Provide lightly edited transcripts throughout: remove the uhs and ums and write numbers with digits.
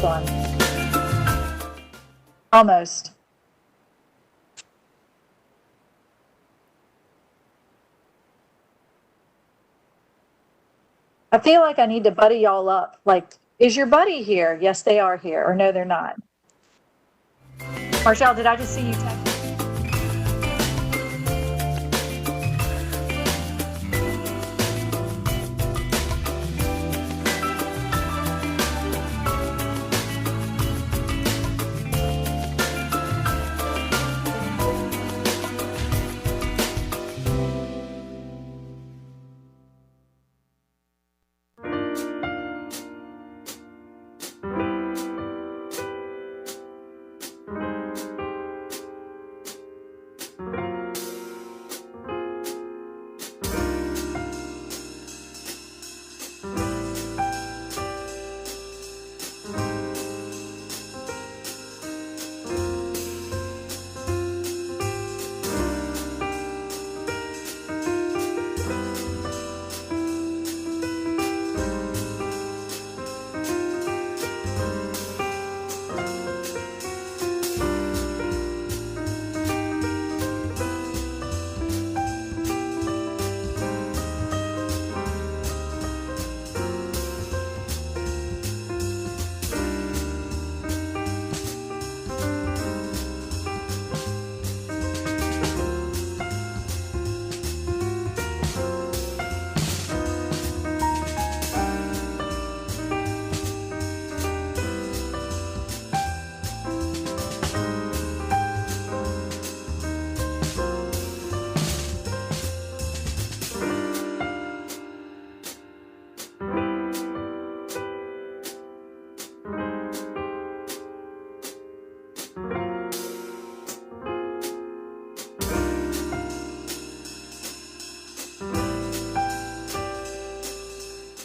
Hold on. Almost. I feel like I need to buddy y'all up. Like, is your buddy here? Yes, they are here. Or no, they're not. Marshall, did I just see you text?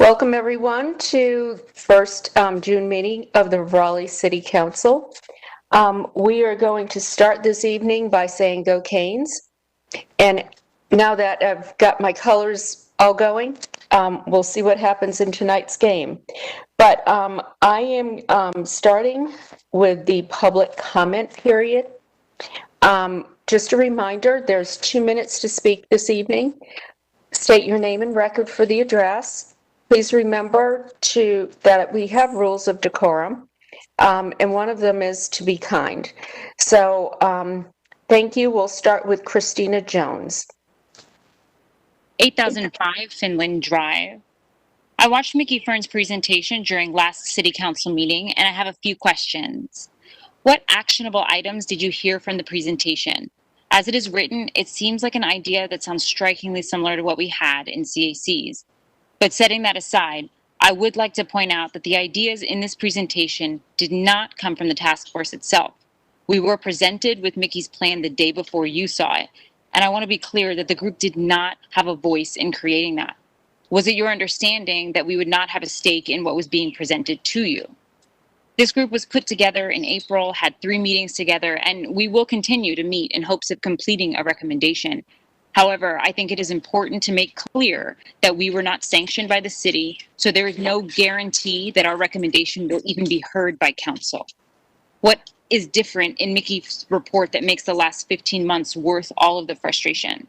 Welcome everyone to first June meeting of the Raleigh City Council. We are going to start this evening by saying Go Canes. And now that I've got my colors all going, we'll see what happens in tonight's game. But I am starting with the public comment period. Just a reminder, there's 2 minutes to speak this evening. State your name and record for the address. Please remember that we have rules of decorum, and one of them is to be kind. So thank you. We'll start with Christina Jones. 8005 Finland Drive. I watched Mickey Fern's presentation during last City Council meeting, and I have a few questions. What actionable items did you hear from the presentation? As it is written, it seems like an idea that sounds strikingly similar to what we had in CACs. But setting that aside, I would like to point out that the ideas in this presentation did not come from the task force itself. We were presented with Mickey's plan the day before you saw it, and I want to be clear that the group did not have a voice in creating that. Was it your understanding that we would not have a stake in what was being presented to you? This group was put together in April, had 3 meetings together, and we will continue to meet in hopes of completing a recommendation. However, I think it is important to make clear that we were not sanctioned by the city, so there is no guarantee that our recommendation will even be heard by council. What is different in Mickey's report that makes the last 15 months worth all of the frustration?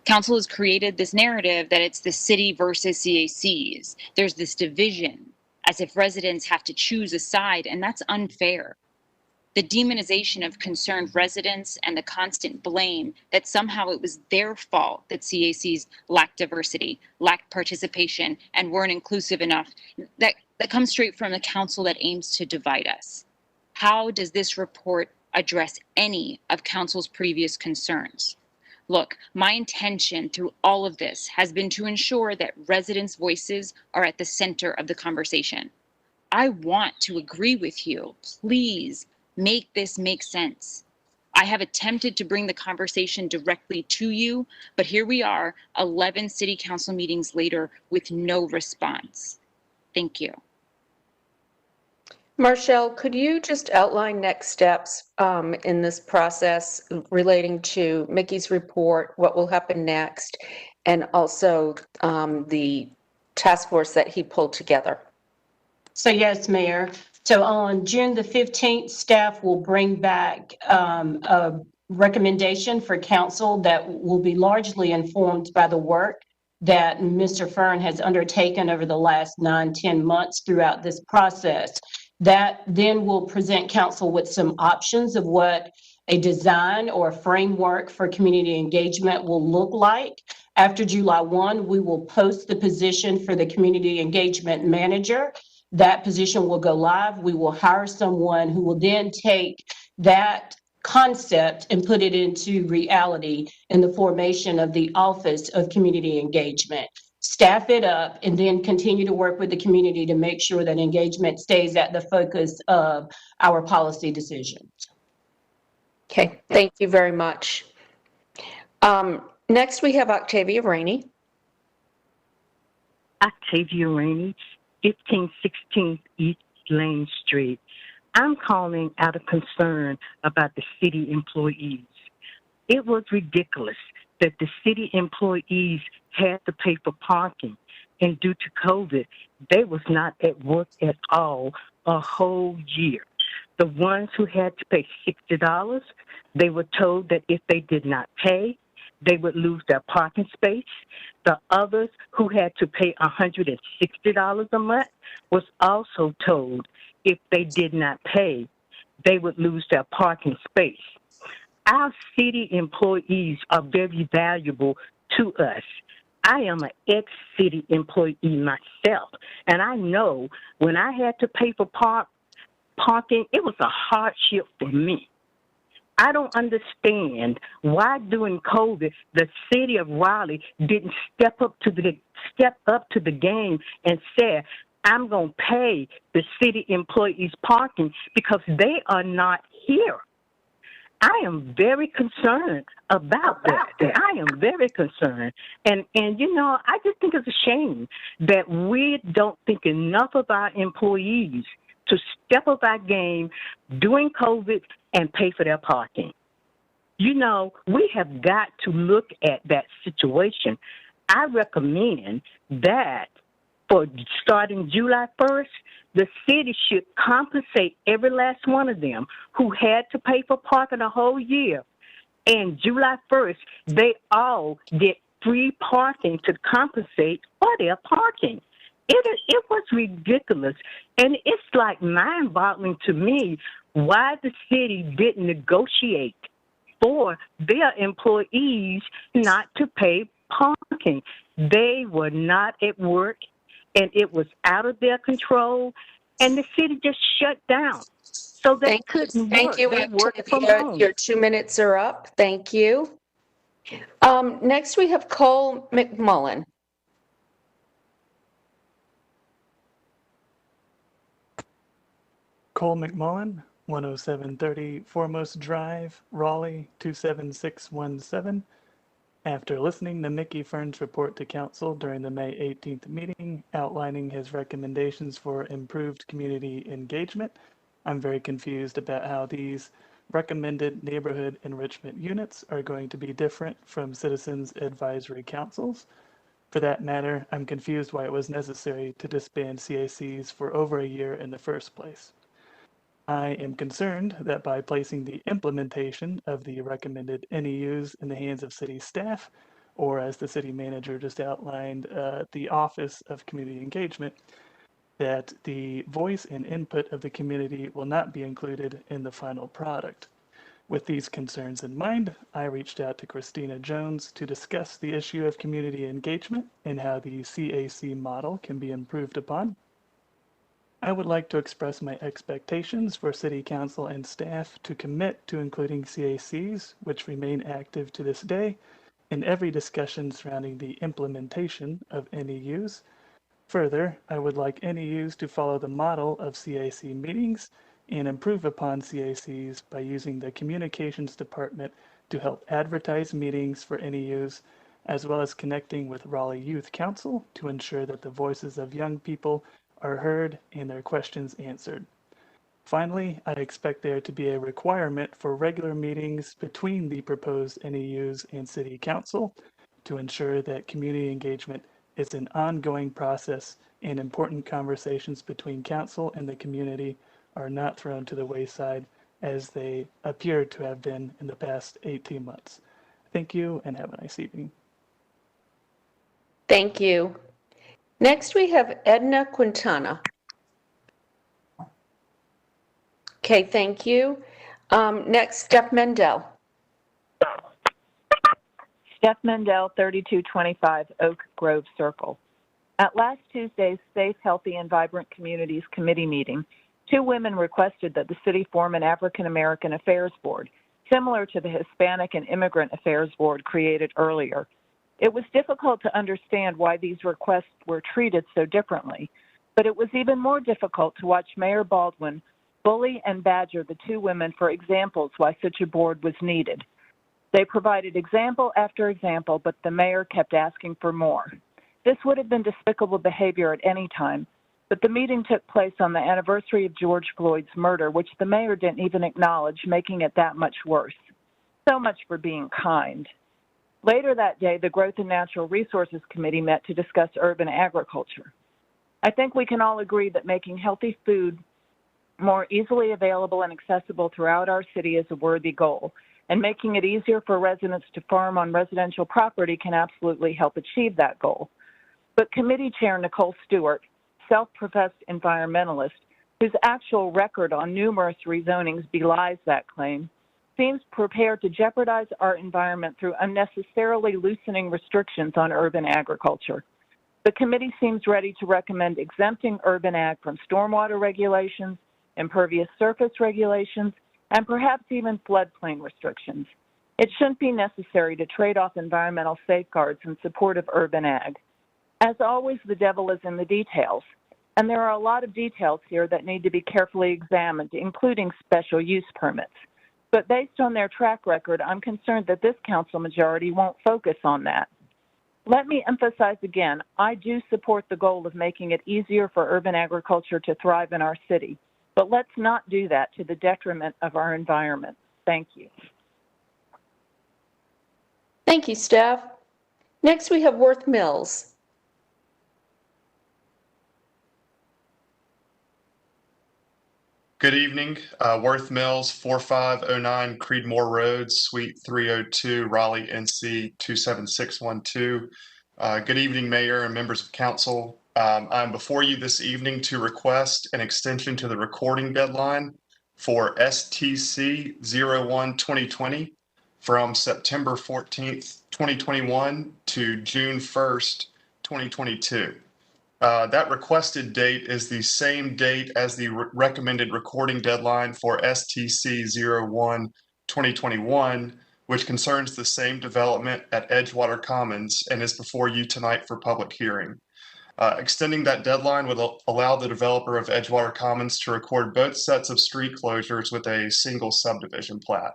Council has created this narrative that it's the city versus CACs. There's this division, as if residents have to choose a side, and that's unfair. The demonization of concerned residents and the constant blame that somehow it was their fault that CACs lacked diversity, lacked participation, and weren't inclusive enough, that comes straight from the council that aims to divide us. How does this report address any of council's previous concerns? Look, my intention through all of this has been to ensure that residents' voices are at the center of the conversation. I want to agree with you. Please make this make sense. I have attempted to bring the conversation directly to you, but here we are, 11 city council meetings later with no response. Thank you. Marshall, could you just outline next steps in this process relating to Mickey's report, what will happen next, and also the task force that he pulled together? So yes, Mayor, So on June the 15th, staff will bring back a recommendation for council that will be largely informed by the work that Mr. Fern has undertaken over the last 9-10 months throughout this process. That then will present council with some options of what a design or a framework for community engagement will look like. After July 1, we will post the position for the community engagement manager. That position will go live. We will hire someone who will then take that concept and put it into reality in the formation of the Office of Community Engagement. Staff it up and then continue to work with the community to make sure that engagement stays at the focus of our policy decisions. Okay, thank you very much. Next, we have Octavia Rainey. Octavia Rainey, 1516 East Lane Street. I'm calling out of concern about the city employees. It was ridiculous that the city employees had to pay for parking, and due to COVID, they was not at work at all a whole year. The ones who had to pay $60, they were told that if they did not pay, they would lose their parking space. The others who had to pay $160 a month was also told if they did not pay, they would lose their parking space. Our city employees are very valuable to us. I am an ex-city employee myself, and I know when I had to pay for parking, it was a hardship for me. I don't understand why during COVID the city of Raleigh didn't step up to the game and say, I'm going to pay the city employees parking because they are not here. I am very concerned about that. I am very concerned. And you know, I just think it's a shame that we don't think enough of our employees to step up our game during COVID and pay for their parking. You know, we have got to look at that situation. I recommend that for starting July 1st, the city should compensate every last one of them who had to pay for parking a whole year. And July 1st, they all get free parking to compensate for their parking. It was ridiculous. And it's like mind-boggling to me why the city didn't negotiate for their employees not to pay parking. They were not at work, and it was out of their control, and the city just shut down. So they couldn't work. Thank you, They worked from Octavia. home. Your 2 minutes are up. Thank you. Next, we have Cole McMullen. Cole McMullen, 10730 Foremost Drive, Raleigh, 27617. After listening to Mickey Fern's report to Council during the May 18th meeting outlining his recommendations for improved community engagement, I'm very confused about how these recommended neighborhood enrichment units are going to be different from citizens' advisory councils. For that matter, I'm confused why it was necessary to disband CACs for over a year in the first place. I am concerned that by placing the implementation of the recommended NEUs in the hands of city staff, or as the city manager just outlined, the Office of Community Engagement, that the voice and input of the community will not be included in the final product. With these concerns in mind, I reached out to Christina Jones to discuss the issue of community engagement and how the CAC model can be improved upon. I would like to express my expectations for City Council and staff to commit to including CACs, which remain active to this day, in every discussion surrounding the implementation of NEUs. Further, I would like NEUs to follow the model of CAC meetings and improve upon CACs by using the communications department to help advertise meetings for NEUs, as well as connecting with Raleigh Youth Council to ensure that the voices of young people are heard and their questions answered. Finally, I expect there to be a requirement for regular meetings between the proposed NEUs and City Council to ensure that community engagement is an ongoing process and important conversations between Council and the community are not thrown to the wayside as they appear to have been in the past 18 months. Thank you and have a nice evening. Thank you. Next, we have Edna Quintana. Okay, thank you. Next, Steph Mendel. Steph Mendel, 3225 Oak Grove Circle. At last Tuesday's Safe, Healthy, and Vibrant Communities Committee meeting, 2 women requested that the city form an African American Affairs Board, similar to the Hispanic and Immigrant Affairs Board created earlier. It was difficult to understand why these requests were treated so differently, but it was even more difficult to watch Mayor Baldwin bully and badger the 2 women for examples why such a board was needed. They provided example after example, but the mayor kept asking for more. This would have been despicable behavior at any time, but the meeting took place on the anniversary of George Floyd's murder, which the mayor didn't even acknowledge, making it that much worse. So much for being kind. Later that day, the Growth and Natural Resources Committee met to discuss urban agriculture. I think we can all agree that making healthy food more easily available and accessible throughout our city is a worthy goal, and making it easier for residents to farm on residential property can absolutely help achieve that goal. But Committee Chair Nicole Stewart, self-professed environmentalist, whose actual record on numerous rezonings belies that claim, seems prepared to jeopardize our environment through unnecessarily loosening restrictions on urban agriculture. The committee seems ready to recommend exempting urban ag from stormwater regulations, impervious surface regulations, and perhaps even floodplain restrictions. It shouldn't be necessary to trade off environmental safeguards in support of urban ag. As always, the devil is in the details, and there are a lot of details here that need to be carefully examined, including special use permits. But based on their track record, I'm concerned that this council majority won't focus on that. Let me emphasize again, I do support the goal of making it easier for urban agriculture to thrive in our city, but let's not do that to the detriment of our environment. Thank you. Thank you, Steph. Next, we have Worth Mills. Good evening. Worth Mills, 4509 Creedmoor Road, Suite 302, Raleigh, NC 27612. Good evening, Mayor and members of council. I'm before you this evening to request an extension to the recording deadline for STC 01-2020 from September 14th, 2021 to June 1st, 2022. That requested date is the same date as the recommended recording deadline for STC 01-2021, which concerns the same development at Edgewater Commons and is before you tonight for public hearing. Extending that deadline would allow the developer of Edgewater Commons to record both sets of street closures with a single subdivision plat.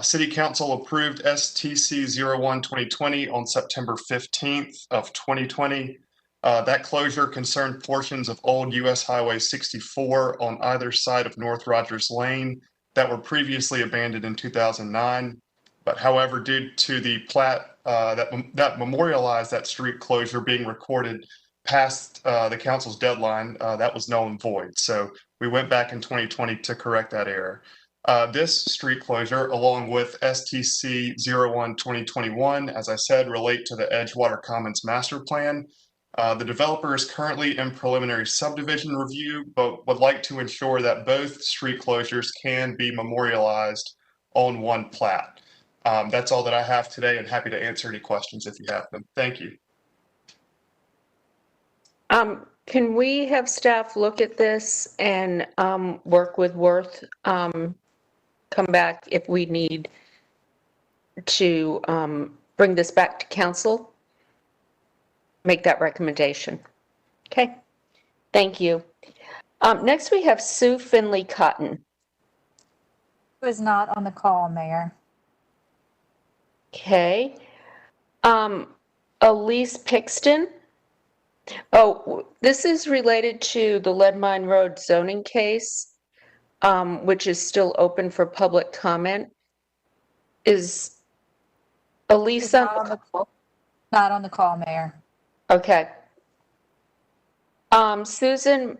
City Council approved STC 01-2020 on September 15th of 2020. That closure concerned portions of old US Highway 64 on either side of North Rogers Lane that were previously abandoned in 2009. But however, due to the plat that memorialized that street closure being recorded past the council's deadline, that was null and void. So we went back in 2020 to correct that error. This street closure, along with STC 01-2021, as I said, relate to the Edgewater Commons master plan. The developer is currently in preliminary subdivision review, but would like to ensure that both street closures can be memorialized on one plat. That's all that I have today, and happy to answer any questions if you have them. Thank you. Can we have staff look at this and work with Worth, come back if we need to bring this back to council? Make that recommendation. Okay, thank you. Next we have Sue Finley Cotton. Who is not on the call, Mayor? Okay. Elise Pixton. Oh, this is related to the Lead Mine Road zoning case, which is still open for public comment. Is Elise She's not on the call. Not on the call, Mayor. Okay. Susan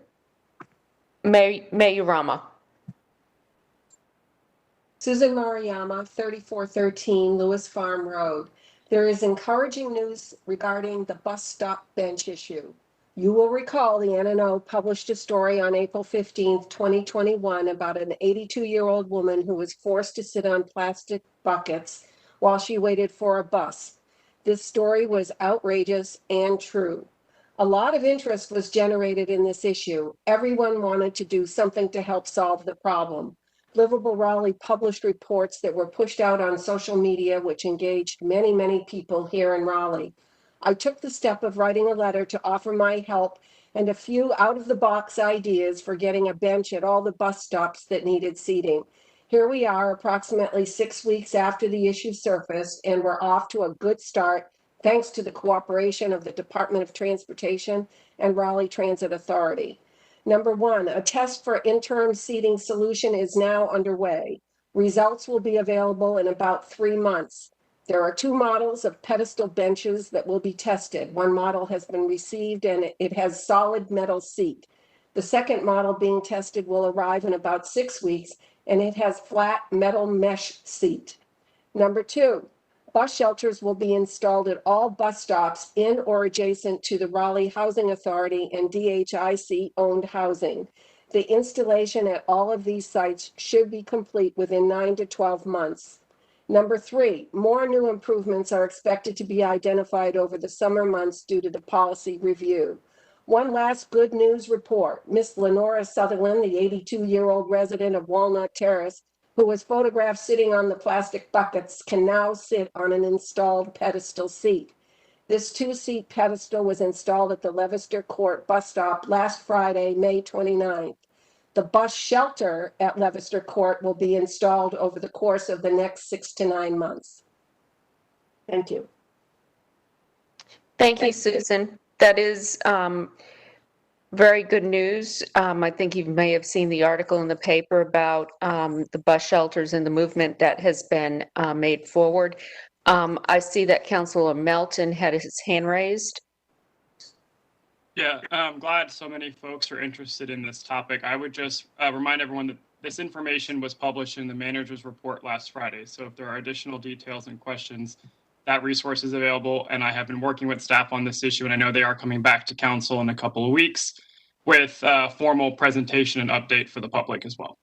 Mayurama. Susan Maruyama, 3413 Lewis Farm Road. There is encouraging news regarding the bus stop bench issue. You will recall the NNO published a story on April 15th, 2021 about an 82-year-old woman who was forced to sit on plastic buckets while she waited for a bus. This story was outrageous and true. A lot of interest was generated in this issue. Everyone wanted to do something to help solve the problem. Livable Raleigh published reports that were pushed out on social media, which engaged many, many people here in Raleigh. I took the step of writing a letter to offer my help and a few out-of-the-box ideas for getting a bench at all the bus stops that needed seating. Here we are, approximately 6 weeks after the issue surfaced, and we're off to a good start thanks to the cooperation of the Department of Transportation and Raleigh Transit Authority. Number one, a test for interim seating solution is now underway. Results will be available in about 3 months. There are 2 models of pedestal benches that will be tested. One model has been received and it has solid metal seat. The second model being tested will arrive in about 6 weeks and it has flat metal mesh seat. Number 2, bus shelters will be installed at all bus stops in or adjacent to the Raleigh Housing Authority and DHIC-owned housing. The installation at all of these sites should be complete within 9 to 12 months. Number 3, more new improvements are expected to be identified over the summer months due to the policy review. One last good news report. Miss Lenora Sutherland, the 82-year-old resident of Walnut Terrace, who was photographed sitting on the plastic buckets, can now sit on an installed pedestal seat. This 2-seat pedestal was installed at the Leicester Court bus stop last Friday, May 29th. The bus shelter at Leicester Court will be installed over the course of the next 6 to 9 months. Thank you. Thank you, Susan. That is very good news. I think you may have seen the article in the paper about the bus shelters and the movement that has been made forward. I see that Councilor Melton had his hand raised. Yeah, I'm glad so many folks are interested in this topic. I would just remind everyone that this information was published in the manager's report last Friday. So if there are additional details and questions, that resource is available. And I have been working with staff on this issue, and I know they are coming back to council in a couple of weeks with a formal presentation and update for the public as well.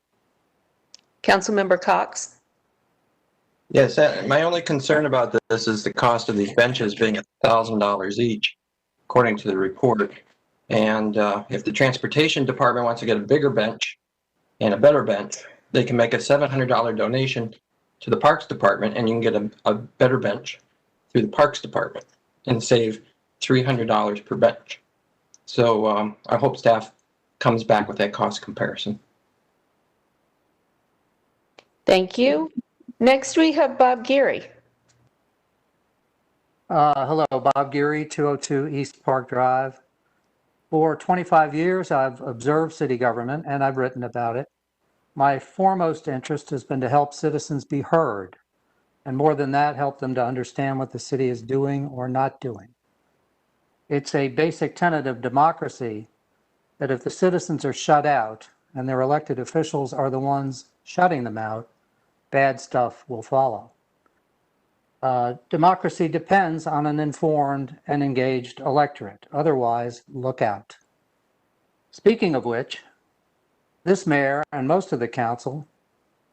Councilmember Cox. Yes, my only concern about this is the cost of these benches being $1,000 each, according to the report. And if the transportation department wants to get a bigger bench and a better bench, they can make a $700 donation to the Parks Department, and you can get a better bench through the Parks Department and save $300 per bench. So I hope staff comes back with that cost comparison. Thank you. Next, we have Bob Geary. Hello, Bob Geary, 202 East Park Drive. For 25 years, I've observed city government and I've written about it. My foremost interest has been to help citizens be heard, and more than that, help them to understand what the city is doing or not doing. It's a basic tenet of democracy that if the citizens are shut out and their elected officials are the ones shutting them out, bad stuff will follow. Democracy depends on an informed and engaged electorate. Otherwise, look out. Speaking of which, this mayor and most of the council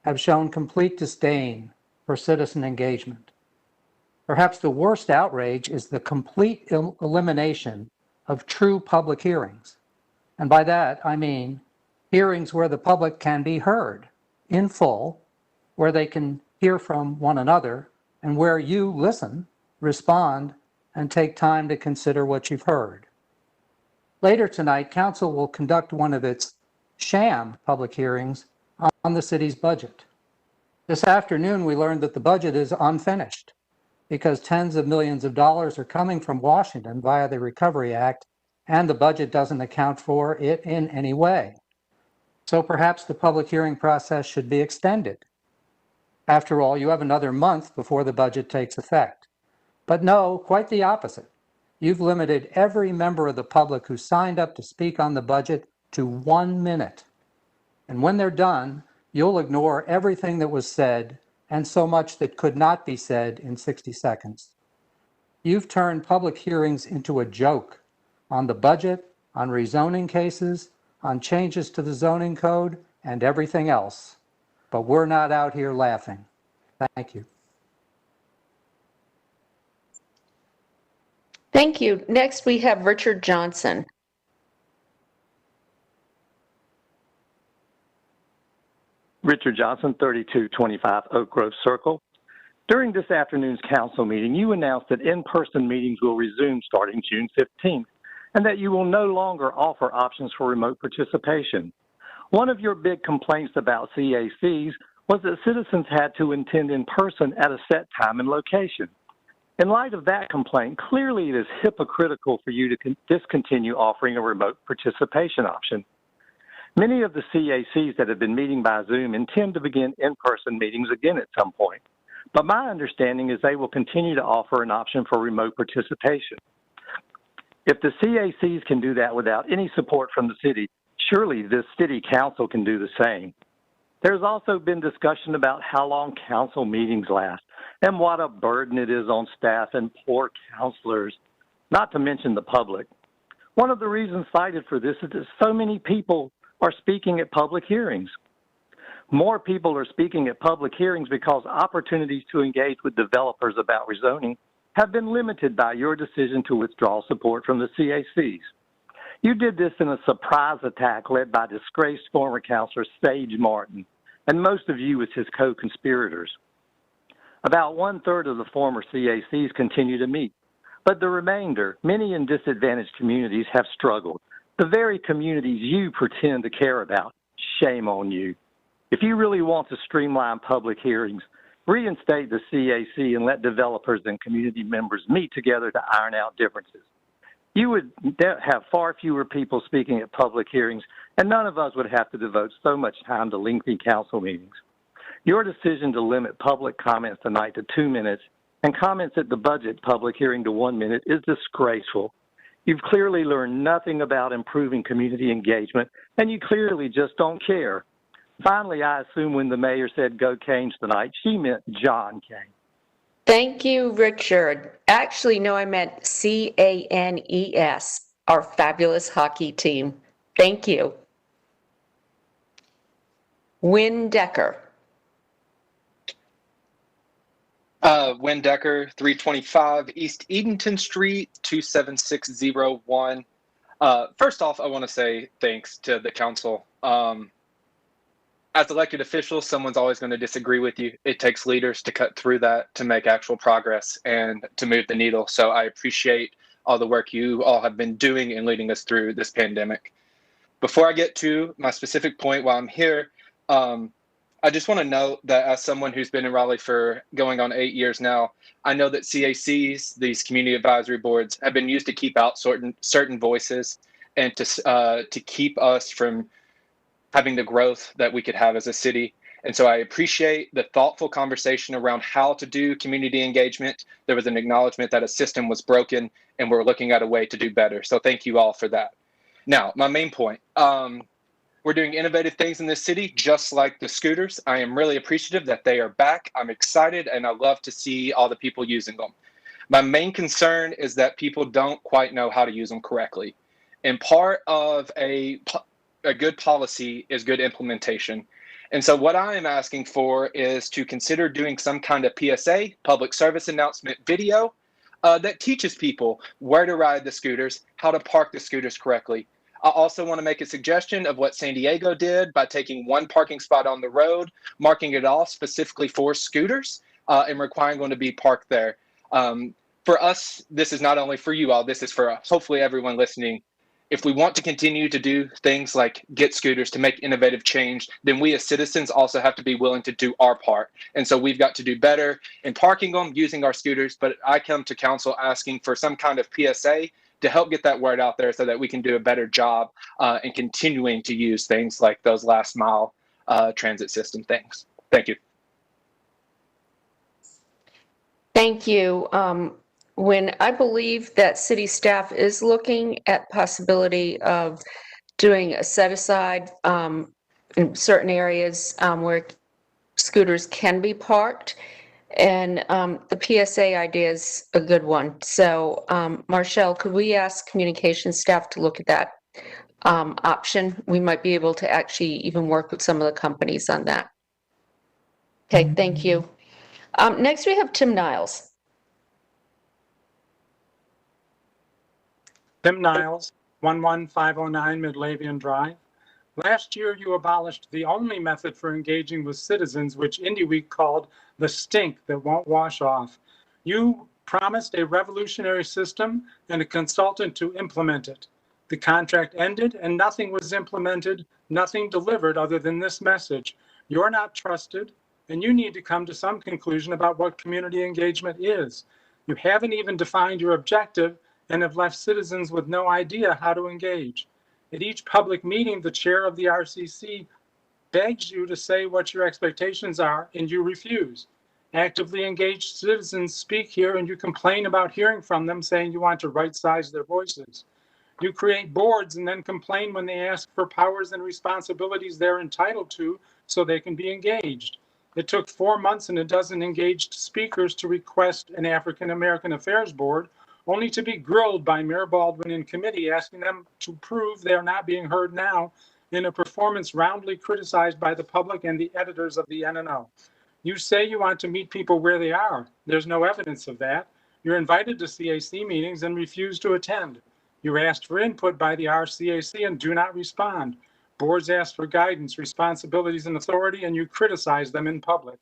have shown complete disdain for citizen engagement. Perhaps the worst outrage is the complete elimination of true public hearings. And by that, I mean hearings where the public can be heard in full, where they can hear from one another, and where you listen, respond, and take time to consider what you've heard. Later tonight, Council will conduct one of its sham public hearings on the city's budget. This afternoon, we learned that the budget is unfinished because tens of millions of dollars are coming from Washington via the Recovery Act, and the budget doesn't account for it in any way. So perhaps the public hearing process should be extended. After all, you have another month before the budget takes effect. But no, quite the opposite. You've limited every member of the public who signed up to speak on the budget to 1 minute And when they're done, you'll ignore everything that was said and so much that could not be said in 60 seconds. You've turned public hearings into a joke on the budget, on rezoning cases, on changes to the zoning code, and everything else. But we're not out here laughing. Thank you. Thank you. Next, we have Richard Johnson. Richard Johnson, 3225 Oak Grove Circle. During this afternoon's council meeting, you announced that in-person meetings will resume starting June 15th, and that you will no longer offer options for remote participation. One of your big complaints about CACs was that citizens had to attend in person at a set time and location. In light of that complaint, clearly it is hypocritical for you to discontinue offering a remote participation option. Many of the CACs that have been meeting by Zoom intend to begin in-person meetings again at some point, but my understanding is they will continue to offer an option for remote participation. If the CACs can do that without any support from the city, surely the city council can do the same. There's also been discussion about how long council meetings last and what a burden it is on staff and poor counselors, not to mention the public. One of the reasons cited for this is that so many people are speaking at public hearings. More people are speaking at public hearings because opportunities to engage with developers about rezoning have been limited by your decision to withdraw support from the CACs. You did this in a surprise attack led by disgraced former councilor Sage Martin, and most of you as his co-conspirators. About 1/3 of the former CACs continue to meet, but the remainder, many in disadvantaged communities, have struggled. The very communities you pretend to care about. Shame on you. If you really want to streamline public hearings, reinstate the CAC and let developers and community members meet together to iron out differences. You would have far fewer people speaking at public hearings, and none of us would have to devote so much time to lengthy council meetings. Your decision to limit public comments tonight to 2 minutes and comments at the budget public hearing to 1 minute is disgraceful. You've clearly learned nothing about improving community engagement, and you clearly just don't care. Finally, I assume when the mayor said go Canes tonight, she meant John Kane. Thank you, Richard. Actually, no, I meant CANES, our fabulous hockey team. Thank you. Wynn Decker. Wynn Decker, 325 East Edenton Street, 27601. First off, I want to say thanks to the council. As elected officials, someone's always going to disagree with you. It takes leaders to cut through that, to make actual progress and to move the needle. So I appreciate all the work you all have been doing in leading us through this pandemic. Before I get to my specific point while I'm here, I just want to note that as someone who's been in Raleigh for going on 8 years now, I know that CACs, these community advisory boards, have been used to keep out certain voices and to keep us from having the growth that we could have as a city. And so I appreciate the thoughtful conversation around how to do community engagement. There was an acknowledgement that a system was broken and we're looking at a way to do better. So thank you all for that. Now, my main point. We're doing innovative things in this city, just like the scooters. I am really appreciative that they are back. I'm excited and I love to see all the people using them. My main concern is that people don't quite know how to use them correctly. And part of a good policy is good implementation. And so what I am asking for is to consider doing some kind of PSA, public service announcement video, that teaches people where to ride the scooters, how to park the scooters correctly. I also want to make a suggestion of what San Diego did by taking one parking spot on the road, marking it off specifically for scooters, and requiring them to be parked there. For us, this is not only for you all, this is for hopefully everyone listening. If we want to continue to do things like get scooters to make innovative change, then we as citizens also have to be willing to do our part. And so we've got to do better in parking them, using our scooters. But I come to council asking for some kind of PSA to help get that word out there so that we can do a better job in continuing to use things like those last mile transit system things. Thank you. Thank you. When I believe that city staff is looking at possibility of doing a set aside in certain areas where scooters can be parked. And the PSA idea is a good one. So, Marshall, could we ask communications staff to look at that option? We might be able to actually even work with some of the companies on that. Okay, thank you. Next, we have Tim Niles. Tim Niles, 11509 Midlothian Drive. Last year, you abolished the only method for engaging with citizens, which IndyWeek called the stink that won't wash off. You promised a revolutionary system and a consultant to implement it. The contract ended and nothing was implemented, nothing delivered other than this message. You're not trusted, and you need to come to some conclusion about what community engagement is. You haven't even defined your objective and have left citizens with no idea how to engage. At each public meeting, the chair of the RCC begs you to say what your expectations are, and you refuse. Actively engaged citizens speak here, and you complain about hearing from them, saying you want to right-size their voices. You create boards and then complain when they ask for powers and responsibilities they're entitled to so they can be engaged. It took 4 months and a dozen engaged speakers to request an African American Affairs Board, only to be grilled by Mayor Baldwin in committee, asking them to prove they are not being heard now in a performance roundly criticized by the public and the editors of the NNO. You say you want to meet people where they are. There's no evidence of that. You're invited to CAC meetings and refuse to attend. You asked for input by the RCAC and do not respond. Boards ask for guidance, responsibilities, and authority, and you criticize them in public.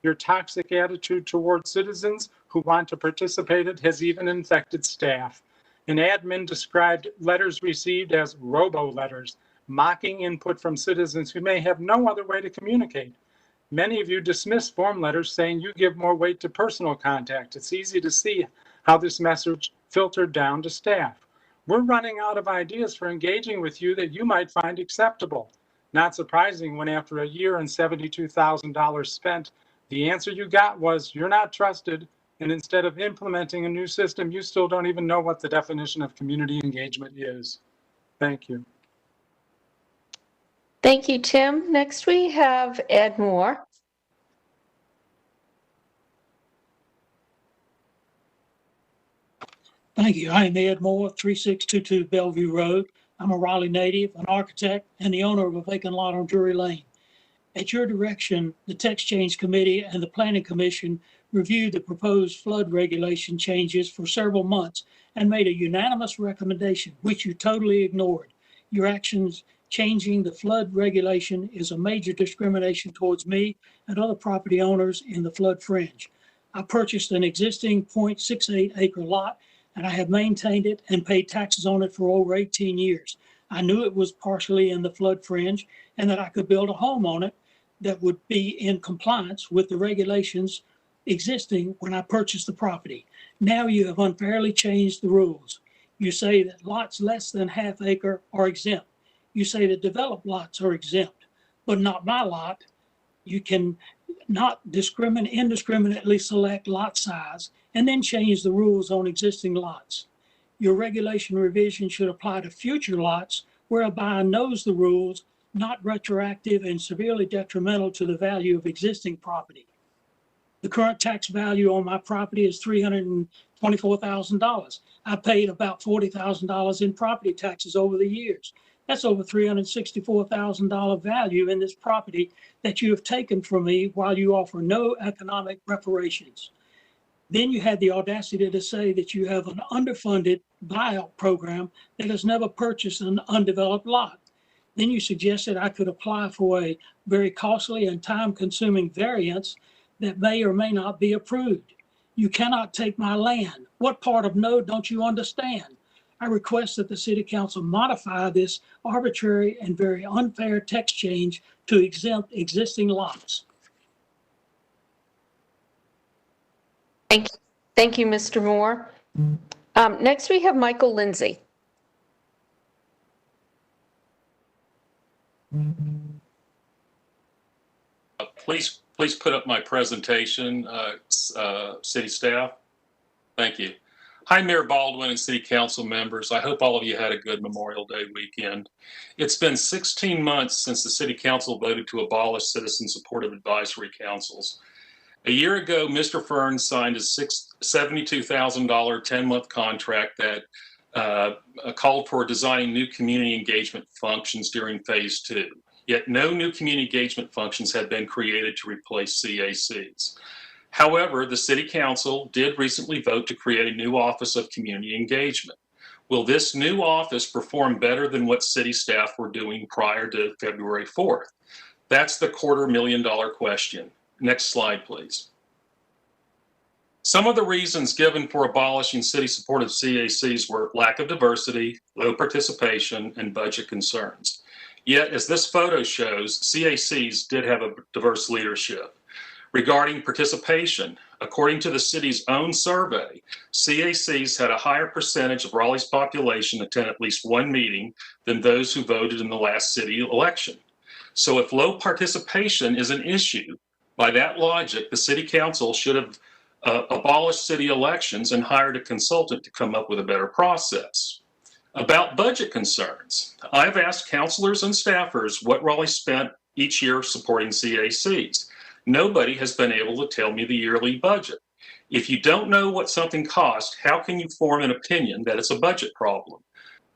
Your toxic attitude toward citizens who want to participate has even infected staff. An admin described letters received as robo-letters, mocking input from citizens who may have no other way to communicate. Many of you dismiss form letters saying you give more weight to personal contact. It's easy to see how this message filtered down to staff. We're running out of ideas for engaging with you that you might find acceptable. Not surprising when after a year and $72,000 spent, the answer you got was you're not trusted, and instead of implementing a new system, you still don't even know what the definition of community engagement is. Thank you. Thank you, Tim. Next, we have Ed Moore. Thank you. I am Ed Moore, 3622 Bellevue Road. I'm a Raleigh native, an architect, and the owner of a vacant lot on Drury Lane. At your direction, the Text Change Committee and the Planning Commission reviewed the proposed flood regulation changes for several months and made a unanimous recommendation, which you totally ignored. Your actions changing the flood regulation is a major discrimination towards me and other property owners in the flood fringe. I purchased an existing 0.68 acre lot, and I have maintained it and paid taxes on it for over 18 years. I knew it was partially in the flood fringe and that I could build a home on it that would be in compliance with the regulations existing when I purchased the property. Now you have unfairly changed the rules. You say that lots less than half acre are exempt. You say that developed lots are exempt, but not my lot. You can not indiscriminately select lot size and then change the rules on existing lots. Your regulation revision should apply to future lots where a buyer knows the rules, not retroactive and severely detrimental to the value of existing property. The current tax value on my property is $324,000. I paid about $40,000 in property taxes over the years. That's over $364,000 value in this property that you have taken from me while you offer no economic reparations. Then you had the audacity to say that you have an underfunded buyout program that has never purchased an undeveloped lot. Then you suggested I could apply for a very costly and time-consuming variance that may or may not be approved. You cannot take my land. What part of no don't you understand? I request that the City Council modify this arbitrary and very unfair text change to exempt existing lots. Thank you, Mr. Moore. Next, we have Michael Lindsay. Please put up my presentation, city staff. Thank you. Hi, Mayor Baldwin and City Council members. I hope all of you had a good Memorial Day weekend. It's been 16 months since the City Council voted to abolish citizen-supported advisory councils. A year ago, Mr. Fern signed a $72,000 10-month contract that called for designing new community engagement functions during Phase 2. Yet no new community engagement functions have been created to replace CACs. However, the City Council did recently vote to create a new Office of Community Engagement. Will this new office perform better than what city staff were doing prior to February 4th? That's the $250,000 question. Next slide, please. Some of the reasons given for abolishing city-supported CACs were lack of diversity, low participation, and budget concerns. Yet, as this photo shows, CACs did have a diverse leadership. Regarding participation, according to the city's own survey, CACs had a higher percentage of Raleigh's population attend at least one meeting than those who voted in the last city election. So if low participation is an issue, by that logic, the City Council should have abolished city elections and hired a consultant to come up with a better process. About budget concerns, I've asked councilors and staffers what Raleigh spent each year supporting CACs. Nobody has been able to tell me the yearly budget. If you don't know what something costs, how can you form an opinion that it's a budget problem?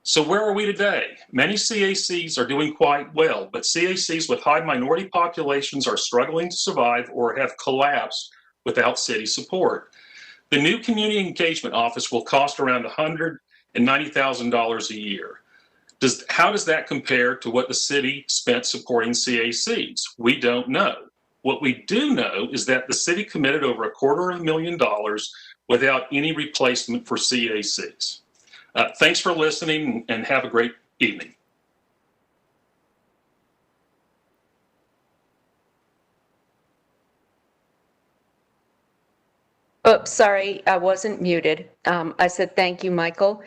So where are we today? Many CACs are doing quite well, but CACs with high minority populations are struggling to survive or have collapsed without city support. The new Community Engagement Office will cost around $190,000 a year. How does that compare to what the city spent supporting CACs? We don't know. What we do know is that the city committed over $250,000 without any replacement for CACs. Thanks for listening and have a great evening. Oops, sorry, I wasn't muted. I said thank you, Michael.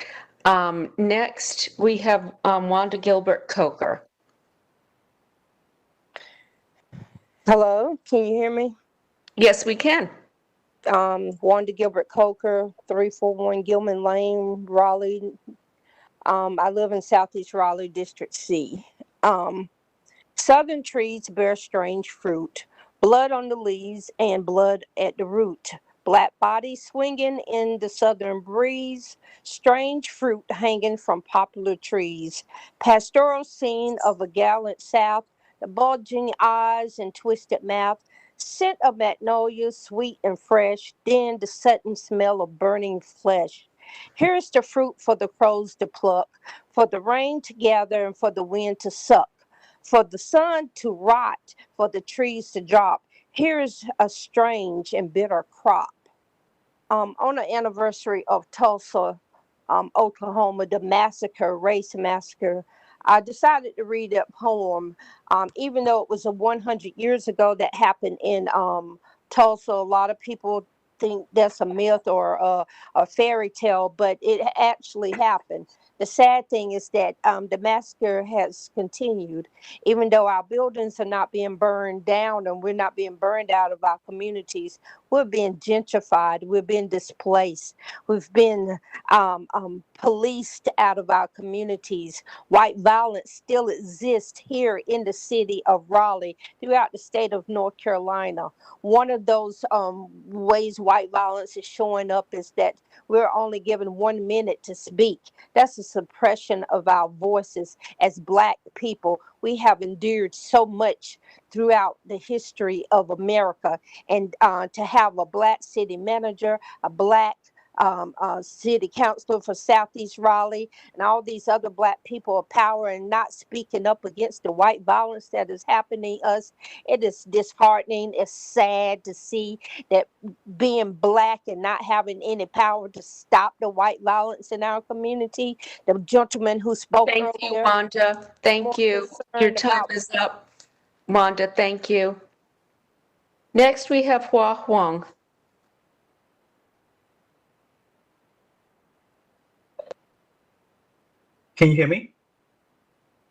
Next, we have Wanda Gilbert Coker. Hello, can you hear me? Yes, we can. Wanda Gilbert Coker, 341 Gilman Lane, Raleigh. I live in Southeast Raleigh, District C. Southern trees bear strange fruit, blood on the leaves and blood at the root. Black bodies swinging in the southern breeze, strange fruit hanging from poplar trees. Pastoral scene of a gallant South, the bulging eyes and twisted mouth, scent of magnolia, sweet and fresh, then the sudden smell of burning flesh. Here's the fruit for the crows to pluck, for the rain to gather and for the wind to suck, for the sun to rot, for the trees to drop. Here's a strange and bitter crop. On the anniversary of Tulsa, Oklahoma, the massacre, race massacre, I decided to read that poem, even though it was 100 years ago that happened in Tulsa. A lot of people think that's a myth or a fairy tale, but it actually happened. The sad thing is that the massacre has continued, even though our buildings are not being burned down and we're not being burned out of our communities. We're being gentrified. We're being displaced. We've been policed out of our communities. White violence still exists here in the city of Raleigh, throughout the state of North Carolina. One of those ways white violence is showing up is that we're only given 1 minute to speak. That's a suppression of our voices as Black people. We have endured so much throughout the history of America, and to have a Black city manager, a Black city councilor for Southeast Raleigh, and all these other Black people of power, and not speaking up against the white violence that is happening to us. It is disheartening. It's sad to see that being Black and not having any power to stop the white violence in our community. The gentleman who spoke Thank earlier. you, Wanda. Thank you. Your time is up. Wanda, thank you. Next, we have Hua Huang. Can you hear me?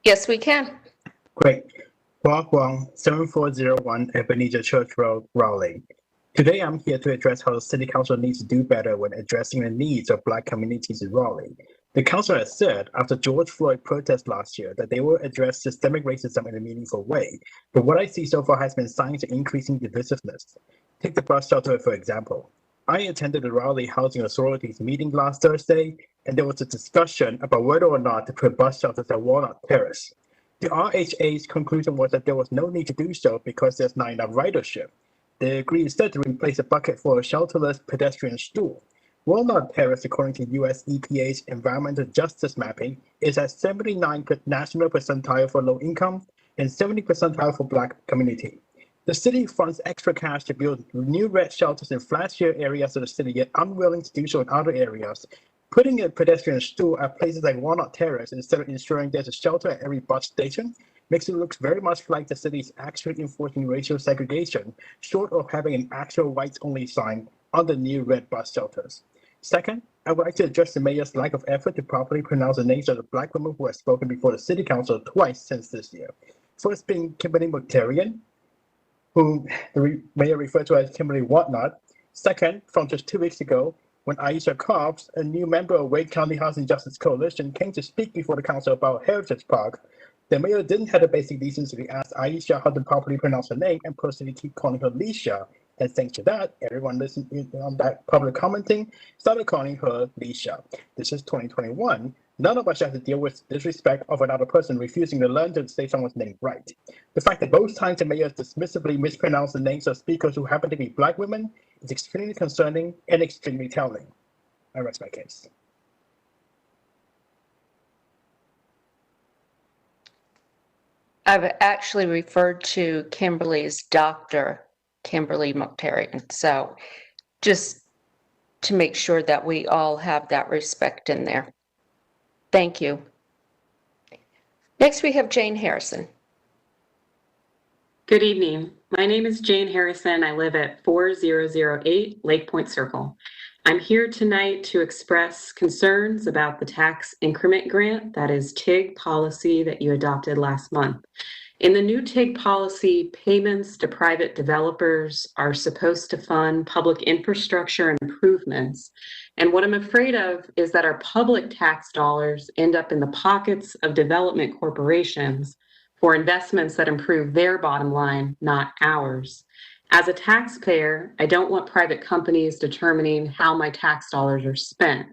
Yes, we can. Great. Hua Huang, 7401 Ebenezer Church Road, Raleigh. Today, I'm here to address how the City Council needs to do better when addressing the needs of Black communities in Raleigh. The Council has said, after George Floyd protest last year, that they will address systemic racism in a meaningful way, but what I see so far has been signs of increasing divisiveness. Take the bus shelter, for example. I attended the Raleigh Housing Authority's meeting last Thursday, and there was a discussion about whether or not to put bus shelters at Walnut Terrace. The RHA's conclusion was that there was no need to do so because there's not enough ridership. They agreed instead to replace a bucket for a shelterless pedestrian stool. Walnut Terrace, according to US EPA's environmental justice mapping, is at 79th national percentile for low income and 70th percentile for Black community. The city funds extra cash to build new red shelters in flashier areas of the city, yet unwilling to do so in other areas. Putting a pedestrian stool at places like Walnut Terrace instead of ensuring there's a shelter at every bus station makes it look very much like the city's actually enforcing racial segregation, short of having an actual whites-only sign on the new red bus shelters. Second, I would like to address the mayor's lack of effort to properly pronounce the names of the Black women who have spoken before the city council twice since this year. First being Kimberly Mukhtarian, whom the mayor referred to as Kimberly Whatnot. Second, from just 2 weeks ago, when Aisha Cobbs, a new member of Wade County Housing Justice Coalition, came to speak before the council about Heritage Park, the mayor didn't have the basic decency to ask Aisha how to properly pronounce her name and personally keep calling her Leisha. And thanks to that, everyone listening on that public commenting started calling her Leisha. This is 2021. None of us have to deal with disrespect of another person refusing to learn to say someone's name right. The fact that both times the mayor dismissively mispronounced the names of speakers who happen to be Black women is extremely concerning and extremely telling. I rest my case. I've actually referred to Kimberly as Dr. Kimberly Mukhtarian. So just to make sure that we all have that respect in there. Thank you. Next, we have Jane Harrison. Good evening. My name is Jane Harrison. I live at 4008 Lake Point Circle. I'm here tonight to express concerns about the tax increment grant, that is TIG policy that you adopted last month. In the new TIG policy, payments to private developers are supposed to fund public infrastructure improvements. And what I'm afraid of is that our public tax dollars end up in the pockets of development corporations for investments that improve their bottom line, not ours. As a taxpayer, I don't want private companies determining how my tax dollars are spent.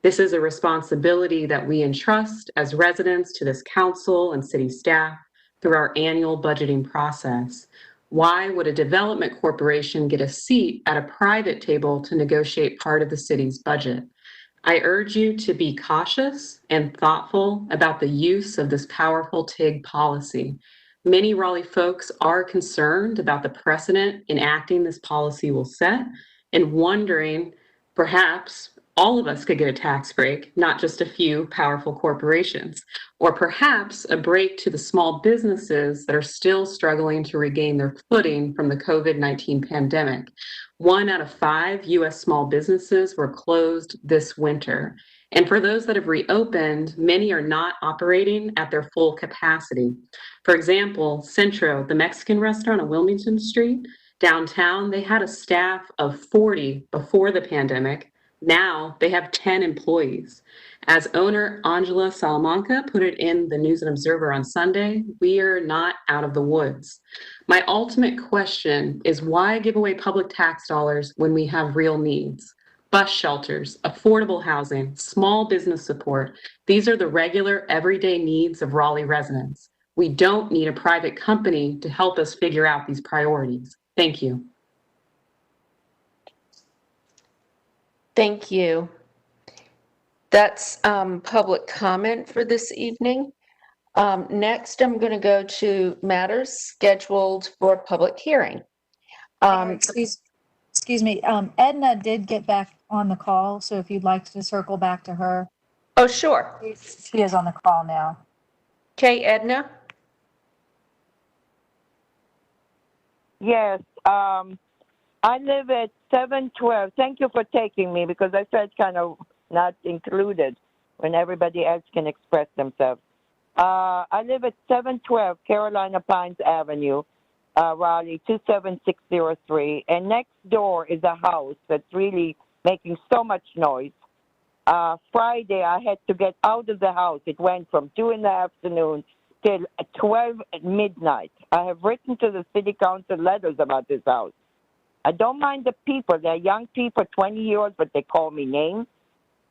This is a responsibility that we entrust as residents to this council and city staff through our annual budgeting process. Why would a development corporation get a seat at a private table to negotiate part of the city's budget? I urge you to be cautious and thoughtful about the use of this powerful TIG policy. Many Raleigh folks are concerned about the precedent enacting this policy will set and wondering, perhaps all of us could get a tax break, not just a few powerful corporations, or perhaps a break to the small businesses that are still struggling to regain their footing from the COVID-19 pandemic. 1 out of 5 U.S. small businesses were closed this winter. And for those that have reopened, many are not operating at their full capacity. For example, Centro, the Mexican restaurant on Wilmington Street, downtown, they had a staff of 40 before the pandemic. Now they have 10 employees. As owner Angela Salamanca put it in the News and Observer on Sunday, we are not out of the woods. My ultimate question is why give away public tax dollars when we have real needs? Bus shelters, affordable housing, small business support. These are the regular, everyday needs of Raleigh residents. We don't need a private company to help us figure out these priorities. Thank you. Thank you. That's public comment for this evening. Next, I'm going to go to matters scheduled for public hearing. Excuse me, Edna did get back on the call, so if you'd like to circle back to her. Oh, sure. She is on the call now. Okay, Edna? Yes, I live at 712. Thank you for taking me because I felt kind of not included when everybody else can express themselves. I live at 712 Carolina Pines Avenue, Raleigh 27603. And next door is a house that's really making so much noise. Friday, I had to get out of the house. It went from 2 in the afternoon till 12 at midnight. I have written to the city council letters about this house. I don't mind the people. They're young people, 20 years, but they call me names.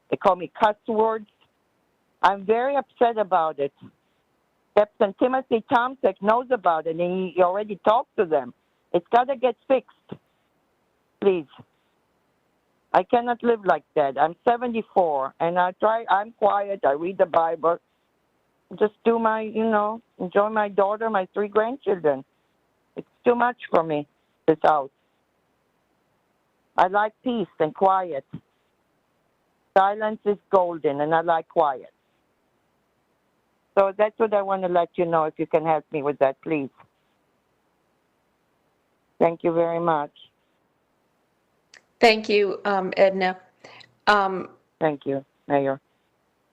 They call me cuss words. I'm very upset about it. Captain Timothy Tomczyk knows about it, and he already talked to them. It's got to get fixed, please. I cannot live like that. I'm 74, and I'm quiet. I read the Bible. Just do my, enjoy my daughter, my 3 grandchildren. It's too much for me, this house. I like peace and quiet. Silence is golden, and I like quiet. So that's what I want to let you know, if you can help me with that, please. Thank you very much. Thank you, Edna. Thank you, Mayor.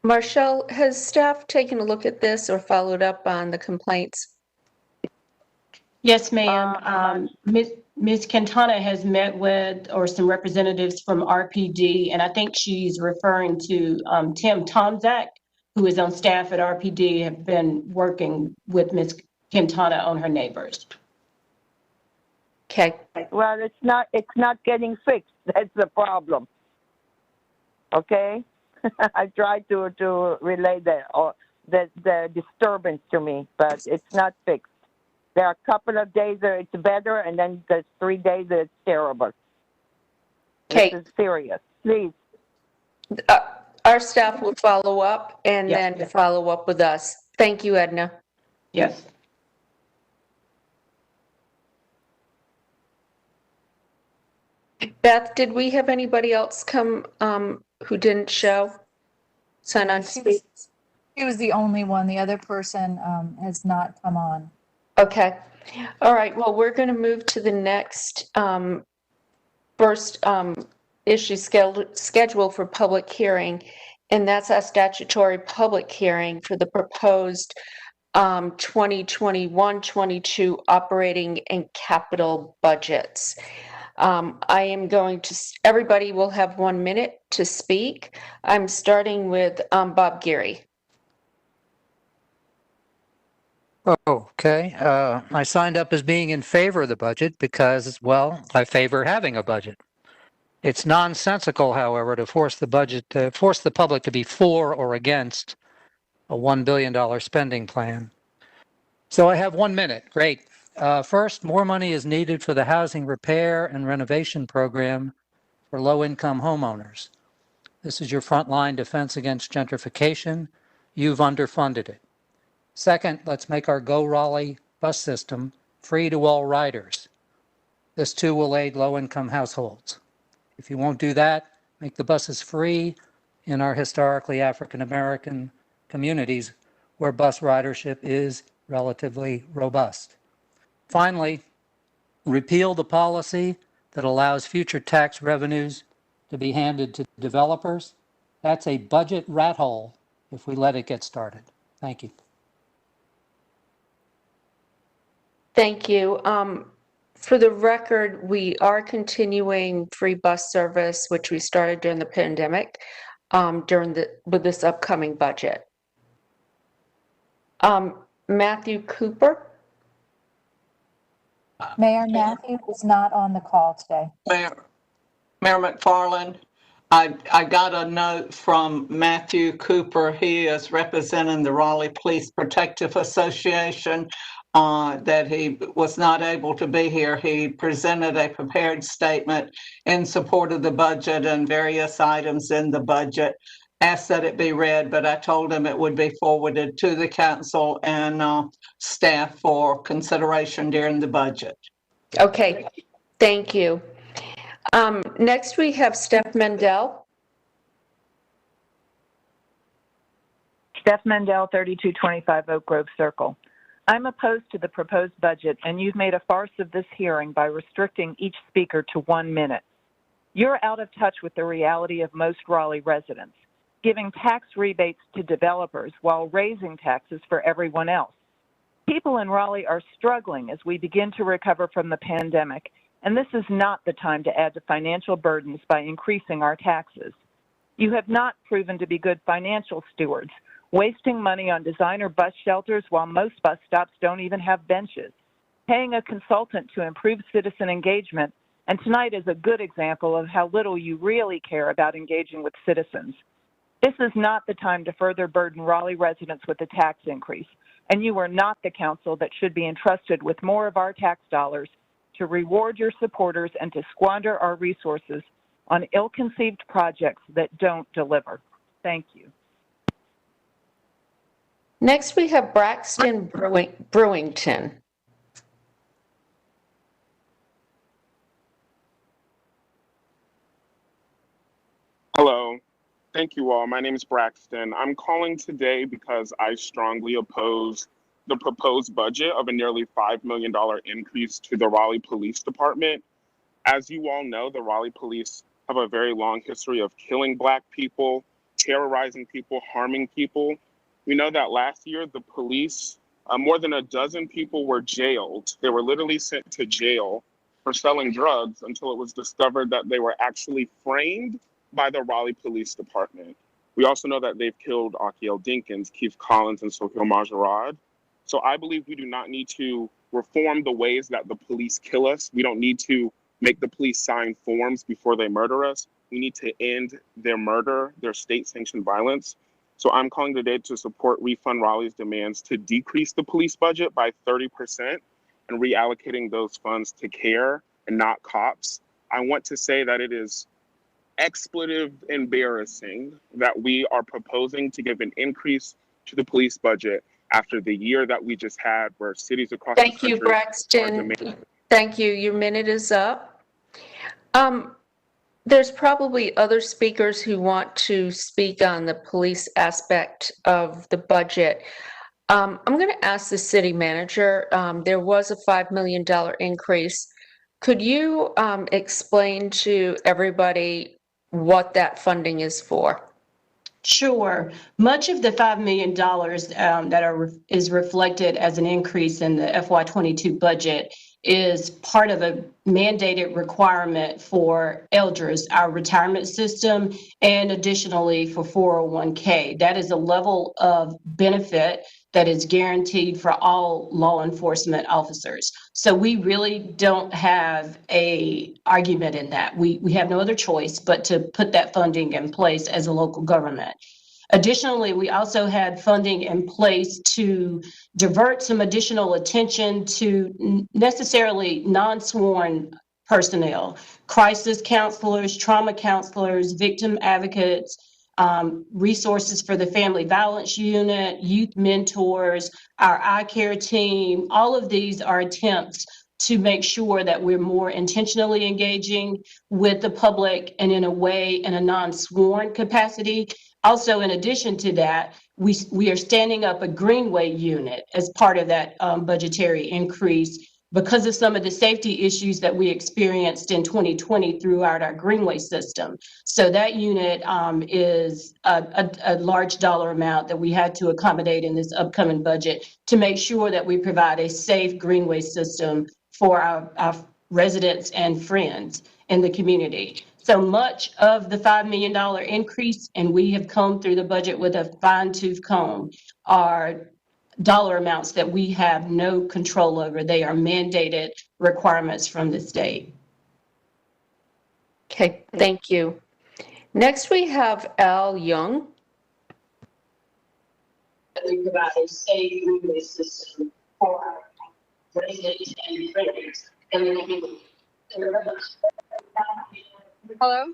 Marshall, has staff taken a look at this or followed up on the complaints? Yes, ma'am. Ms. Quintana has met with, or some representatives from RPD, and I think she's referring to Tim Tomczyk, who is on staff at RPD, have been working with Ms. Quintana on her neighbors. Okay. Well, it's not getting fixed. That's the problem. Okay? I tried to relay the disturbance to me, but it's not fixed. There are a couple of days that it's better, and then there's 3 days that it's terrible. Okay. This is serious. Please. Our staff will follow up and then follow up with us. Thank you, Edna. Yes. Beth, did we have anybody else come who didn't show? Sign on to speak? She was the only one. The other person has not come on. Okay. All right. Well, we're going to move to the next first issue schedule for public hearing, and that's our statutory public hearing for the proposed 2021-22 operating and capital budgets. I am going to, everybody will have 1 minute to speak. I'm starting with Bob Geary. Okay. I signed up as being in favor of the budget because, well, I favor having a budget. It's nonsensical, however, to force the public to be for or against a $1 billion spending plan. So I have 1 minute. Great. First, more money is needed for the housing repair and renovation program for low-income homeowners. This is your frontline defense against gentrification. You've underfunded it. Second, let's make our Go Raleigh bus system free to all riders. This too will aid low-income households. If you won't do that, make the buses free in our historically African-American communities where bus ridership is relatively robust. Finally, repeal the policy that allows future tax revenues to be handed to developers. That's a budget rat hole if we let it get started. Thank you. Thank you. For the record, we are continuing free bus service, which we started during the pandemic, with this upcoming budget. Matthew Cooper. Mayor Matthew is not on the call today. Mayor McFarland, I got a note from Matthew Cooper. He is representing the Raleigh Police Protective Association that he was not able to be here. He presented a prepared statement in support of the budget and various items in the budget. Asked that it be read, but I told him it would be forwarded to the council and staff for consideration during the budget. Okay, thank you. Next we have Steph Mendel. Steph Mendel, 3225 Oak Grove Circle. I'm opposed to the proposed budget, and you've made a farce of this hearing by restricting each speaker to 1 minute. You're out of touch with the reality of most Raleigh residents, giving tax rebates to developers while raising taxes for everyone else. People in Raleigh are struggling as we begin to recover from the pandemic, and this is not the time to add to financial burdens by increasing our taxes. You have not proven to be good financial stewards, wasting money on designer bus shelters while most bus stops don't even have benches, paying a consultant to improve citizen engagement, and tonight is a good example of how little you really care about engaging with citizens. This is not the time to further burden Raleigh residents with a tax increase, and you are not the council that should be entrusted with more of our tax dollars to reward your supporters and to squander our resources on ill-conceived projects that don't deliver. Thank you. Next, we have Braxton Brewington. Hello. Thank you all. My name is Braxton. I'm calling today because I strongly oppose the proposed budget of a nearly $5 million increase to the Raleigh Police Department. As you all know, the Raleigh Police have a very long history of killing Black people, terrorizing people, harming people. We know that last year, the police, more than a dozen people were jailed. They were literally sent to jail for selling drugs until it was discovered that they were actually framed by the Raleigh Police Department. We also know that they've killed Akiel Dinkins, Keith Collins, and Sohail Majarad. So I believe we do not need to reform the ways that the police kill us. We don't need to make the police sign forms before they murder us. We need to end their murder, their state-sanctioned violence. So I'm calling today to support Refund Raleigh's demands to decrease the police budget by 30% and reallocating those funds to care and not cops. I want to say that it is expletive embarrassing that we are proposing to give an increase to the police budget after the year that we just had where cities across the country. Thank you, Braxton. Thank you. Your minute is up. There's probably other speakers who want to speak on the police aspect of the budget. I'm going to ask the city manager. There was a $5 million increase. Could you explain to everybody what that funding is for? Sure. Much of the $5 million is reflected as an increase in the FY22 budget is part of a mandated requirement for elders, our retirement system, and additionally for 401k. That is a level of benefit that is guaranteed for all law enforcement officers. So we really don't have an argument in that. We have no other choice but to put that funding in place as a local government. Additionally, we also had funding in place to divert some additional attention to necessarily non-sworn personnel, crisis counselors, trauma counselors, victim advocates, resources for the family violence unit, youth mentors, our eye care team. All of these are attempts to make sure that we're more intentionally engaging with the public and in a non-sworn capacity. Also, in addition to that, we are standing up a Greenway unit as part of that budgetary increase because of some of the safety issues that we experienced in 2020 throughout our Greenway system. So that unit is a large dollar amount that we had to accommodate in this upcoming budget to make sure that we provide a safe Greenway system for our residents and friends in the community. So much of the $5 million increase, and we have combed through the budget with a fine-tooth comb, are dollar amounts that we have no control over. They are mandated requirements from the state. Okay, thank you. Next, we have Al Young. We provide a safe Greenway system for our residents and friends. Hello?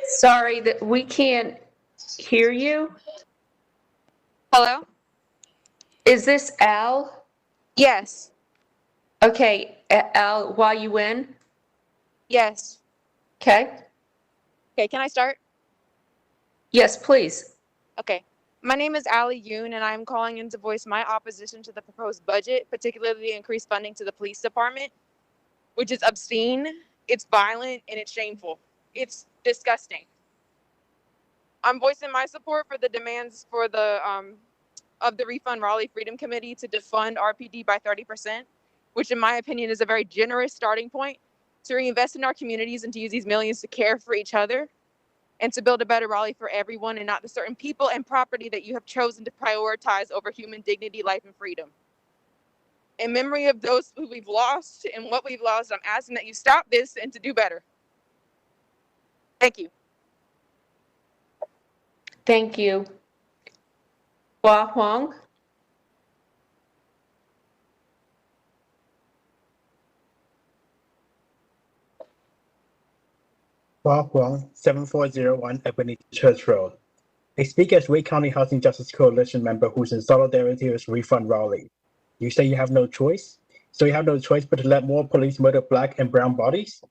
Sorry that we can't hear you. Hello? Is this Al? Yes. Okay, Al, YUN? Yes. Okay. Okay, can I start? Yes, please. Okay. My name is Allie Yoon, and I'm calling in to voice my opposition to the proposed budget, particularly the increased funding to the police department, which is obscene, it's violent, and it's shameful. It's disgusting. I'm voicing my support for the demands for the of the Refund Raleigh Freedom Committee to defund RPD by 30%, which in my opinion is a very generous starting point to reinvest in our communities and to use these millions to care for each other and to build a better Raleigh for everyone and not the certain people and property that you have chosen to prioritize over human dignity, life, and freedom. In memory of those who we've lost and what we've lost, I'm asking that you stop this and to do better. Thank you. Thank you. Hua Huang? Hua Huang, 7401 Ebony Church Road. I speak as Wake County Housing Justice Coalition member who's in solidarity with Refund Raleigh. You say you have no choice? So you have no choice but to let more police murder Black and brown bodies?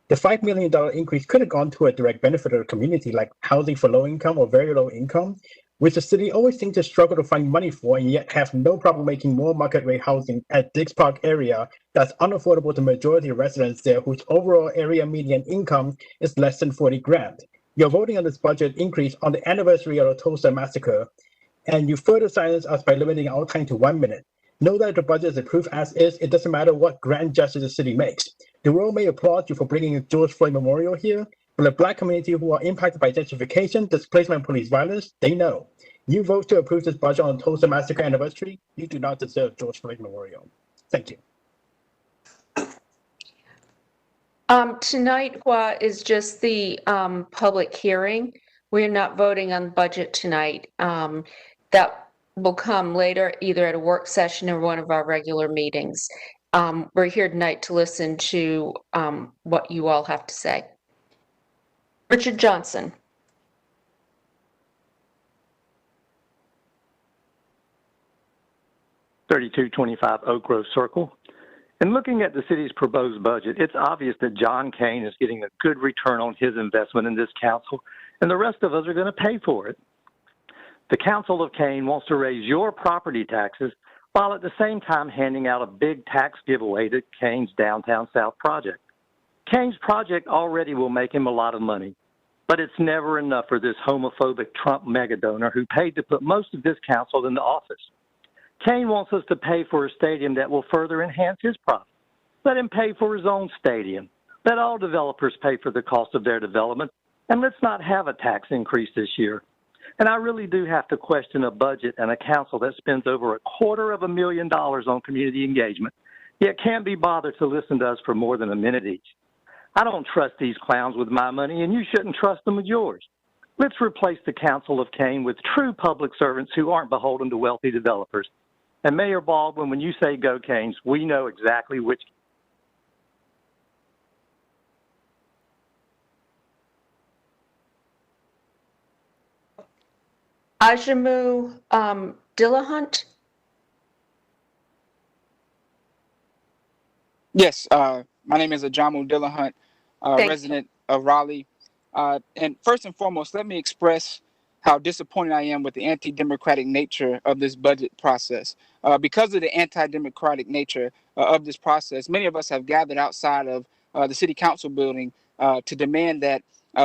The $5 million increase could have gone to a direct benefit of the community, like housing for low income or very low income, which the city always seems to struggle to find money for, and yet have no problem making more market rate housing at Dix Park area that's unaffordable to majority of residents there, whose overall area median income is less than 40 grand. You're voting on this budget increase on the anniversary of the Tulsa massacre, and you further silence us by limiting our time to 1 minute. Know that the budget is approved as is. It doesn't matter what grand gesture the city makes. The world may applaud you for bringing a George Floyd memorial here, but the Black community who are impacted by gentrification, displacement, and police violence, they know. You vote to approve this budget on Tulsa massacre anniversary, you do not deserve George Floyd memorial. Thank you. Tonight, Hua, is just the public hearing. We're not voting on the budget tonight. That will come later, either at a work session or one of our regular meetings. We're here tonight to listen to what you all have to say. Richard Johnson. (3225) Oak Grove Circle. In looking at the city's proposed budget, it's obvious that John Kane is getting a good return on his investment in this council, and the rest of us are going to pay for it. The Council of Kane wants to raise your property taxes while at the same time handing out a big tax giveaway to Kane's Downtown South project. Kane's project already will make him a lot of money, but it's never enough for this homophobic Trump mega donor who paid to put most of this council into office. Kane wants us to pay for a stadium that will further enhance his profit. Let him pay for his own stadium. Let all developers pay for the cost of their development, and let's not have a tax increase this year. And I really do have to question a budget and a council that spends over $250,000 on community engagement, yet can't be bothered to listen to us for more than a minute each. I don't trust these clowns with my money, and you shouldn't trust them with yours. Let's replace the Council of Kane with true public servants who aren't beholden to wealthy developers. And Mayor Baldwin, when you say go Canes, we know exactly which. Ajamu Dillahunt. Yes, my name is Ajamu Dillahunt, resident of Raleigh. And first and foremost, let me express how disappointed I am with the anti-democratic nature of this budget process. Because of the anti-democratic nature of this process, many of us have gathered outside of the city council building to demand that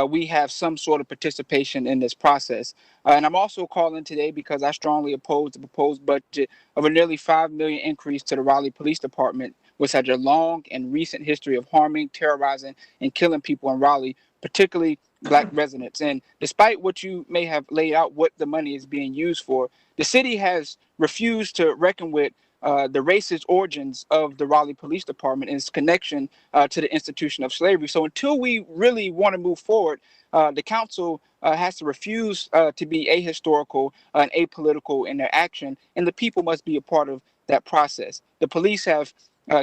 we have some sort of participation in this process. And I'm also calling today because I strongly oppose the proposed budget of a nearly $5 million increase to the Raleigh Police Department, which has a long and recent history of harming, terrorizing, and killing people in Raleigh, particularly Black residents. And despite what you may have laid out what the money is being used for, the city has refused to reckon with the racist origins of the Raleigh Police Department and its connection to the institution of slavery. So until we really want to move forward, the council has to refuse to be ahistorical and apolitical in their action, and the people must be a part of that process. The police have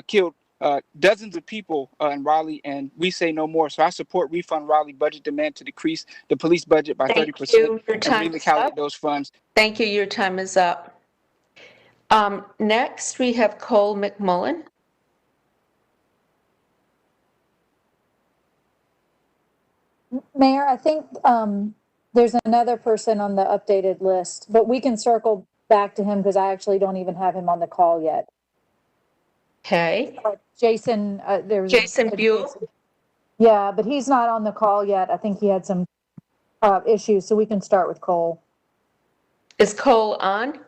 killed dozens of people in Raleigh, and we say no more. So I support Refund Raleigh budget demand to decrease the police budget by 30% and reallocate those funds. Thank you. Your time is up. Next, we have Cole McMullen. Mayor, I think there's another person on the updated list, but we can circle back to him because I actually don't even have him on the call yet. Okay. Jason, there's Jason Buell. Yeah, but he's not on the call yet. I think he had some issues, so we can start with Cole. Is Cole on?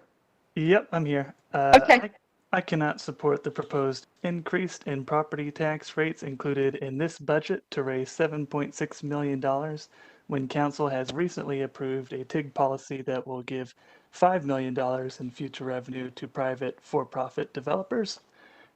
Yep, I'm here. Okay. I cannot support the proposed increase in property tax rates included in this budget to raise $7.6 million when council has recently approved a TIG policy that will give $5 million in future revenue to private for-profit developers.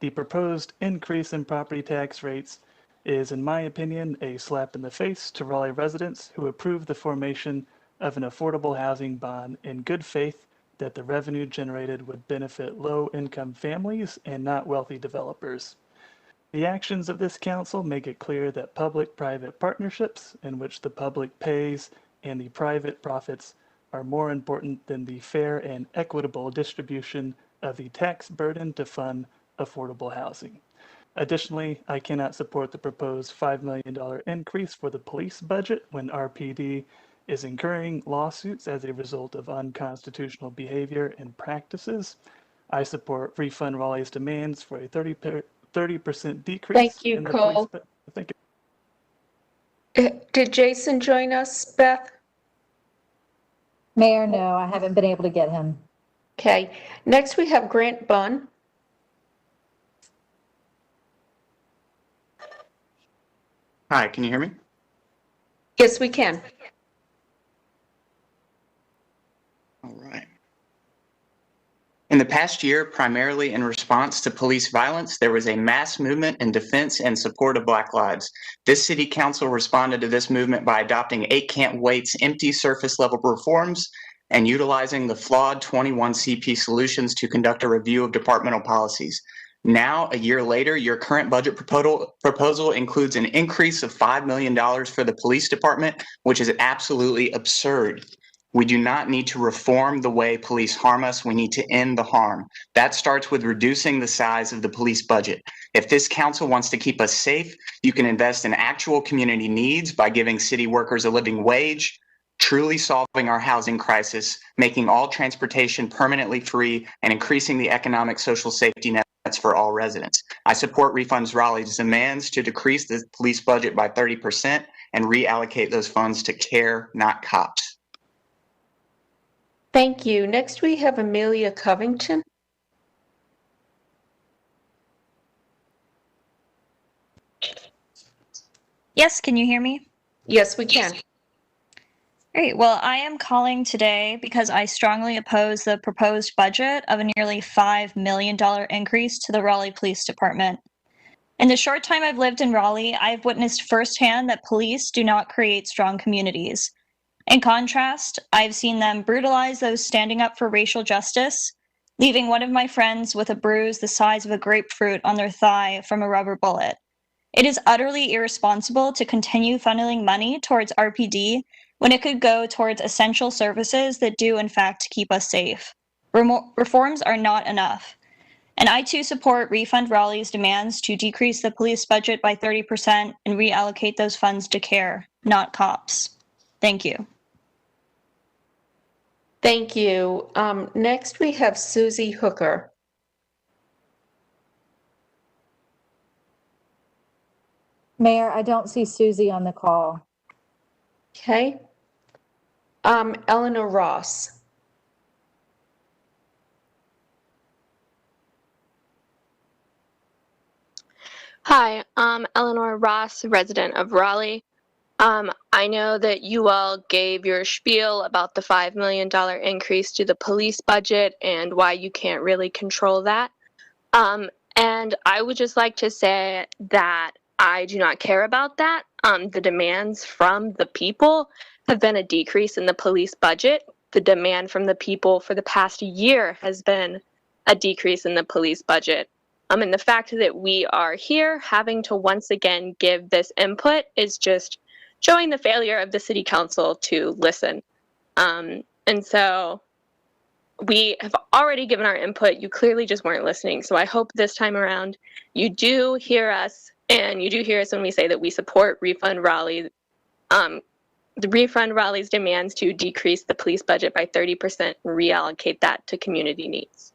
The proposed increase in property tax rates is, in my opinion, a slap in the face to Raleigh residents who approved the formation of an affordable housing bond in good faith that the revenue generated would benefit low-income families and not wealthy developers. The actions of this council make it clear that public-private partnerships in which the public pays and the private profits are more important than the fair and equitable distribution of the tax burden to fund affordable housing. Additionally, I cannot support the proposed $5 million increase for the police budget when RPD is incurring lawsuits as a result of unconstitutional behavior and practices. I support Refund Raleigh's demands for a 30% decrease. Thank you, in the Cole. police budget. Thank you. Did Jason join us, Beth? Mayor, no, I haven't been able to get him. Okay. Next, we have Grant Bunn. Hi, can you hear me? Yes, we can. All right. In the past year, primarily in response to police violence, there was a mass movement in defense and support of Black lives. This city council responded to this movement by adopting 8 Can't Wait's empty surface level reforms and utilizing the flawed 21 CP solutions to conduct a review of departmental policies. Now, a year later, your current budget proposal includes an increase of $5 million for the police department, which is absolutely absurd. We do not need to reform the way police harm us. We need to end the harm. That starts with reducing the size of the police budget. If this council wants to keep us safe, you can invest in actual community needs by giving city workers a living wage, truly solving our housing crisis, making all transportation permanently free, and increasing the economic social safety nets for all residents. I support Refunds Raleigh's demands to decrease the police budget by 30% and reallocate those funds to care, not cops. Thank you. Next, we have Amelia Covington. Yes, can you hear me? Yes, we can. Great. Well, I am calling today because I strongly oppose the proposed budget of a nearly $5 million increase to the Raleigh Police Department. In the short time I've lived in Raleigh, I've witnessed firsthand that police do not create strong communities. In contrast, I've seen them brutalize those standing up for racial justice, leaving one of my friends with a bruise the size of a grapefruit on their thigh from a rubber bullet. It is utterly irresponsible to continue funneling money towards RPD when it could go towards essential services that do in fact keep us safe. Reforms are not enough. And I too support Refund Raleigh's demands to decrease the police budget by 30% and reallocate those funds to care, not cops. Thank you. Thank you. Next, we have Susie Hooker. Mayor, I don't see Susie on the call. Okay. Eleanor Ross. Hi, I'm Eleanor Ross, resident of Raleigh. I know that you all gave your spiel about the $5 million increase to the police budget and why you can't really control that. And I would just like to say that I do not care about that. The demands from the people have been a decrease in the police budget. The demand from the people for the past year has been a decrease in the police budget. And the fact that we are here having to once again give this input is just showing the failure of the city council to listen. And so we have already given our input. You clearly just weren't listening. So I hope this time around you do hear us, and you do hear us when we say that we support Refund Raleigh, the Refund Raleigh's demands to decrease the police budget by 30% and reallocate that to community needs.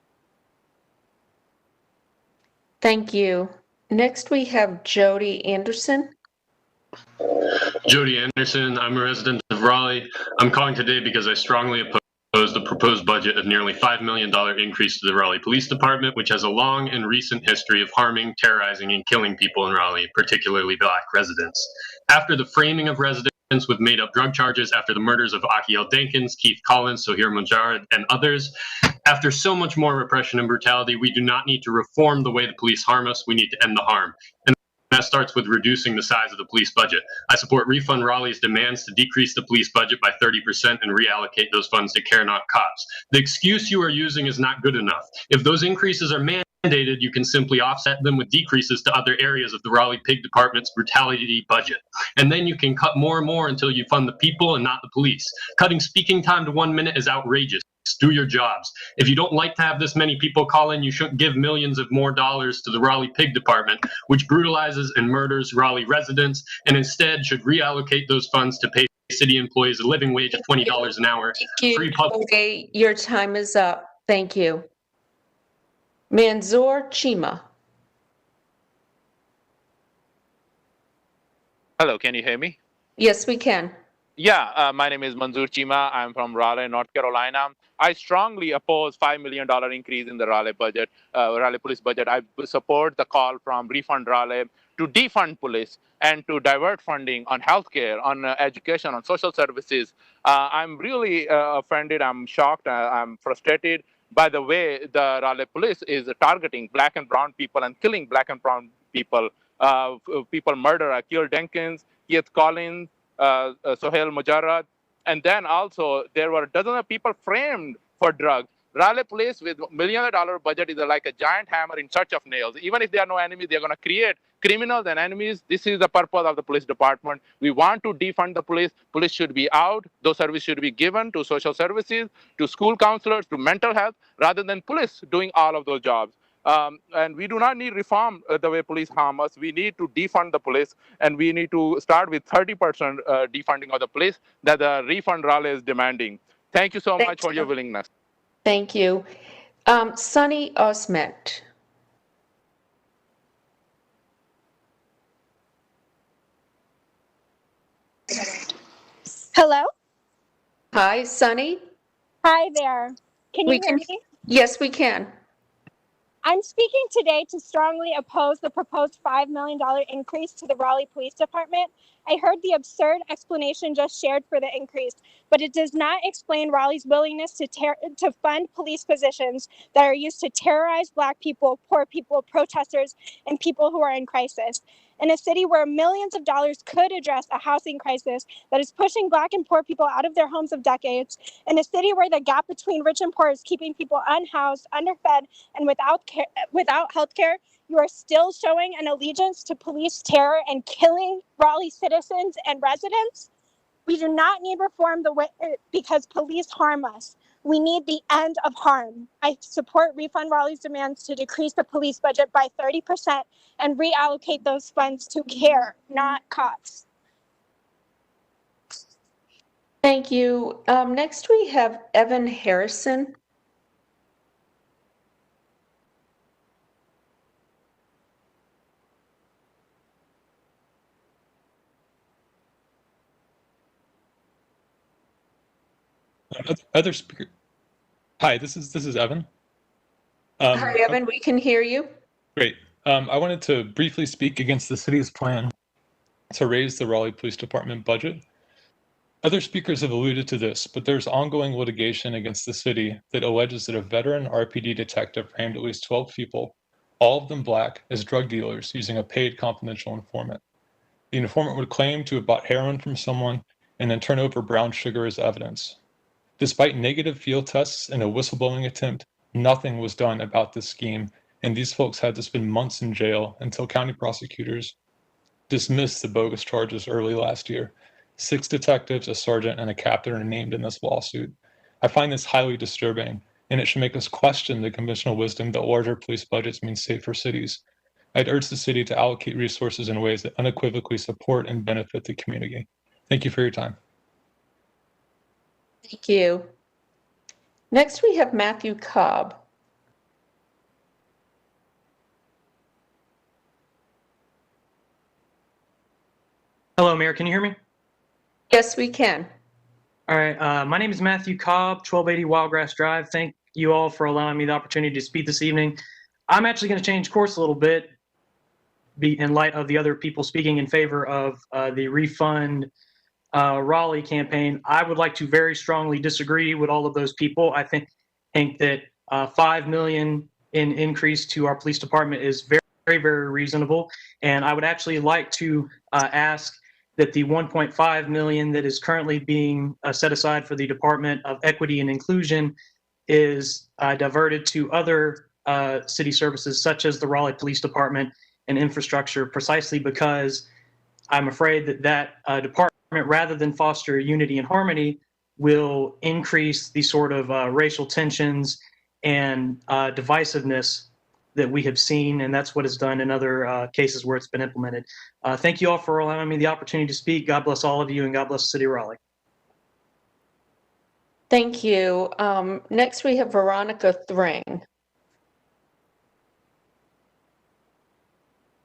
Thank you. Next, we have Jody Anderson. Jody Anderson, I'm a resident of Raleigh. I'm calling today because I strongly oppose oppose the proposed budget of nearly $5 million increase to the Raleigh Police Department, which has a long and recent history of harming, terrorizing, and killing people in Raleigh, particularly Black residents. After the framing of residents with made-up drug charges, after the murders of Akiel Dankins, Keith Collins, Sohair Mujarrad, and others, after so much more repression and brutality, we do not need to reform the way the police harm us. We need to end the harm. And that starts with reducing the size of the police budget. I support Refund Raleigh's demands to decrease the police budget by 30% and reallocate those funds to care, not cops. The excuse you are using is not good enough. If those increases are mandated, you can simply offset them with decreases to other areas of the Raleigh Pig Department's brutality budget. And then you can cut more and more until you fund the people and not the police. Cutting speaking time to 1 minute is outrageous. Do your jobs. If you don't like to have this many people call in, you shouldn't give millions of more dollars to the Raleigh Pig Department, which brutalizes and murders Raleigh residents, and instead should reallocate those funds to pay city employees a living wage of $20 an hour. Free public. Okay, your time is up. Thank you. Manzoor Chima. Hello, can you hear me? Yes, we can. Yeah, my name is Manzoor Chima. I'm from Raleigh, North Carolina. I strongly oppose $5 million increase in the Raleigh budget, Raleigh police budget. I support the call from Refund Raleigh to defund police and to divert funding on healthcare, on education, on social services. I'm really offended. I'm shocked. I'm frustrated by the way the Raleigh police is targeting Black and brown people and killing Black and brown people. People murder Akiel Dankins, Keith Collins, Sohail Mujarrad, and then also there were dozens of people framed for drugs. Raleigh police with $1 million budget is like a giant hammer in search of nails. Even if there are no enemies, they're going to create criminals and enemies. This is the purpose of the police department. We want to defund the police. Police should be out. Those services should be given to social services, to school counselors, to mental health, rather than police doing all of those jobs. And we do not need reform the way police harm us. We need to defund the police, and we need to start with 30% defunding of the police that the Refund Raleigh is demanding. Thank you so much for your willingness. Thank you. Sunny Osmet. Hello? Hi, Sunny. Hi there. Can you hear me? Yes, we can. I'm speaking today to strongly oppose the proposed $5 million increase to the Raleigh Police Department. I heard the absurd explanation just shared for the increase, but it does not explain Raleigh's willingness to fund police positions that are used to terrorize Black people, poor people, protesters, and people who are in crisis. In a city where millions of dollars could address a housing crisis that is pushing Black and poor people out of their homes of decades, in a city where the gap between rich and poor is keeping people unhoused, underfed, and without health care, you are still showing an allegiance to police terror and killing Raleigh citizens and residents. We do not need reform because police harm us. We need the end of harm. I support Refund Raleigh's demands to decrease the police budget by 30% and reallocate those funds to care, not cops. Thank you. Next we have Evan Harrison. Other speaker. Hi, this is Evan. Hi, Evan. We can hear you. Great. I wanted to briefly speak against the city's plan to raise the Raleigh Police Department budget. Other speakers have alluded to this, but there's ongoing litigation against the city that alleges that a veteran RPD detective framed at least 12 people, all of them Black, as drug dealers using a paid confidential informant. The informant would claim to have bought heroin from someone and then turn over brown sugar as evidence. Despite negative field tests and a whistleblowing attempt, nothing was done about this scheme, and these folks had to spend months in jail until county prosecutors dismissed the bogus charges early last year. 6 detectives, a sergeant, and a captain are named in this lawsuit. I find this highly disturbing, and it should make us question the conventional wisdom that larger police budgets mean safer cities. I'd urge the city to allocate resources in ways that unequivocally support and benefit the community. Thank you for your time. Thank you. Next, we have Matthew Cobb. Hello, Mayor. Can you hear me? Yes, we can. All right. My name is Matthew Cobb, 1280 Wildgrass Drive. Thank you all for allowing me the opportunity to speak this evening. I'm actually going to change course a little bit in light of the other people speaking in favor of the refund Raleigh campaign. I would like to very strongly disagree with all of those people. I think that $5 million in increase to our police department is very, very, very reasonable. And I would actually like to ask that the $1.5 million that is currently being set aside for the Department of Equity and Inclusion is diverted to other city services such as the Raleigh Police Department and infrastructure, precisely because I'm afraid that department, rather than foster unity and harmony, will increase the sort of racial tensions and divisiveness that we have seen, and that's what it's done in other cases where it's been implemented. Thank you all for allowing me the opportunity to speak. God bless all of you, and God bless the city of Raleigh. Thank you. Next, we have Veronica Thring.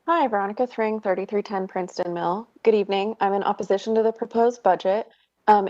Hi, Veronica Thring, 3310 Princeton Mill. Good evening. I'm in opposition to the proposed budget.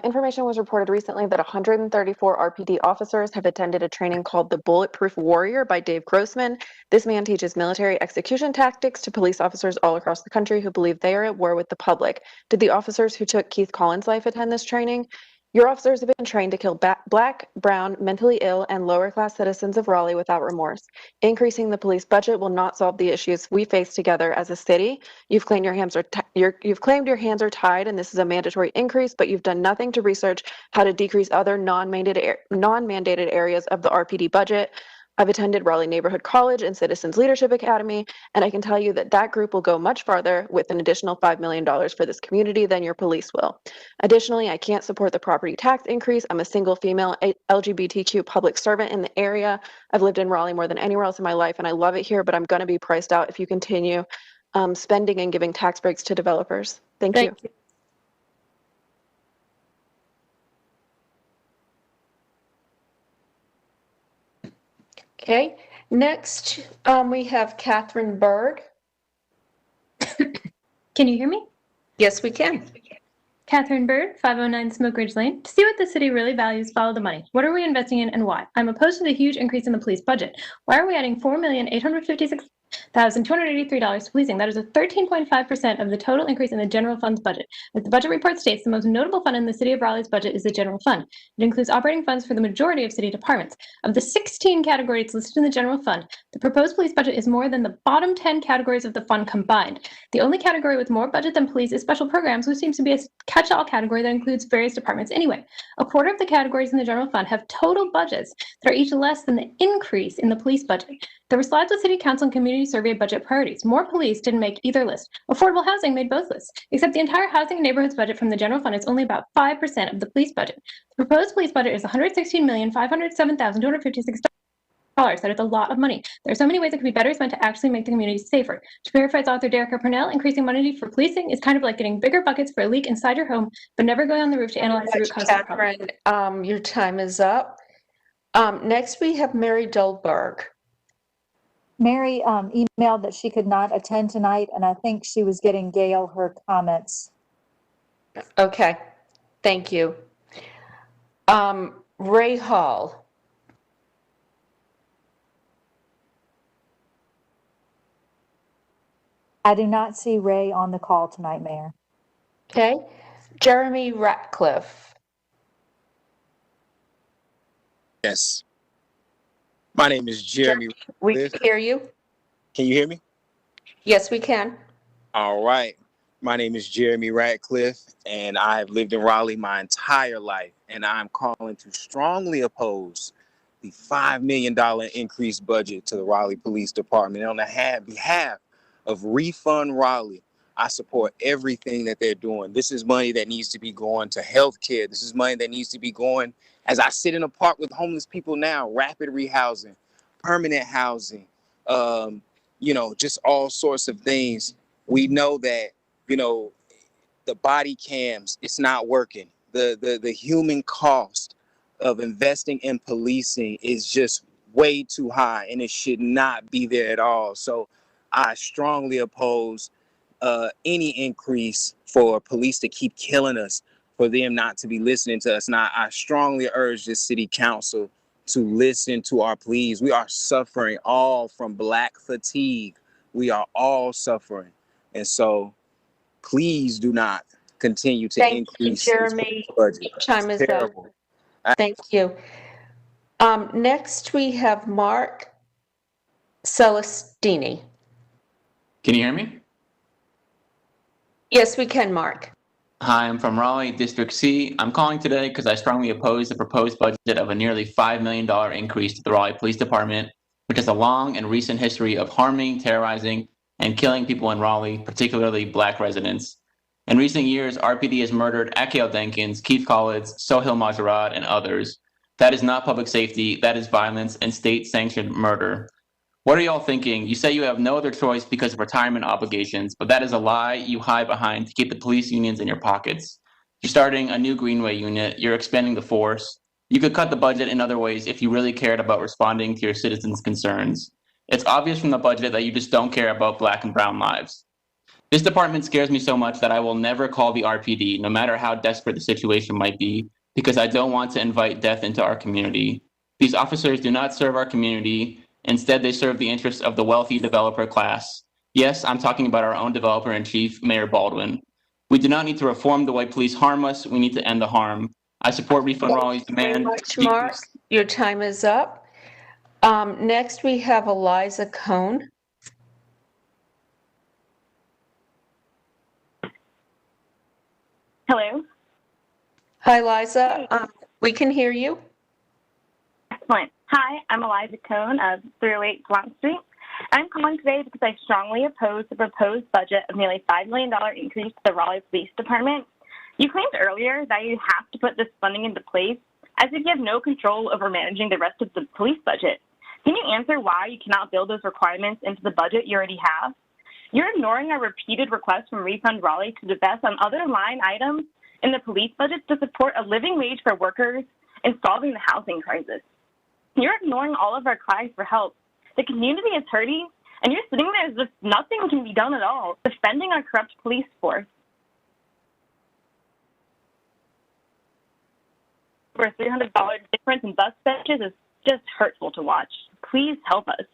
Information was reported recently that 134 RPD officers have attended a training called the Bulletproof Warrior by Dave Grossman. This man teaches military execution tactics to police officers all across the country who believe they are at war with the public. Did the officers who took Keith Collins' life attend this training? Your officers have been trained to kill Black, brown, mentally ill, and lower-class citizens of Raleigh without remorse. Increasing the police budget will not solve the issues we face together as a city. You've claimed your hands are tied, and this is a mandatory increase, but you've done nothing to research how to decrease other non-mandated areas of the RPD budget. I've attended Raleigh Neighborhood College and Citizens Leadership Academy, and I can tell you that that group will go much farther with an additional $5 million for this community than your police will. Additionally, I can't support the property tax increase. I'm a single female LGBTQ public servant in the area. I've lived in Raleigh more than anywhere else in my life, and I love it here, but I'm going to be priced out if you continue spending and giving tax breaks to developers. Thank you. Okay, next we have Catherine Bird. Can you hear me? Yes, we can. Catherine Bird, 509 Smoke Ridge Lane. To see what the city really values, follow the money. What are we investing in and why? I'm opposed to the huge increase in the police budget. Why are we adding $4,856,283 to policing? That is a 13.5% of the total increase in the general fund's budget. As the budget report states, the most notable fund in the city of Raleigh's budget is the general fund. It includes operating funds for the majority of city departments. Of the 16 categories listed in the general fund, the proposed police budget is more than the bottom 10 categories of the fund combined. The only category with more budget than police is special programs, which seems to be a catch-all category that includes various departments anyway. A quarter of the categories in the general fund have total budgets that are each less than the increase in the police budget. There were slides with city council and community survey budget priorities. More police didn't make either list. Affordable housing made both lists. Except the entire housing and neighborhoods budget from the general fund is only about 5% of the police budget. The proposed police budget is $116,507,256. That is a lot of money. There are so many ways it could be better spent to actually make the community safer. To paraphrase author Derica Purnell, increasing money for policing is kind of like getting bigger buckets for a leak inside your home, but never going on the roof to analyze the root cause of the problem. Catherine, your time is up. Next, we have Mary Dolberg. Mary emailed that she could not attend tonight, and I think she was getting Gail her comments. Okay, thank you. Ray Hall. I do not see Ray on the call tonight, Mayor. Okay. Jeremy Ratcliffe. Yes. My name is Jeremy. We can hear you. Can you hear me? Yes, we can. All right. My name is Jeremy Ratcliffe, and I've lived in Raleigh my entire life, and I'm calling to strongly oppose the $5 million increased budget to the Raleigh Police Department. On the behalf of Refund Raleigh, I support everything that they're doing. This is money that needs to be going to healthcare. This is money that needs to be going, as I sit in a park with homeless people now, rapid rehousing, permanent housing, just all sorts of things. We know that, the body cams, it's not working. The human cost of investing in policing is just way too high, and it should not be there at all. So I strongly oppose any increase for police to keep killing us for them not to be listening to us. And I strongly urge this city council to listen to our pleas. We are suffering all from Black fatigue. We are all suffering. And so please do not continue to increase Jeremy. this budget. Time is up. Thank you. Next, we have Mark Celestini. Can you hear me? Yes, we can, Mark. Hi, I'm from Raleigh, District C. I'm calling today because I strongly oppose the proposed budget of a nearly $5 million increase to the Raleigh Police Department, which has a long and recent history of harming, terrorizing, and killing people in Raleigh, particularly Black residents. In recent years, RPD has murdered Akel Denkins, Keith Collins, Sohail Majarad, and others. That is not public safety, that is violence and state-sanctioned murder. What are y'all thinking? You say you have no other choice because of retirement obligations, but that is a lie you hide behind to keep the police unions in your pockets. You're starting a new Greenway unit, you're expanding the force. You could cut the budget in other ways if you really cared about responding to your citizens' concerns. It's obvious from the budget that you just don't care about Black and brown lives. This department scares me so much that I will never call the RPD, no matter how desperate the situation might be, because I don't want to invite death into our community. These officers do not serve our community. Instead, they serve the interests of the wealthy developer class. Yes, I'm talking about our own developer-in-chief, Mayor Baldwin. We do not need to reform the way police harm us. We need to end the harm. I support Refund Raleigh's demand. Thank you very much, Mark. Your time is up. Next, we have Eliza Cohn. Hello. Hi, Eliza. We can hear you. Excellent. Hi, I'm Eliza Cohn of 308 Blount Street. I'm calling today because I strongly oppose the proposed budget of nearly $5 million increase to the Raleigh Police Department. You claimed earlier that you have to put this funding into place as if you have no control over managing the rest of the police budget. Can you answer why you cannot build those requirements into the budget you already have? You're ignoring our repeated requests from Refund Raleigh to invest on other line items in the police budget to support a living wage for workers and solving the housing crisis. You're ignoring all of our cries for help. The community is hurting, and you're sitting there as if nothing can be done at all, defending our corrupt police force. For a $300 difference in bus benches is just hurtful to watch. Please help us.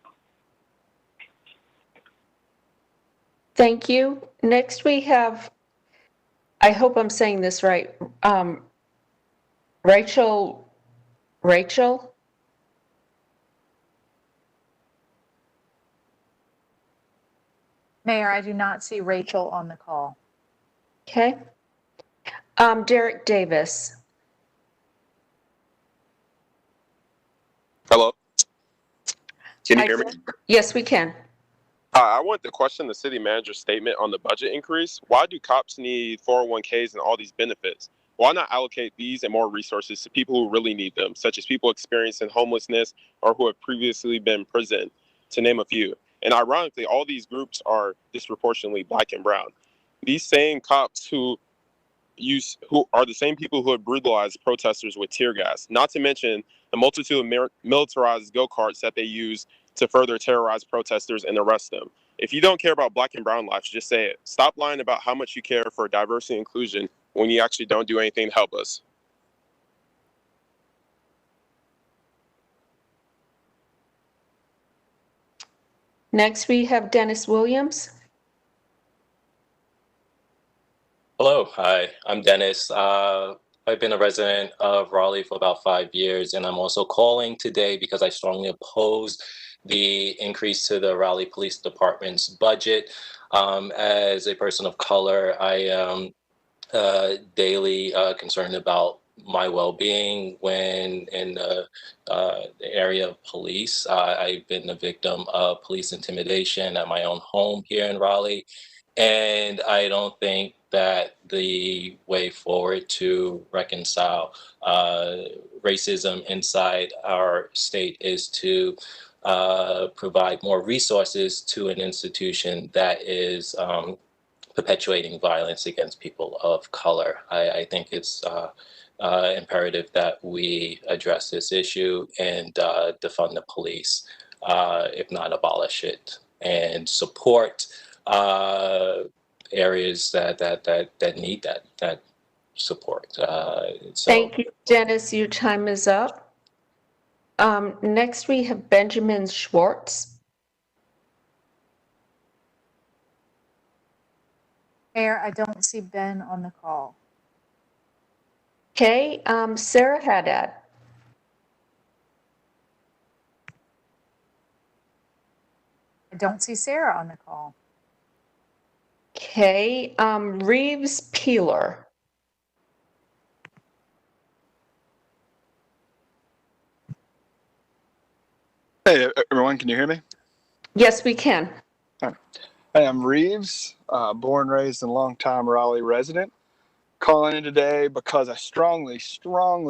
Thank you. Next, we have, I hope I'm saying this right, Rachel? Mayor, I do not see Rachel on the call. Okay. Derek Davis. Hello. Can you hear me? Yes, we can. Hi, I want to question the city manager's statement on the budget increase. Why do cops need 401ks and all these benefits? Why not allocate these and more resources to people who really need them, such as people experiencing homelessness or who have previously been in prison, to name a few? And ironically, all these groups are disproportionately Black and brown. These same cops who are the same people who have brutalized protesters with tear gas, not to mention the multitude of militarized go-karts that they use to further terrorize protesters and arrest them. If you don't care about Black and brown lives, just say it. Stop lying about how much you care for diversity and inclusion when you actually don't do anything to help us. Next, we have Dennis Williams. Hello, hi, I'm Dennis. I've been a resident of Raleigh for about 5 years, and I'm also calling today because I strongly oppose the increase to the Raleigh Police Department's budget. As a person of color, I am daily concerned about my well-being when in the area of police. I've been a victim of police intimidation at my own home here in Raleigh, and I don't think that the way forward to reconcile racism inside our state is to provide more resources to an institution that is perpetuating violence against people of color. I think it's imperative that we address this issue and defund the police, if not abolish it, and support areas that need that support. Thank you, Dennis. Your time is up. Next, we have Benjamin Schwartz. Mayor, I don't see Ben on the call. Okay, Sarah Haddad. I don't see Sarah on the call. Okay, Reeves Peeler. Hey, everyone, can you hear me? Yes, we can. Hi, I'm Reeves, born, raised, and longtime Raleigh resident. Calling in today because I strongly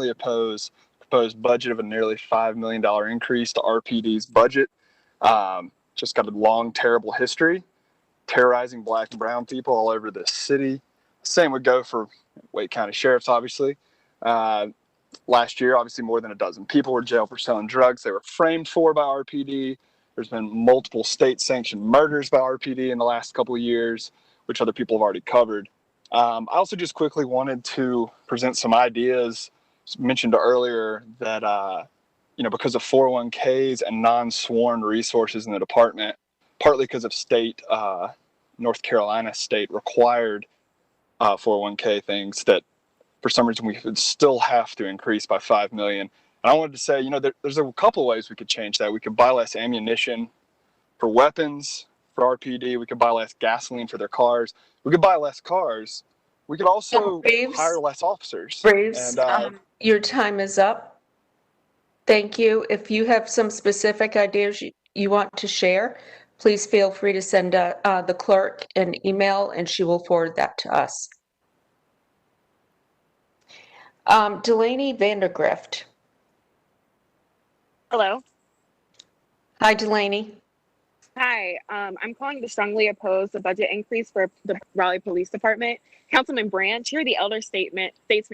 oppose the proposed budget of a nearly $5 million increase to RPD's budget. Just got a long, terrible history, terrorizing Black and brown people all over the city. Same would go for Wake County Sheriff's, obviously. Last year, obviously, more than a dozen people were jailed for selling drugs they were framed for by RPD. There's been multiple state-sanctioned murders by RPD in the last couple of years, which other people have already covered. I also just quickly wanted to present some ideas mentioned earlier that, because of 401ks and non-sworn resources in the department, partly because of state, North Carolina state required 401k things that for some reason we would still have to increase by $5 million. And I wanted to say, there's a couple of ways we could change that. We could buy less ammunition for weapons for RPD. We could buy less gasoline for their cars. We could buy less cars. We could also hire less officers. Reeves, your time is up. Thank you. If you have some specific ideas you want to share, please feel free to send the clerk an email and she will forward that to us. Delaney Vandergrift. Hello. Hi, Delaney. Hi, I'm calling to strongly oppose the budget increase for the Raleigh Police Department. Councilman Branch, you're the elder statesman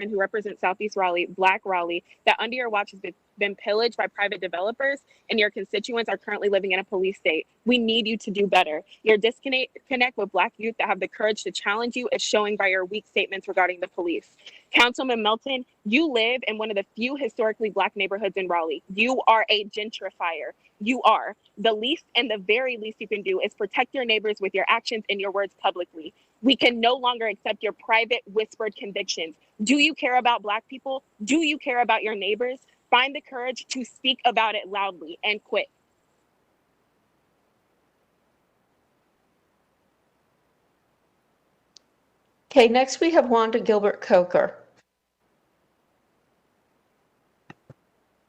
who represents Southeast Raleigh, Black Raleigh, that under your watch has been pillaged by private developers and your constituents are currently living in a police state. We need you to do better. Your disconnect with Black youth that have the courage to challenge you is showing by your weak statements regarding the police. Councilman Melton, you live in one of the few historically Black neighborhoods in Raleigh. You are a gentrifier. You are. The least and the very least you can do is protect your neighbors with your actions and your words publicly. We can no longer accept your private whispered convictions. Do you care about Black people? Do you care about your neighbors? Find the courage to speak about it loudly and quit. Okay, next we have Wanda Gilbert Coker.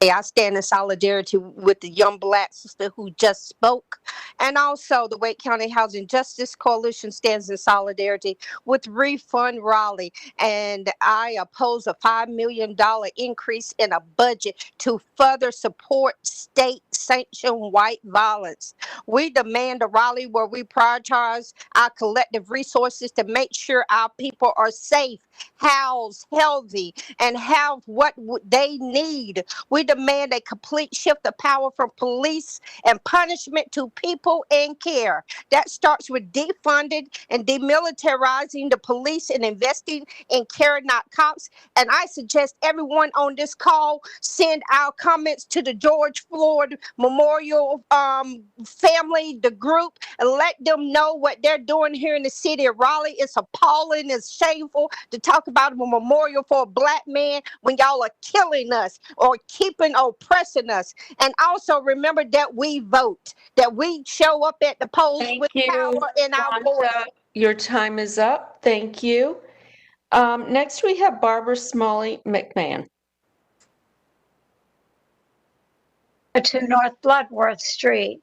I stand in solidarity with the young Black sister who just spoke. And also the Wake County Housing Justice Coalition stands in solidarity with Refund Raleigh. And I oppose a $5 million increase in a budget to further support state-sanctioned white violence. We demand a Raleigh where we prioritize our collective resources to make sure our people are safe, housed, healthy, and have what they need. We demand a complete shift of power from police and punishment to people and care. That starts with defunding and demilitarizing the police and investing in care, not cops. And I suggest everyone on this call send our comments to the George Floyd Memorial family, the group, and let them know what they're doing here in the city of Raleigh. It's appalling, it's shameful to talk about a memorial for a Black man when y'all are killing us or keeping oppressing us. And also remember that we vote, that we show up at the polls with power in our voice. Your time is up. Thank you. Next we have Barbara Smalley McMahon. To North Bloodworth Street.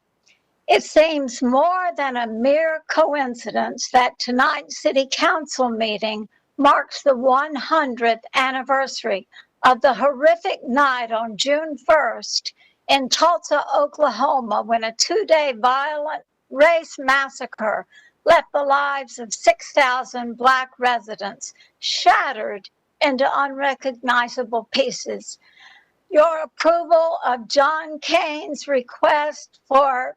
It seems more than a mere coincidence that tonight's City Council meeting marks the 100th anniversary of the horrific night on June 1st in Tulsa, Oklahoma, when a two-day violent race massacre left the lives of 6,000 Black residents shattered into unrecognizable pieces. Your approval of John Kane's request for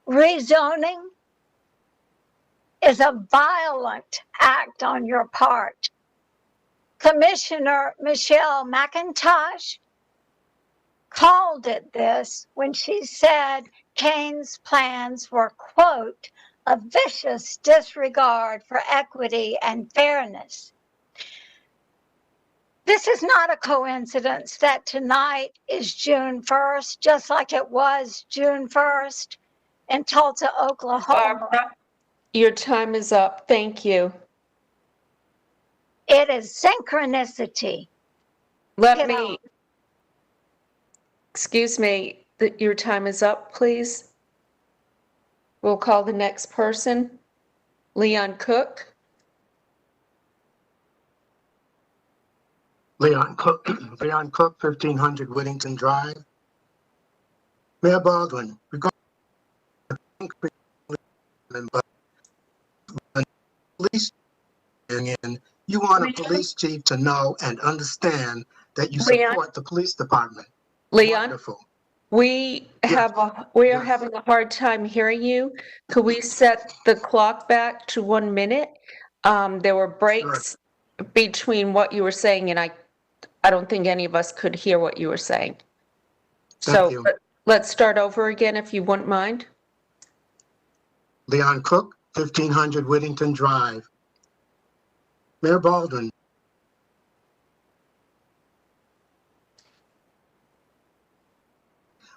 rezoning is a violent act on your part. Commissioner Michelle McIntosh called it this when she said Kane's plans were, quote, a vicious disregard for equity and fairness. This is not a coincidence that tonight is June 1st, just like it was June 1st in Tulsa, Oklahoma. Barbara, your time is up. Thank you. It is synchronicity. Excuse me, your time is up, please. We'll call the next person. Leon Cook. Leon Cook, 1500 Whittington Drive. Mayor Baldwin, regarding the increase in police union, you want a police chief to know and understand that you support the police department. Leon, wonderful. We are having a hard time hearing you. Could we set the clock back to 1 minute? There were breaks between what you were saying, and I don't think any of us could hear what you were saying. So let's start over again, if you wouldn't mind. Leon Cook, 1500 Whittington Drive. Mayor Baldwin.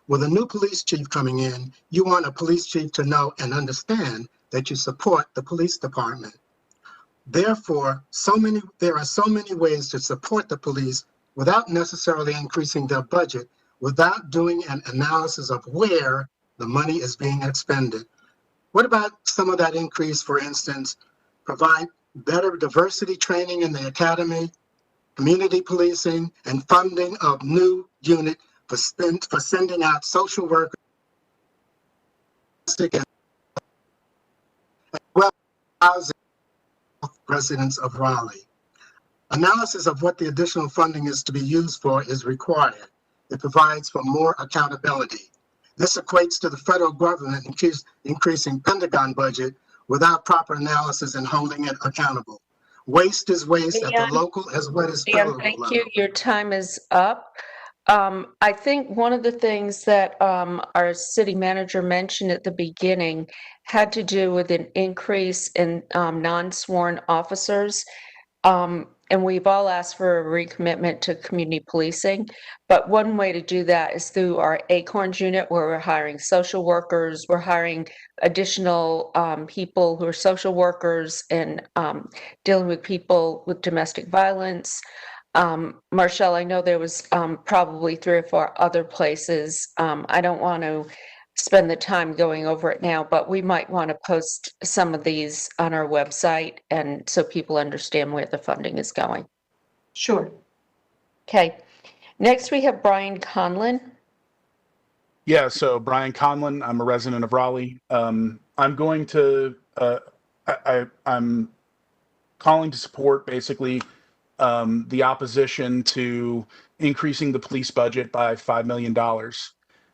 With a new police chief coming in, you want a police chief to know and understand that you support the police department. Therefore, there are so many ways to support the police without necessarily increasing their budget, without doing an analysis of where the money is being expended. What about some of that increase, for instance, provide better diversity training in the academy, community policing, and funding of new unit for sending out social workers as well as housing residents of Raleigh. Analysis of what the additional funding is to be used for is required. It provides for more accountability. This equates to the federal government increasing Pentagon budget without proper analysis and holding it accountable. Waste is waste at the local as well as federal level. Thank you. Your time is up. I think one of the things that our city manager mentioned at the beginning had to do with an increase in non-sworn officers. And we've all asked for a recommitment to community policing. But one way to do that is through our Acorns unit, where we're hiring social workers. We're hiring additional people who are social workers and dealing with people with domestic violence. Marshall, I know there was probably 3 or 4 other places. I don't want to spend the time going over it now, but we might want to post some of these on our website and so people understand where the funding is going. Sure. Okay. Next we have Brian Conlon. Yeah, so Brian Conlon, I'm a resident of Raleigh. I'm going to, I'm calling to support basically the opposition to increasing the police budget by $5 million.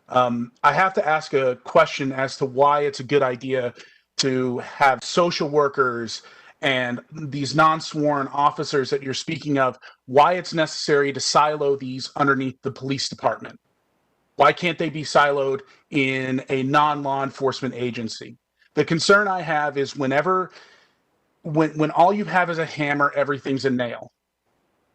I have to ask a question as to why it's a good idea to have social workers and these non-sworn officers that you're speaking of, why it's necessary to silo these underneath the police department. Why can't they be siloed in a non-law enforcement agency? The concern I have is when all you have is a hammer, everything's a nail.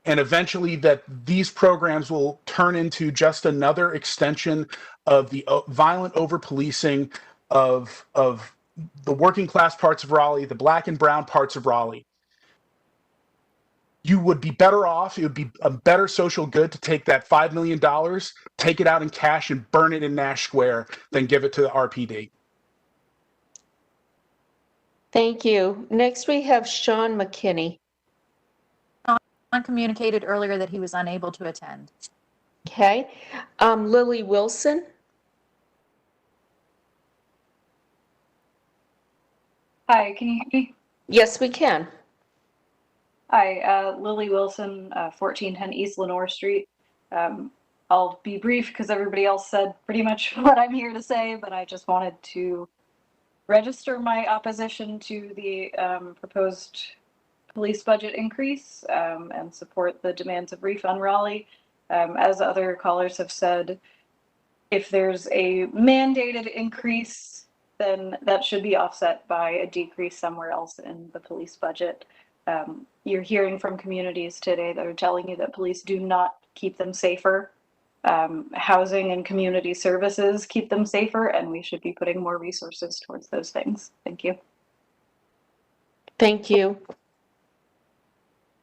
And eventually that these programs will turn into just another extension of the violent over-policing of the working class parts of Raleigh, the black and brown parts of Raleigh. You would be better off, it would be a better social good to take that $5 million, take it out in cash and burn it in Nash Square than give it to the RPD. Thank you. Next we have Sean McKinney. Communicated earlier that he was unable to attend. Okay. Lily Wilson. Hi, can you hear me? Yes, we can. Hi, Lily Wilson, 1410 East Lenore Street. I'll be brief because everybody else said pretty much what I'm here to say, but I just wanted to register my opposition to the proposed police budget increase and support the demands of Refund Raleigh. As other callers have said, if there's a mandated increase, then that should be offset by a decrease somewhere else in the police budget. You're hearing from communities today that are telling you that police do not keep them safer. Housing and community services keep them safer, and we should be putting more resources towards those things. Thank you. Thank you.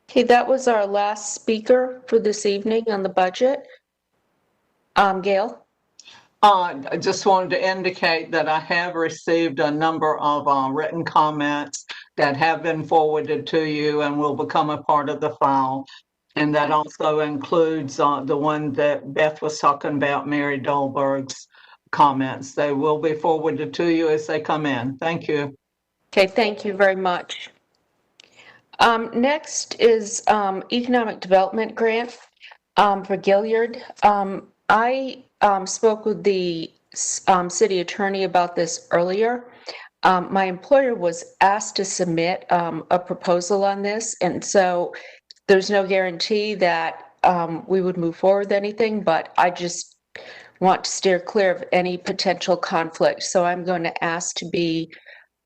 Okay, that was our last speaker for this evening on the budget. Gail? I just wanted to indicate that I have received a number of written comments that have been forwarded to you and will become a part of the file. And that also includes the one that Beth was talking about, Mary Dolberg's comments. They will be forwarded to you as they come in. Thank you. Okay, thank you very much. Next is Economic Development Grant for Gilead. I spoke with the city attorney about this earlier. My employer was asked to submit a proposal on this, and so there's no guarantee that we would move forward with anything, but I just want to steer clear of any potential conflict. So I'm going to ask to be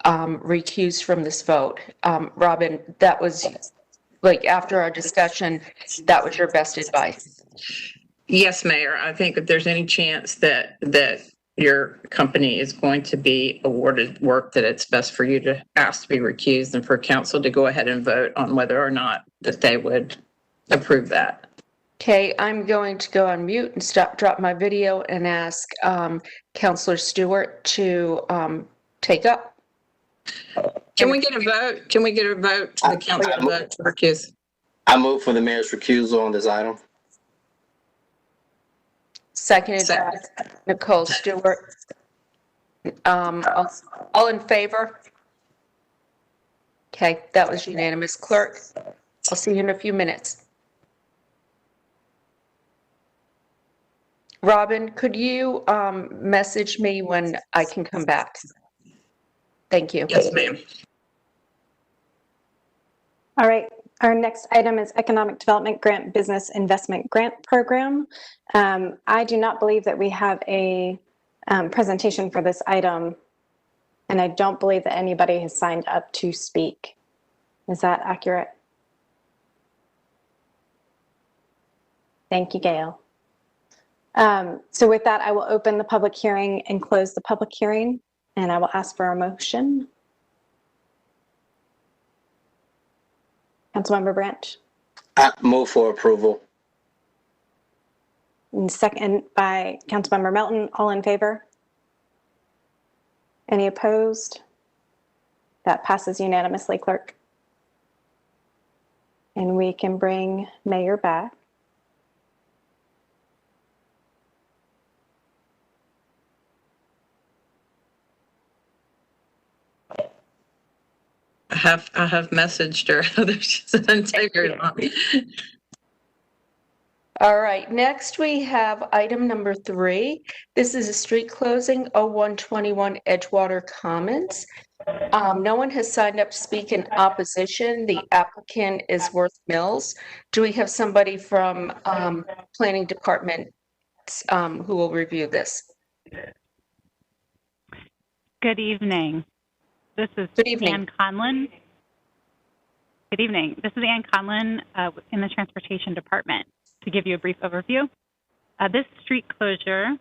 recused from this vote. Robin, that was like after our discussion, that was your best advice. Yes, Mayor. I think if there's any chance that your company is going to be awarded work, that it's best for you to ask to be recused and for council to go ahead and vote on whether or not that they would approve that. Okay, I'm going to go on mute and drop my video and ask Councilor Stewart to take up. Can we get a vote? Can we get a vote to the council to vote to recuse? I move for the mayor's recusal on this item. Seconded by Nicole Stewart. All in favor? Okay, that was unanimous. Clerk, I'll see you in a few minutes. Robin, could you message me when I can come back? Thank you. Yes, ma'am. All right. Our next item is Economic Development Grant Business Investment Grant Program. I do not believe that we have a presentation for this item, and I don't believe that anybody has signed up to speak. Is that accurate? Thank you, Gail. So with that, I will open the public hearing and close the public hearing, and I will ask for a motion. Councilmember Branch. I move for approval. And second by Councilmember Melton. All in favor? Any opposed? That passes unanimously, Clerk. And we can bring Mayor back. I have messaged her. She doesn't take very long. All right, next we have item number 3. This is a street closing, 0121 Edgewater Commons. No one has signed up to speak in opposition. The applicant is Worth Mills. Do we have somebody from Planning Department who will review this? Good evening. This is Ann Conlon. Good evening. This is Ann Conlon in the Transportation Department to give you a brief overview. This street closure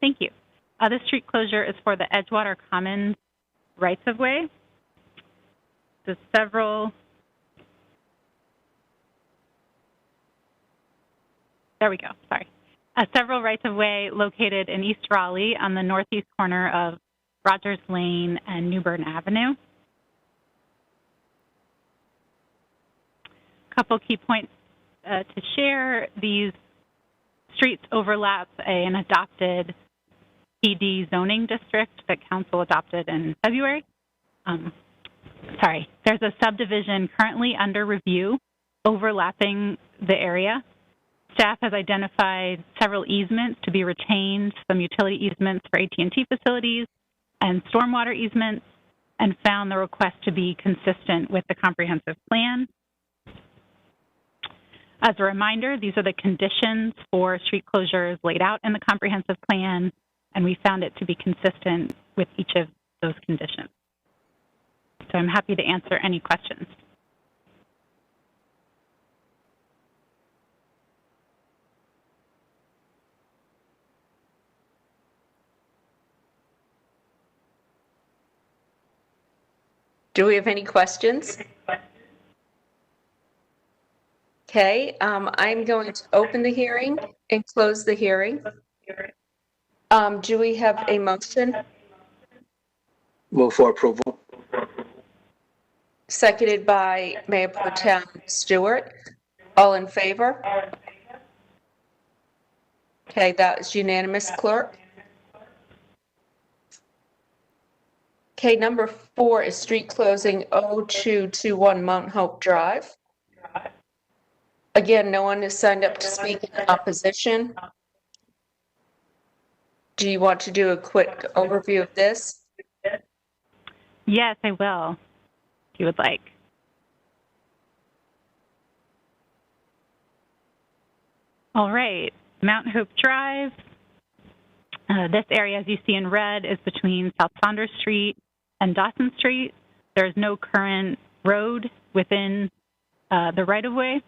Thank you. This street closure is for the Edgewater Commons rights-of-way. There's several. There we go. Sorry. Several rights-of-way located in East Raleigh on the northeast corner of Rogers Lane and New Bern Avenue. A couple key points to share. These streets overlap an adopted PD zoning district that council adopted in February. There's a subdivision currently under review overlapping the area. Staff has identified several easements to be retained, some utility easements for AT&T facilities, and stormwater easements and found the request to be consistent with the comprehensive plan. As a reminder, these are the conditions for street closures laid out in the comprehensive plan, and we found it to be consistent with each of those conditions. So I'm happy to answer any questions. Do we have any questions? Okay, I'm going to open the hearing and close the hearing. Do we have a motion? Move for approval. Seconded by Mayor Pro Tem Stewart. All in favor? Okay, that is unanimous, clerk. Okay, number 4 is street closing 0221 Mount Hope Drive. Again, no one has signed up to speak in opposition. Do you want to do a quick overview of this? Yes, I will, if you would like. All right, Mount Hope Drive. This area, as you see in red, is between South Saunders Street and Dawson Street. There is no current road within the right-of-way.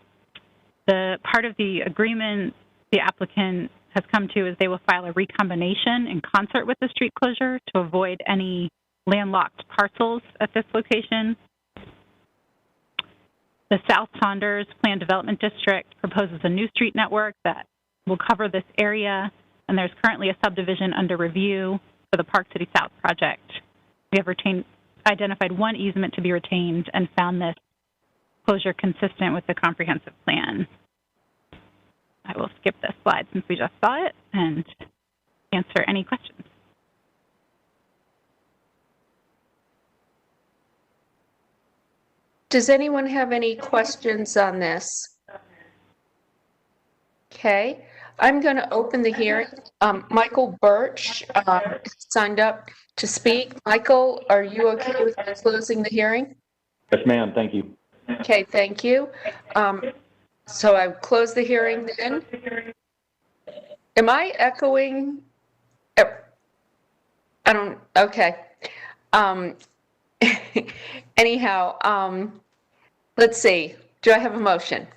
The part of the agreement the applicant has come to is they will file a recombination in concert with the street closure to avoid any landlocked parcels at this location. The South Saunders Planned Development District proposes a new street network that will cover this area, and there's currently a subdivision under review for the Park City South project. We have identified one easement to be retained and found this closure consistent with the comprehensive plan. I will skip this slide since we just saw it and answer any questions. Does anyone have any questions on this? Okay, I'm going to open the hearing. Michael Birch signed up to speak. Michael, are you okay with closing the hearing? Yes, ma'am. Thank you. Okay, thank you. So I close the hearing then. Am I echoing? I don't, okay. Anyhow, let's see. Do I have a motion?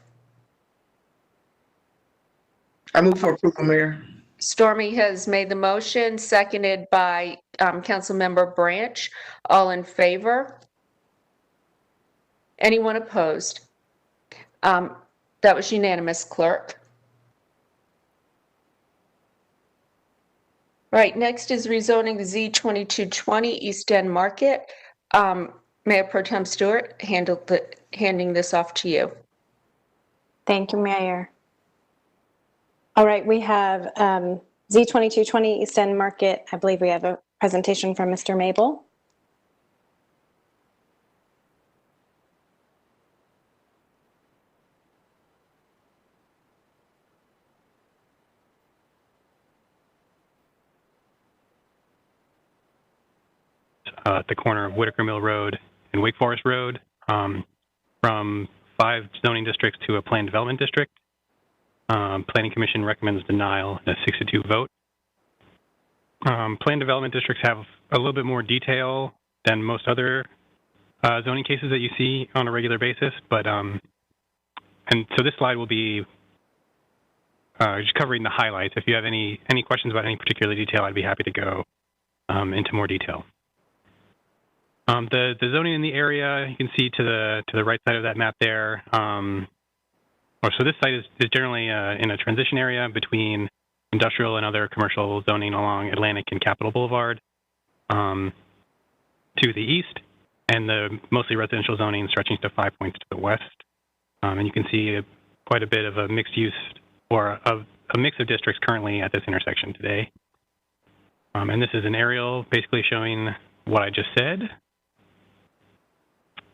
I move for approval, Mayor. Stormy has made the motion, seconded by Councilmember Branch. All in favor? Anyone opposed? That was unanimous, clerk. Right, next is rezoning Z2220 East End Market. Mayor Pro Tem Stewart, handing this off to you. Thank you, Mayor. All right, we have Z2220 East End Market. I believe we have a presentation from Mr. Mabel. At the corner of Whitaker Mill Road and Wake Forest Road, from 5 zoning districts to a planned development district. Planning Commission recommends denial in a 6-2 vote. Planned development districts have a little bit more detail than most other zoning cases that you see on a regular basis, but and so this slide will be just covering the highlights. If you have any questions about any particular detail, I'd be happy to go into more detail. The zoning in the area, you can see to the right side of that map there. So this site is generally in a transition area between industrial and other commercial zoning along Atlantic and Capitol Boulevard to the east, and the mostly residential zoning stretching to 5 Points to the west. And you can see quite a bit of a mixed use or a mix of districts currently at this intersection today. And this is an aerial basically showing what I just said.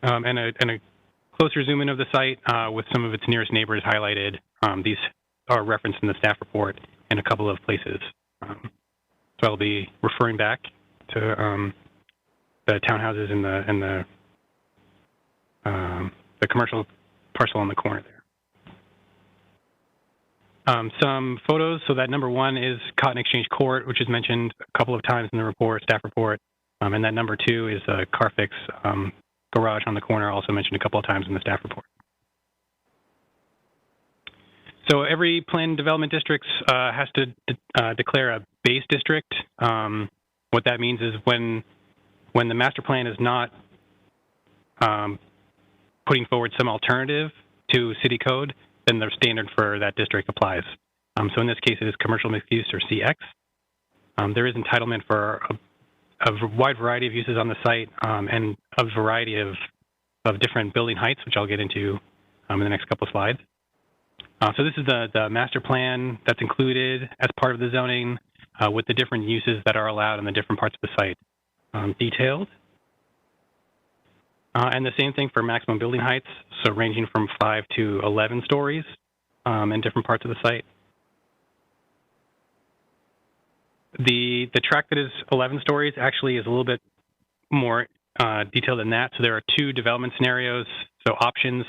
And a closer zoom in of the site with some of its nearest neighbors highlighted. These are referenced in the staff report in a couple of places. So I'll be referring back to the townhouses and the commercial parcel on the corner there. Some photos. So that number 1 is Cotton Exchange Court, which is mentioned a couple of times in the report, staff report. And that number 2 is a Carfix garage on the corner, also mentioned a couple of times in the staff report. So every planned development district has to declare a base district. What that means is when the master plan is not putting forward some alternative to city code, then the standard for that district applies. So in this case, it is commercial mixed use, or CX. There is entitlement for a wide variety of uses on the site and a variety of different building heights, which I'll get into in the next couple of slides. So this is the master plan that's included as part of the zoning with the different uses that are allowed in the different parts of the site detailed. And the same thing for maximum building heights, so ranging from 5 to 11 stories in different parts of the site. The tract that is 11 stories actually is a little bit more detailed than that. So there are 2 development scenarios, so options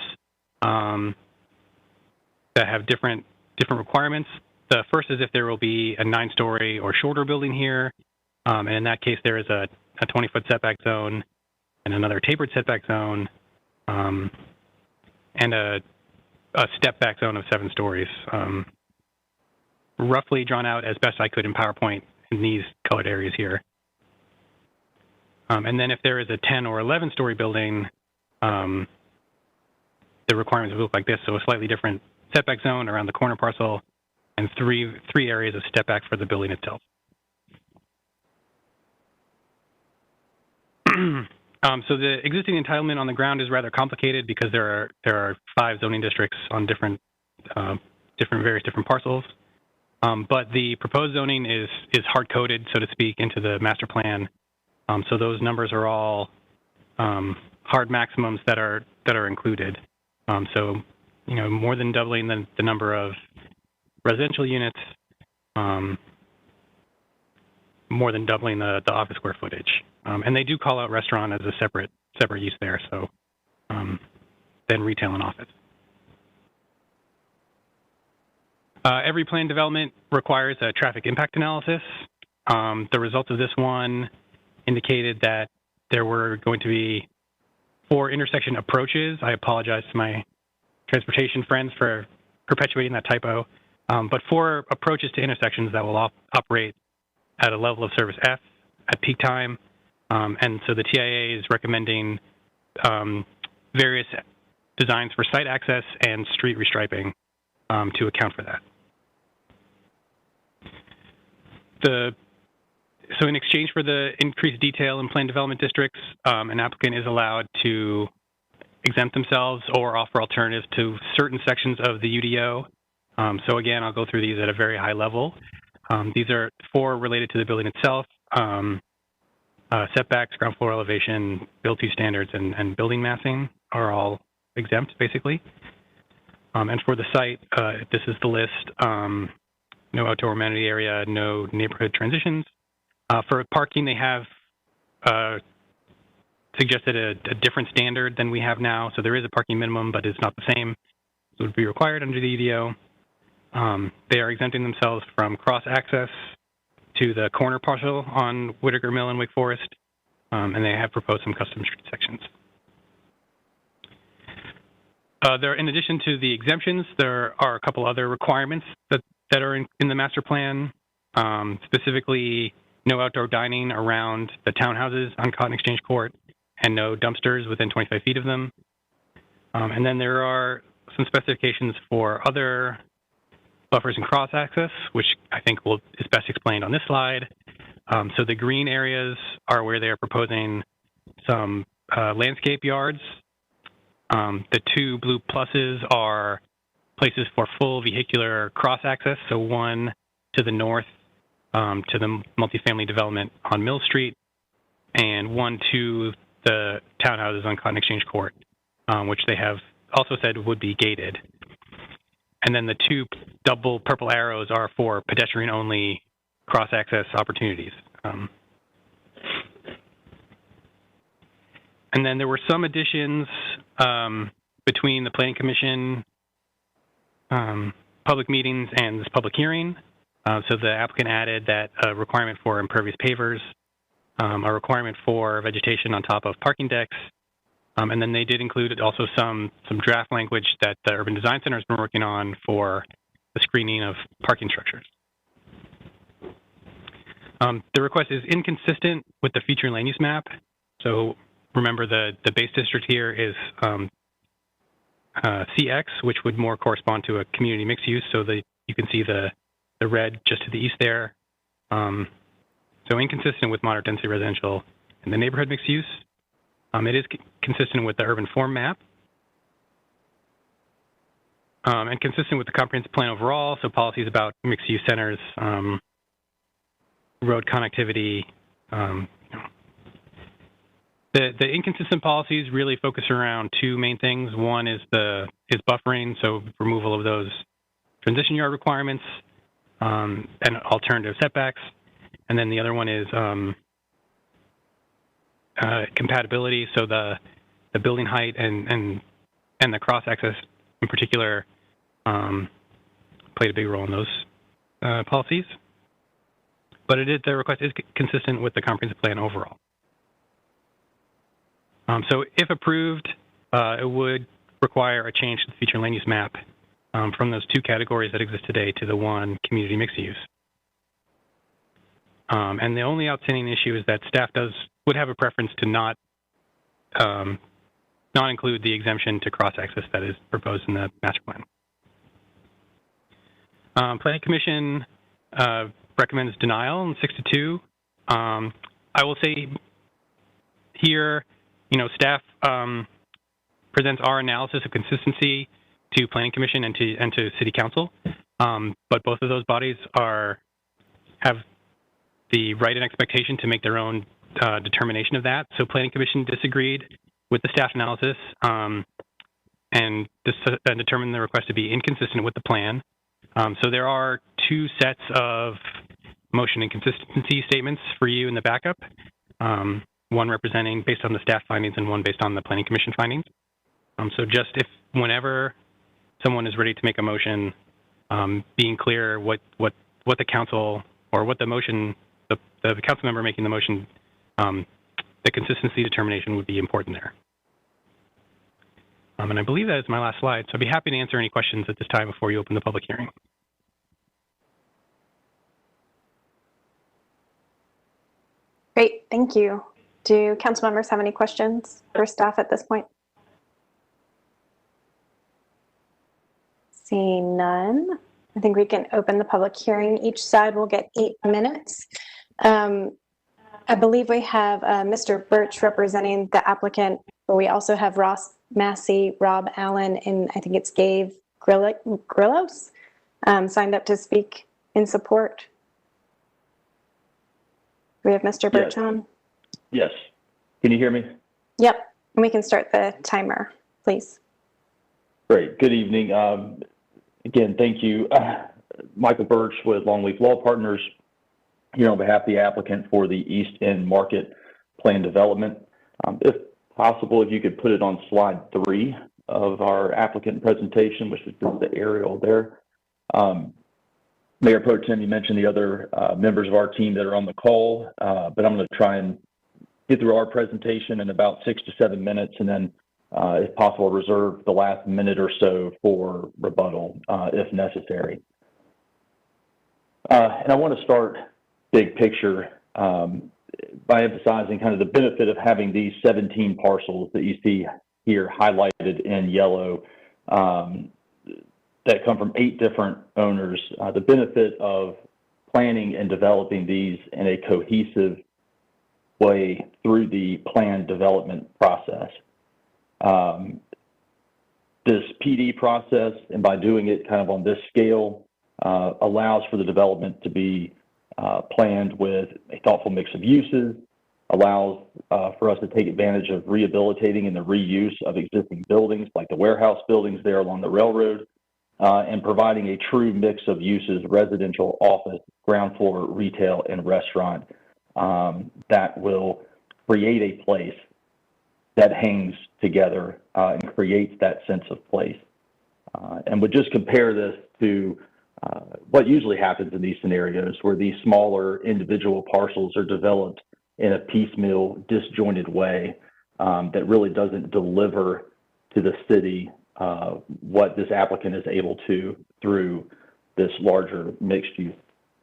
that have different requirements. The first is if there will be a 9-story or shorter building here, and in that case there is a 20-foot setback zone and another tapered setback zone, and a step back zone of 7 stories. Roughly drawn out as best I could in PowerPoint in these colored areas here. And then if there is a 10 or 11-story building, the requirements will look like this, so a slightly different setback zone around the corner parcel, and three areas of step back for the building itself. So the existing entitlement on the ground is rather complicated because there are 5 zoning districts on various different parcels. But the proposed zoning is hard-coded, so to speak, into the master plan. So those numbers are all hard maximums that are included. So more than doubling the number of residential units, more than doubling the office square footage. And they do call out restaurant as a separate use there, so then retail and office. Every planned development requires a traffic impact analysis. The results of this one indicated that there were going to be 4 intersection approaches. I apologize to my transportation friends for perpetuating that typo, but 4 approaches to intersections that will operate at a level of service F at peak time. And so the TIA is recommending various designs for site access and street restriping to account for that. So in exchange for the increased detail in planned development districts, an applicant is allowed to exempt themselves or offer alternatives to certain sections of the UDO. So again, I'll go through these at a very high level. These are 4 related to the building itself. Setbacks, ground floor elevation, build-to standards, and building massing are all exempt, basically. And for the site, this is the list. No outdoor amenity area, no neighborhood transitions. For parking, they have suggested a different standard than we have now. So there is a parking minimum, but it's not the same. So it would be required under the UDO. They are exempting themselves from cross-access to the corner parcel on Whitaker Mill and Wake Forest, and they have proposed some custom street sections. In addition to the exemptions, there are a couple other requirements that are in the master plan, specifically no outdoor dining around the townhouses on Cotton Exchange Court, and no dumpsters within 25 feet of them. And then there are some specifications for other buffers and cross-access, which I think is best explained on this slide. So the green areas are where they are proposing some landscape yards. The 2 blue pluses are places for full vehicular cross-access, so one to the north to the multifamily development on Mill Street, and one to the townhouses on Cotton Exchange Court, which they have also said would be gated. And then the 2 double purple arrows are for pedestrian-only cross-access opportunities. And then there were some additions between the Planning Commission public meetings and this public hearing. So the applicant added that a requirement for impervious pavers, a requirement for vegetation on top of parking decks, and then they did include also some draft language that the Urban Design Center has been working on for the screening of parking structures. The request is inconsistent with the future land use map. So remember the base district here is CX, which would more correspond to a community mixed use. So you can see the red just to the east there. So inconsistent with moderate density residential and the neighborhood mixed use. It is consistent with the urban form map. And consistent with the comprehensive plan overall, so policies about mixed use centers, road connectivity. The inconsistent policies really focus around two main things. One is buffering, so removal of those transition yard requirements and alternative setbacks. And then the other one is compatibility, so the building height and the cross access in particular played a big role in those policies. But the request is consistent with the comprehensive plan overall. So if approved, it would require a change to the future land use map from those two categories that exist today to the one community mixed use. And the only outstanding issue is that staff would have a preference to not include the exemption to cross access that is proposed in the master plan. Planning Commission recommends denial in 6-2. I will say here, staff presents our analysis of consistency to Planning Commission and to City Council, but both of those bodies have the right and expectation to make their own determination of that. So Planning Commission disagreed with the staff analysis and determined the request to be inconsistent with the plan. So there are two sets of motion and consistency statements for you in the backup, one representing based on the staff findings and one based on the Planning Commission findings. So just whenever someone is ready to make a motion, being clear what the council or what the motion, the council member making the motion, the consistency determination would be important there. And I believe that is my last slide, so I'd be happy to answer any questions at this time before you open the public hearing. Great, thank you. Do council members have any questions for staff at this point? Seeing none, I think we can open the public hearing. Each side will get 8 minutes. I believe we have Mr. Birch representing the applicant, but we also have Ross Massey, Rob Allen, and I think it's Gabe Grillos signed up to speak in support. We have Mr. Birch on. Yes. Can you hear me? Yep. And we can start the timer, please. Great. Good evening. Again, thank you. Michael Birch with Longleaf Law Partners here on behalf of the applicant for the East End Market Plan Development. If possible, if you could put it on slide 3 of our applicant presentation, which is the aerial there. Mayor Pro Tem, you mentioned the other members of our team that are on the call, but I'm going to try and get through our presentation in about 6 to 7 minutes, and then, if possible, reserve the last minute or so for rebuttal if necessary. And I want to start big picture by emphasizing kind of the benefit of having these 17 parcels that you see here highlighted in yellow that come from 8 different owners. The benefit of planning and developing these in a cohesive way through the planned development process. This PD process, and by doing it kind of on this scale, allows for the development to be planned with a thoughtful mix of uses, allows for us to take advantage of rehabilitating and the reuse of existing buildings like the warehouse buildings there along the railroad, and providing a true mix of uses, residential, office, ground floor, retail, and restaurant that will create a place that hangs together and creates that sense of place. And would just compare this to what usually happens in these scenarios, where these smaller individual parcels are developed in a piecemeal, disjointed way that really doesn't deliver to the city what this applicant is able to through this larger mixed-use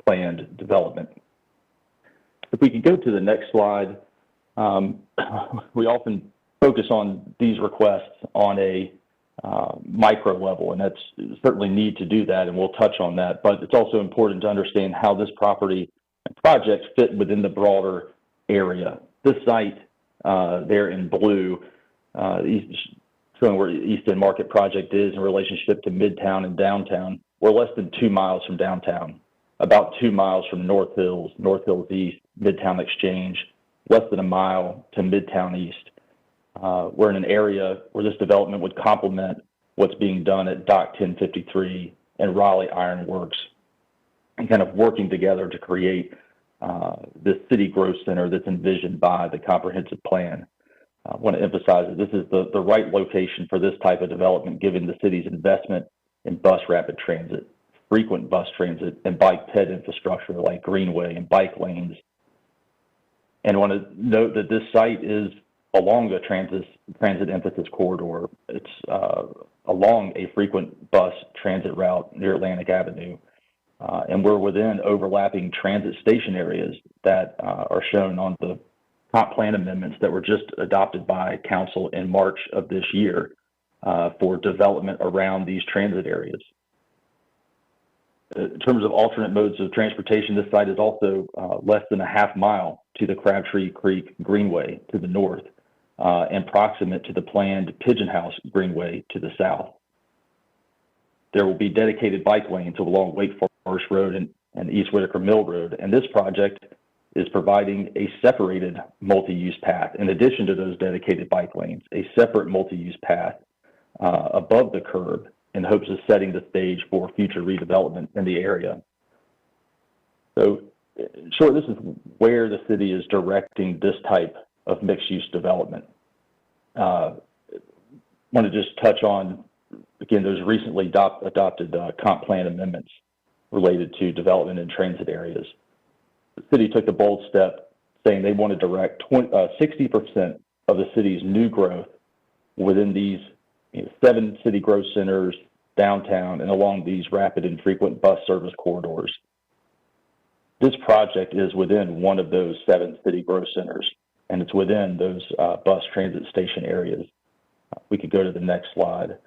planned development. If we could go to the next slide, we often focus on these requests on a micro level, and that's certainly need to do that, and we'll touch on that, but it's also important to understand how this property and project fit within the broader area. This site there in blue, showing where the East End Market project is in relationship to Midtown and downtown. We're less than 2 miles from downtown, about 2 miles from North Hills East, Midtown Exchange, less than a mile to Midtown East. We're in an area where this development would complement what's being done at Dock 1053 and Raleigh Iron Works, and kind of working together to create this city growth center that's envisioned by the comprehensive plan. I want to emphasize that this is the right location for this type of development, given the city's investment in bus rapid transit, frequent bus transit, and bike ped infrastructure like greenway and bike lanes. And I want to note that this site is along the transit emphasis corridor. It's along a frequent bus transit route near Atlantic Avenue. And we're within overlapping transit station areas that are shown on the comp plan amendments that were just adopted by council in March of this year for development around these transit areas. In terms of alternate modes of transportation, this site is also less than a half mile to the Crabtree Creek Greenway to the north and proximate to the planned Pigeon House Greenway to the south. There will be dedicated bike lanes along Wake Forest Road and East Whitaker Mill Road, and this project is providing a separated multi-use path in addition to those dedicated bike lanes, a separate multi-use path above the curb in hopes of setting the stage for future redevelopment in the area. So, sure, this is where the city is directing this type of mixed-use development. Want to just touch on, again, those recently adopted comp plan amendments related to development in transit areas. The city took the bold step saying they want to direct 60% of the city's new growth within these 7 city growth centers, downtown, and along these rapid and frequent bus service corridors. This project is within one of those 7 city growth centers, and it's within those bus transit station areas. We could go to the next slide.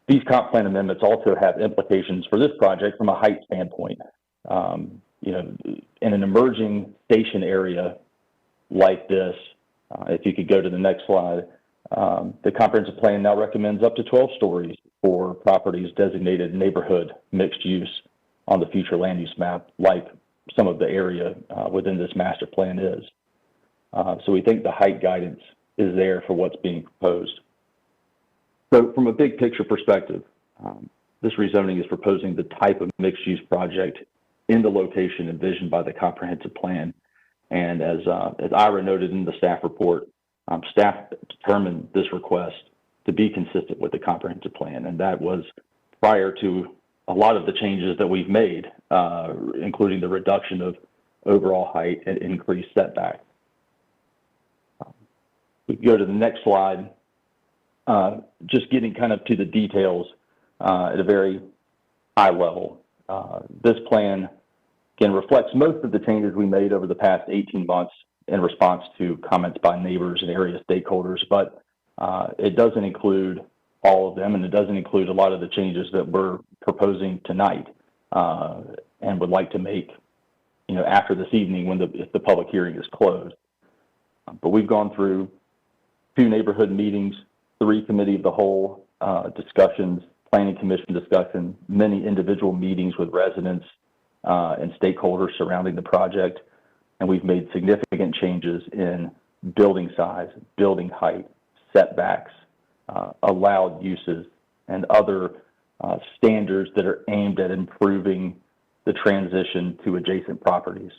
These comp plan amendments also have implications for this project from a height standpoint. In an emerging station area like this, if you could go to the next slide, the comprehensive plan now recommends up to 12 stories for properties designated neighborhood mixed use on the future land use map, like some of the area within this master plan is. So we think the height guidance is there for what's being proposed. So from a big picture perspective, this rezoning is proposing the type of mixed use project in the location envisioned by the comprehensive plan. And as Ira noted in the staff report, staff determined this request to be consistent with the comprehensive plan. And that was prior to a lot of the changes that we've made, including the reduction of overall height and increased setback. We can go to the next slide, just getting kind of to the details at a very high level. This plan, again, reflects most of the changes we made over the past 18 months in response to comments by neighbors and area stakeholders, but it doesn't include all of them, and it doesn't include a lot of the changes that we're proposing tonight and would like to make, after this evening when if the public hearing is closed. But we've gone through 2 neighborhood meetings, 3 committee of the whole discussions, planning commission discussion, many individual meetings with residents and stakeholders surrounding the project. And we've made significant changes in building size, building height, setbacks, allowed uses, and other standards that are aimed at improving the transition to adjacent properties.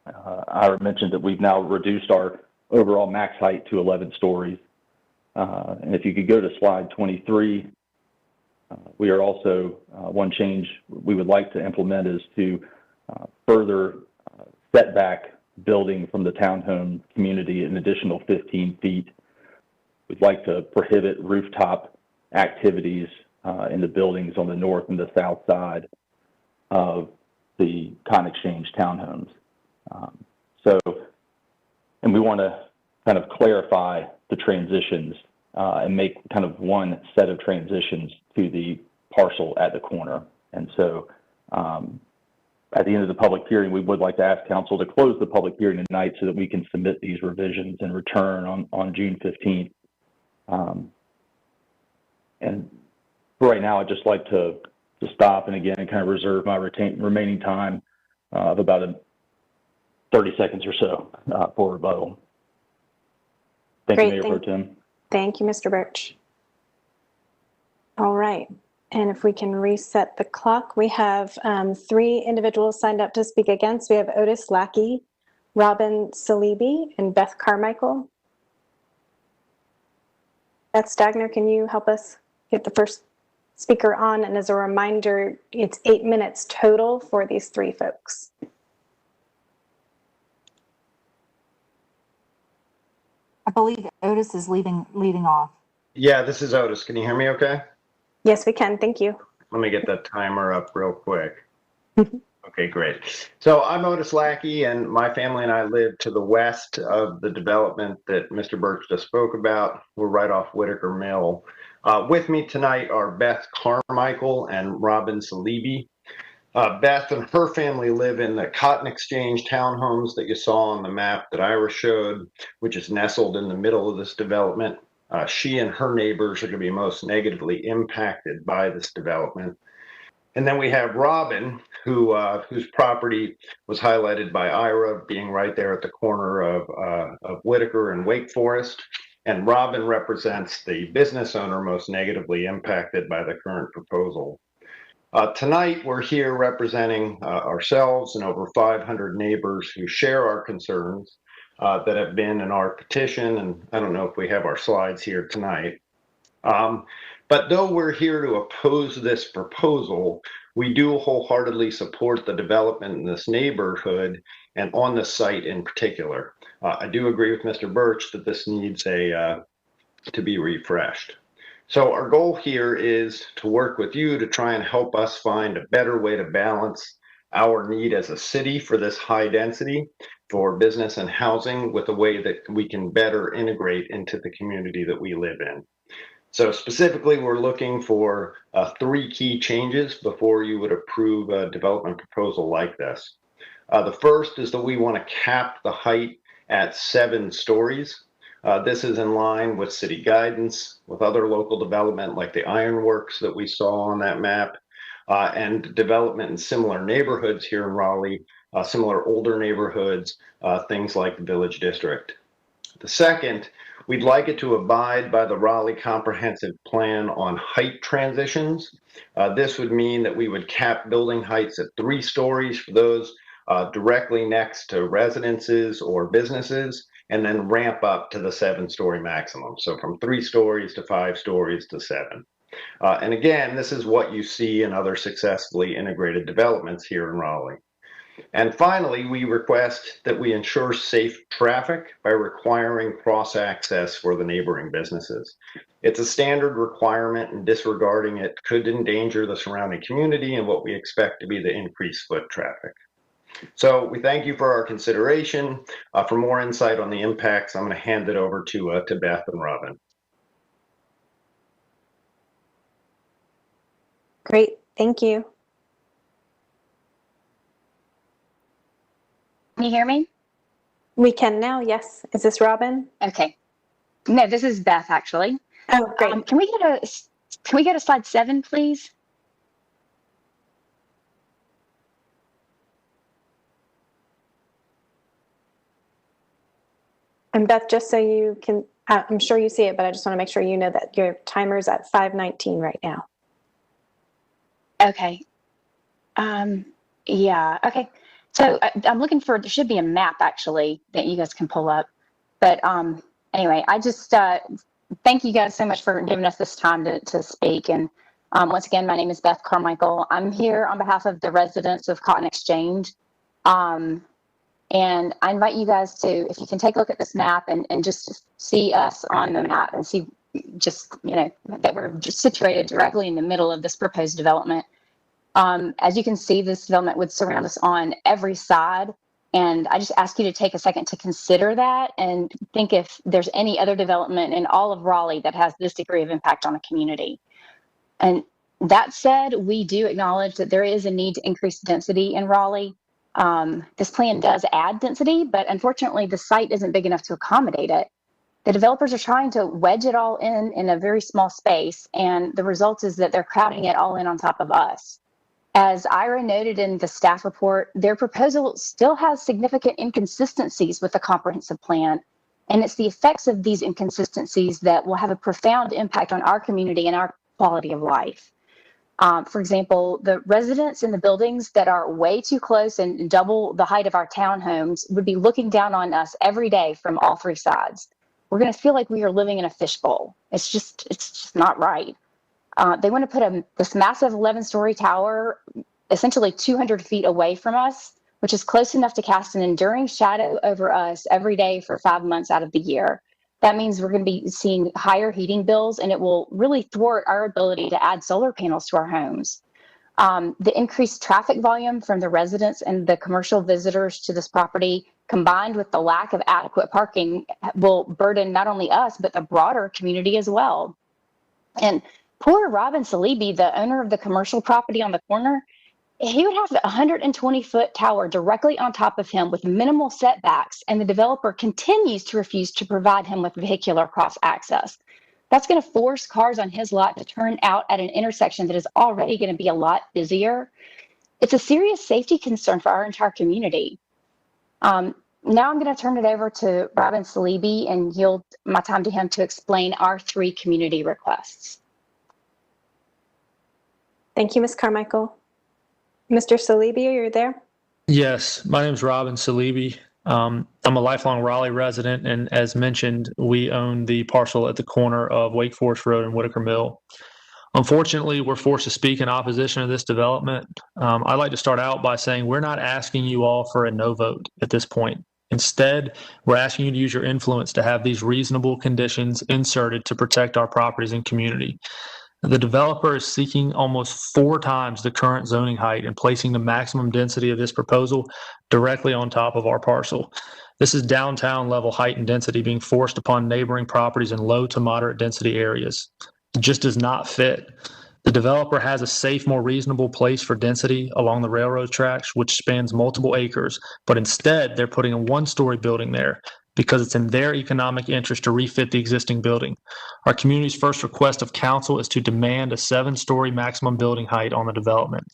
I mentioned that we've now reduced our overall max height to 11 stories. And if you could go to slide 23, we are also, one change we would like to implement is to further setback building from the townhome community an additional 15 feet. We'd like to prohibit rooftop activities in the buildings on the north and the south side of the Cotton Exchange townhomes. And we want to kind of clarify the transitions and make kind of one set of transitions to the parcel at the corner. And so at the end of the public hearing, we would like to ask council to close the public hearing tonight so that we can submit these revisions and return on June 15th. And for right now, I'd just like to stop and again kind of reserve my remaining time of about 30 seconds or so for rebuttal. Thank you, Mayor Pro Tem. Thank you, Mr. Birch. All right. And if we can reset the clock, we have 3 individuals signed up to speak against. We have Otis Lackey, Robin Salibi, and Beth Carmichael. Beth Stagner, can you help us get the first speaker on? And as a reminder, it's 8 minutes total for these 3 folks. I believe Otis is leading off. Yeah, this is Otis. Can you hear me okay? Yes, we can. Thank you. Let me get that timer up real quick. Okay, great. So I'm Otis Lackey, and my family and I live to the west of the development that Mr. Birch just spoke about. We're right off Whitaker Mill. With me tonight are Beth Carmichael and Robin Salibi. Beth and her family live in the Cotton Exchange townhomes that you saw on the map that Ira showed, which is nestled in the middle of this development. She and her neighbors are going to be most negatively impacted by this development. And then we have Robin, whose property was highlighted by Ira, being right there at the corner of Whitaker and Wake Forest. And Robin represents the business owner most negatively impacted by the current proposal. Tonight, we're here representing ourselves and over 500 neighbors who share our concerns that have been in our petition. And I don't know if we have our slides here tonight. But though we're here to oppose this proposal, we do wholeheartedly support the development in this neighborhood and on the site in particular. I do agree with Mr. Birch that this needs to be refreshed. So our goal here is to work with you to try and help us find a better way to balance our need as a city for this high density for business and housing with a way that we can better integrate into the community that we live in. So specifically, we're looking for 3 key changes before you would approve a development proposal like this. The first is that we want to cap the height at 7 stories. This is in line with city guidance, with other local development like the ironworks that we saw on that map, and development in similar neighborhoods here in Raleigh, similar older neighborhoods, things like the Village District. The second, we'd like it to abide by the Raleigh Comprehensive Plan on height transitions. This would mean that we would cap building heights at 3 stories for those directly next to residences or businesses, and then ramp up to the 7-story maximum. So from 3 stories to 5 stories to 7. And again, this is what you see in other successfully integrated developments here in Raleigh. And finally, we request that we ensure safe traffic by requiring cross-access for the neighboring businesses. It's a standard requirement, and disregarding it could endanger the surrounding community and what we expect to be the increased foot traffic. So we thank you for our consideration. For more insight on the impacts, I'm going to hand it over to Beth and Robin. Great, thank you. Can you hear me? We can now, yes. Is this Robin? Okay. No, this is Beth, actually. Oh, great. Can we go to slide 7, please? And Beth, just so you can, I'm sure you see it, but I just want to make sure you know that your timer's at 5:19 right now. Okay. Yeah, okay. So I'm looking for, there should be a map actually that you guys can pull up. But anyway, I just thank you guys so much for giving us this time to speak. And once again, my name is Beth Carmichael. I'm here on behalf of the residents of Cotton Exchange. And I invite you guys to, if you can take a look at this map and just see us on the map and see just, that we're just situated directly in the middle of this proposed development. As you can see, this development would surround us on every side. And I just ask you to take a second to consider that and think if there's any other development in all of Raleigh that has this degree of impact on the community. And that said, we do acknowledge that there is a need to increase density in Raleigh. This plan does add density, but unfortunately the site isn't big enough to accommodate it. The developers are trying to wedge it all in a very small space, and the result is that they're crowding it all in on top of us. As Ira noted in the staff report, their proposal still has significant inconsistencies with the comprehensive plan, and it's the effects of these inconsistencies that will have a profound impact on our community and our quality of life. For example, the residents in the buildings that are way too close and double the height of our townhomes would be looking down on us every day from all three sides. We're going to feel like we are living in a fishbowl. It's just not right. They want to put this massive 11-story tower essentially 200 feet away from us, which is close enough to cast an enduring shadow over us every day for 5 months out of the year. That means we're going to be seeing higher heating bills, and it will really thwart our ability to add solar panels to our homes. The increased traffic volume from the residents and the commercial visitors to this property, combined with the lack of adequate parking, will burden not only us, but the broader community as well. And poor Robin Salibi, the owner of the commercial property on the corner, he would have a 120-foot tower directly on top of him with minimal setbacks, and the developer continues to refuse to provide him with vehicular cross access. That's going to force cars on his lot to turn out at an intersection that is already going to be a lot busier. It's a serious safety concern for our entire community. Now I'm going to turn it over to Robin Salibi and yield my time to him to explain our 3 community requests. Thank you, Ms. Carmichael. Mr. Salibi, are you there? Yes, my name is Robin Salibi. I'm a lifelong Raleigh resident, and as mentioned, we own the parcel at the corner of Wake Forest Road and Whitaker Mill. Unfortunately, we're forced to speak in opposition to this development. I'd like to start out by saying we're not asking you all for a no vote at this point. Instead, we're asking you to use your influence to have these reasonable conditions inserted to protect our properties and community. The developer is seeking almost 4 times the current zoning height and placing the maximum density of this proposal directly on top of our parcel. This is downtown level height and density being forced upon neighboring properties in low to moderate density areas. It just does not fit. The developer has a safe, more reasonable place for density along the railroad tracks, which spans multiple acres, but instead they're putting a 1-story building there because it's in their economic interest to refit the existing building. Our community's first request of council is to demand a 7-story maximum building height on the development.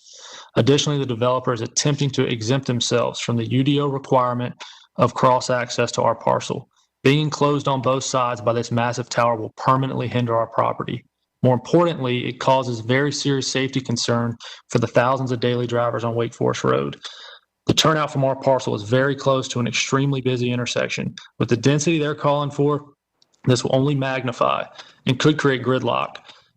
Additionally, the developer is attempting to exempt themselves from the UDO requirement of cross access to our parcel. Being enclosed on both sides by this massive tower will permanently hinder our property. More importantly, it causes very serious safety concern for the thousands of daily drivers on Wake Forest Road. The turnout from our parcel is very close to an extremely busy intersection. With the density they're calling for, this will only magnify and could create gridlock.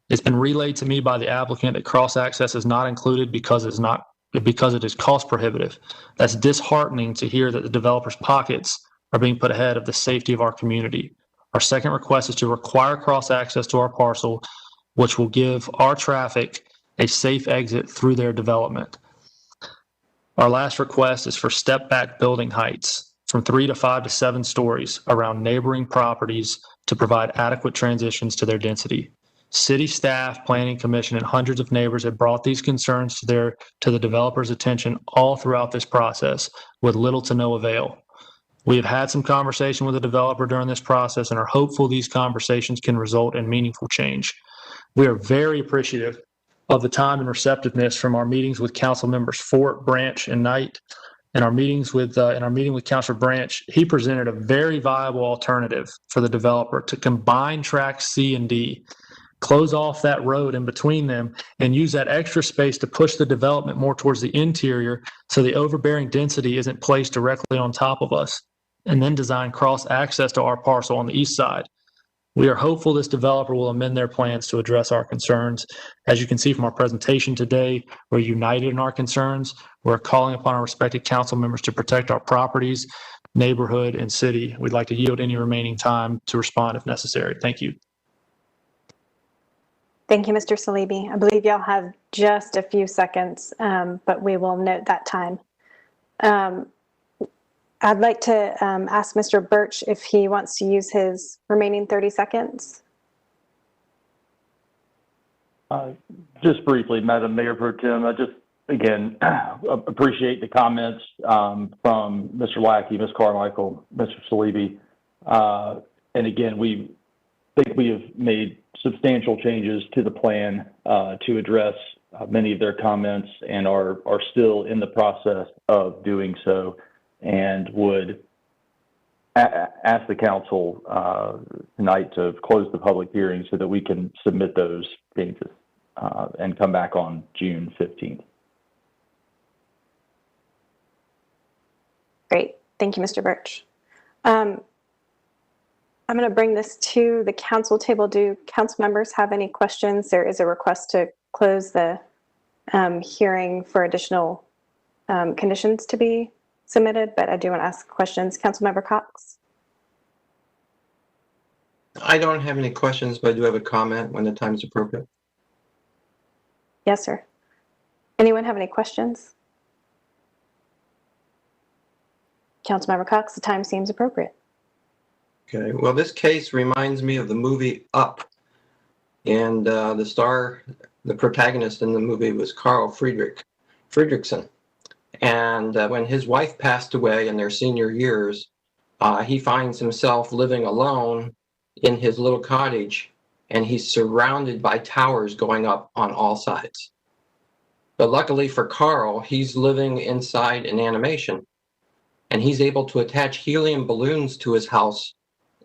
It's been relayed to me by the applicant that cross access is not included because it is cost prohibitive. That's disheartening to hear that the developer's pockets are being put ahead of the safety of our community. Our second request is to require cross access to our parcel, which will give our traffic a safe exit through their development. Our last request is for step back building heights from 3 to 5 to 7 stories around neighboring properties to provide adequate transitions to their density. City staff, planning commission, and hundreds of neighbors have brought these concerns to the developer's attention all throughout this process with little to no avail. We have had some conversation with the developer during this process and are hopeful these conversations can result in meaningful change. We are very appreciative of the time and receptiveness from our meetings with council members Fort, Branch, and Knight. In our meeting with Councilor Branch, he presented a very viable alternative for the developer to combine tracks C and D, close off that road in between them, and use that extra space to push the development more towards the interior so the overbearing density isn't placed directly on top of us. and then design cross access to our parcel on the east side. We are hopeful this developer will amend their plans to address our concerns. As you can see from our presentation today, we're united in our concerns. We're calling upon our respected council members to protect our properties, neighborhood, and city. We'd like to yield any remaining time to respond if necessary. Thank you. Thank you, Mr. Salibi. I believe y'all have just a few seconds, but we will note that time. I'd like to ask Mr. Birch if he wants to use his remaining 30 seconds. Just briefly, Madam Mayor Pro Tem, I just, again, appreciate the comments from Mr. Lackey, Ms. Carmichael, Mr. Salibi. And again, we think we have made substantial changes to the plan to address many of their comments and are still in the process of doing so, and would ask the council tonight to close the public hearing so that we can submit those changes and come back on June 15th. Great. Thank you, Mr. Birch. I'm going to bring this to the council table. Do council members have any questions? There is a request to close the hearing for additional conditions to be submitted, but I do want to ask questions. Councilmember Cox? I don't have any questions, but I do have a comment when the time is appropriate. Yes, sir. Anyone have any questions? Councilmember Cox, the time seems appropriate. Okay, well, this case reminds me of the movie Up, and the protagonist in the movie was Carl Friedrichsen. And when his wife passed away in their senior years, he finds himself living alone in his little cottage, and he's surrounded by towers going up on all sides. But luckily for Carl, he's living inside an animation, and he's able to attach helium balloons to his house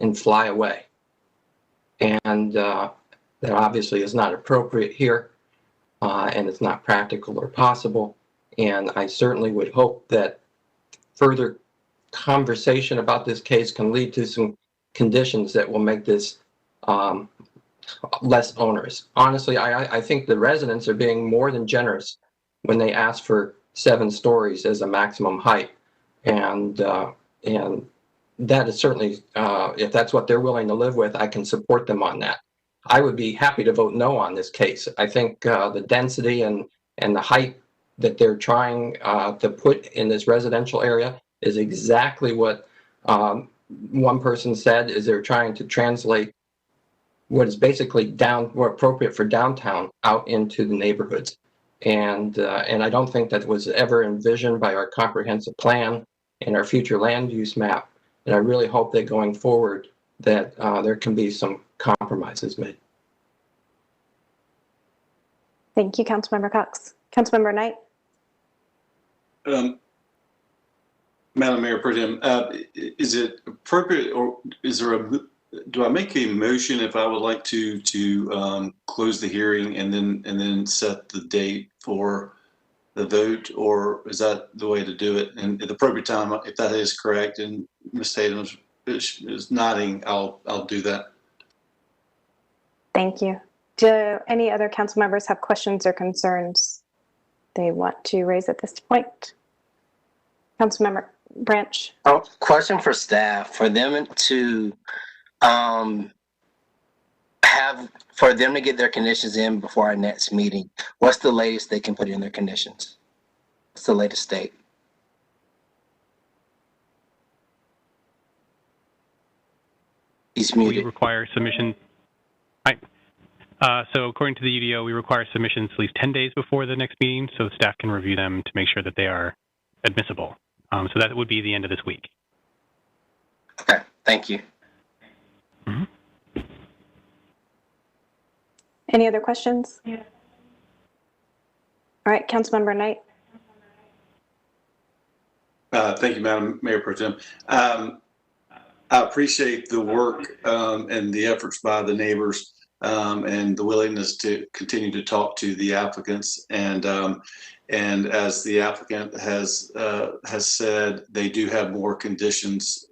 and fly away. And that obviously is not appropriate here, and it's not practical or possible. And I certainly would hope that further conversation about this case can lead to some conditions that will make this less onerous. Honestly, I think the residents are being more than generous when they ask for 7 stories as a maximum height. And that is certainly, if that's what they're willing to live with, I can support them on that. I would be happy to vote no on this case. I think the density and the height that they're trying to put in this residential area is exactly what one person said, is they're trying to translate what is basically more appropriate for downtown out into the neighborhoods. And I don't think that was ever envisioned by our comprehensive plan and our future land use map. And I really hope that going forward that there can be some compromises made. Thank you, Councilmember Cox. Councilmember Knight? Madam Mayor Pro Tem, is it appropriate, or is there do I make a motion if I would like to close the hearing and then set the date for the vote, or is that the way to do it? And at the appropriate time, if that is correct, and Ms. Tatum is nodding, I'll do that. Thank you. Do any other council members have questions or concerns they want to raise at this point? Councilmember Branch? Oh, question for staff. For them to get their conditions in before our next meeting, what's the latest they can put in their conditions? What's the latest date? He's muted. We require submission. Right. So according to the UDO, we require submissions at least 10 days before the next meeting so staff can review them to make sure that they are admissible. So that would be the end of this week. Okay, thank you. Mm-hmm. Any other questions? Yeah. All right, Councilmember Knight. Thank you, Madam Mayor Pro Tem. I appreciate the work and the efforts by the neighbors and the willingness to continue to talk to the applicants. And as the applicant has said, they do have more conditions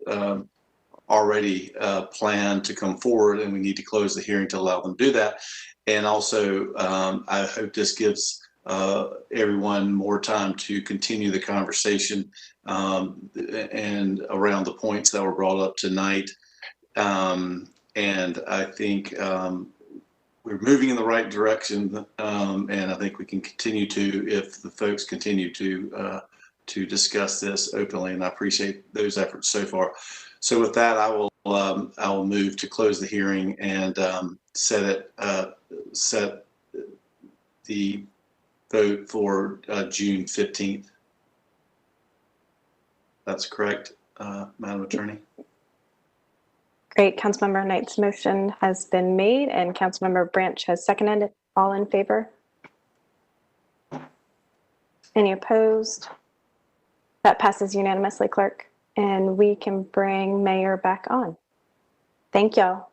already planned to come forward, and we need to close the hearing to allow them to do that. And also, I hope this gives everyone more time to continue the conversation and around the points that were brought up tonight. And I think we're moving in the right direction, and I think we can continue to, if the folks continue to discuss this openly, and I appreciate those efforts so far. So with that, I will move to close the hearing and set the vote for June 15th. That's correct, Madam Attorney. Great. Councilmember Knight's motion has been made and Councilmember Branch has seconded it. All in favor? Any opposed? That passes unanimously, Clerk. And we can bring Mayor back on. Thank y'all.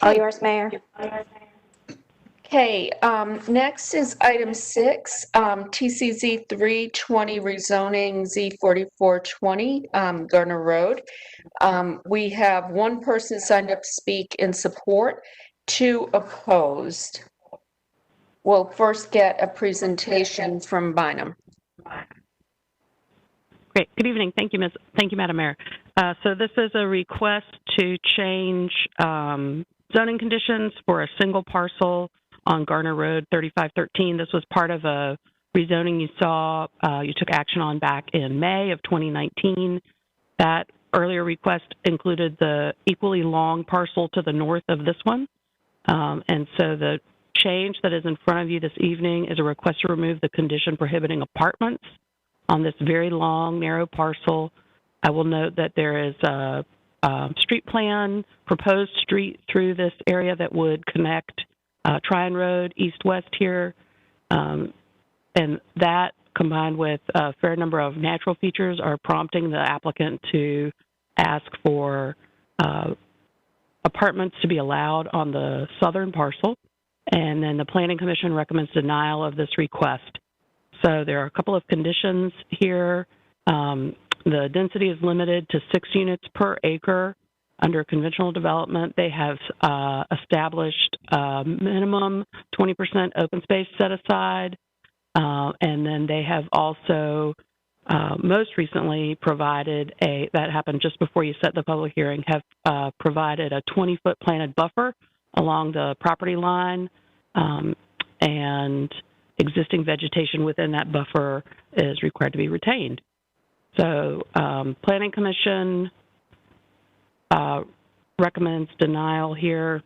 All yours, Mayor. Okay, next is item 6, TCZ 320 rezoning Z4420 Gardner Road. We have one person signed up to speak in support, 2 opposed. We'll first get a presentation from Bynum. Great. Good evening. Thank you, Madam Mayor. So this is a request to change zoning conditions for a single parcel on Gardner Road 3513. This was part of a rezoning you saw, you took action on back in May of 2019. That earlier request included the equally long parcel to the north of this one. And so the change that is in front of you this evening is a request to remove the condition prohibiting apartments on this very long, narrow parcel. I will note that there is a street plan, proposed street through this area that would connect Tryon Road east-west here. And that, combined with a fair number of natural features, are prompting the applicant to ask for apartments to be allowed on the southern parcel. And then the Planning Commission recommends denial of this request. So there are a couple of conditions here. The density is limited to 6 units per acre. Under conventional development, they have established minimum 20% open space set aside. And then they have also most recently provided that happened just before you set the public hearing, have provided a 20-foot planted buffer along the property line, and existing vegetation within that buffer is required to be retained. So Planning Commission recommends denial here.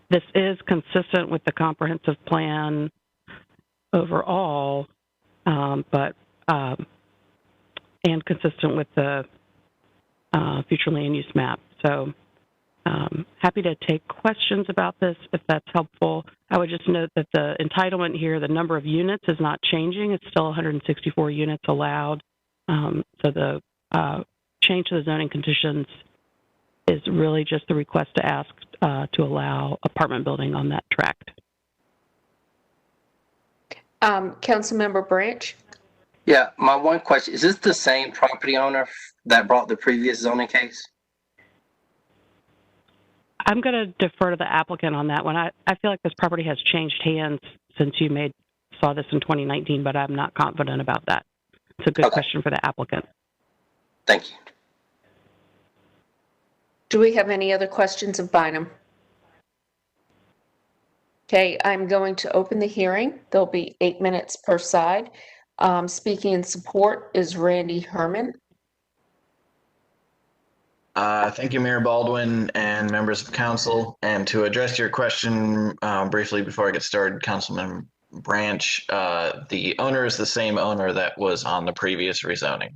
This is consistent with the comprehensive plan overall, but and consistent with the future land use map. So happy to take questions about this if that's helpful. I would just note that the entitlement here, the number of units is not changing. It's still 164 units allowed. So the change to the zoning conditions is really just the request to ask to allow apartment building on that tract. Councilmember Branch? Yeah, my one question, is this the same property owner that brought the previous zoning case? I'm going to defer to the applicant on that one. I feel like this property has changed hands since you saw this in 2019, but I'm not confident about that. It's a good question for the applicant. Thank you. Do we have any other questions of Bynum? Okay, I'm going to open the hearing. There'll be 8 minutes per side. Speaking in support is Randy Herman. Thank you, Mayor Baldwin and members of council. And to address your question briefly before I get started, Councilman Branch, the owner is the same owner that was on the previous rezoning.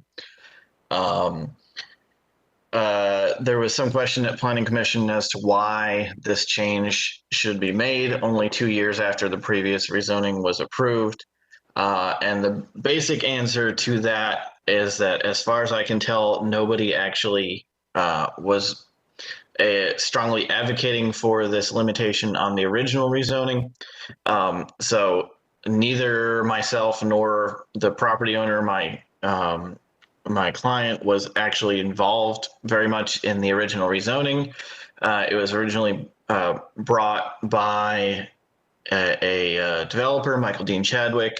There was some question at Planning Commission as to why this change should be made only 2 years after the previous rezoning was approved. And the basic answer to that is that, as far as I can tell, nobody actually was strongly advocating for this limitation on the original rezoning. So neither myself nor the property owner, my client, was actually involved very much in the original rezoning. It was originally brought by a developer, Michael Dean Chadwick,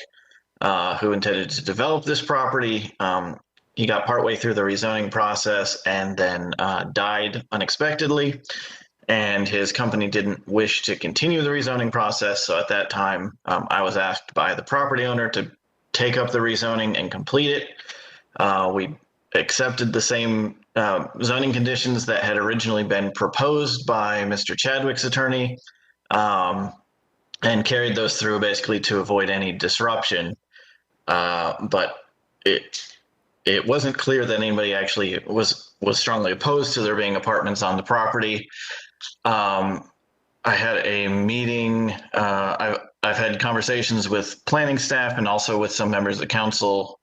who intended to develop this property. He got partway through the rezoning process and then died unexpectedly. And his company didn't wish to continue the rezoning process. So at that time, I was asked by the property owner to take up the rezoning and complete it. We accepted the same zoning conditions that had originally been proposed by Mr. Chadwick's attorney, and carried those through basically to avoid any disruption. But it wasn't clear that anybody actually was strongly opposed to there being apartments on the property. I had a meeting. I've had conversations with planning staff and also with some members of the council,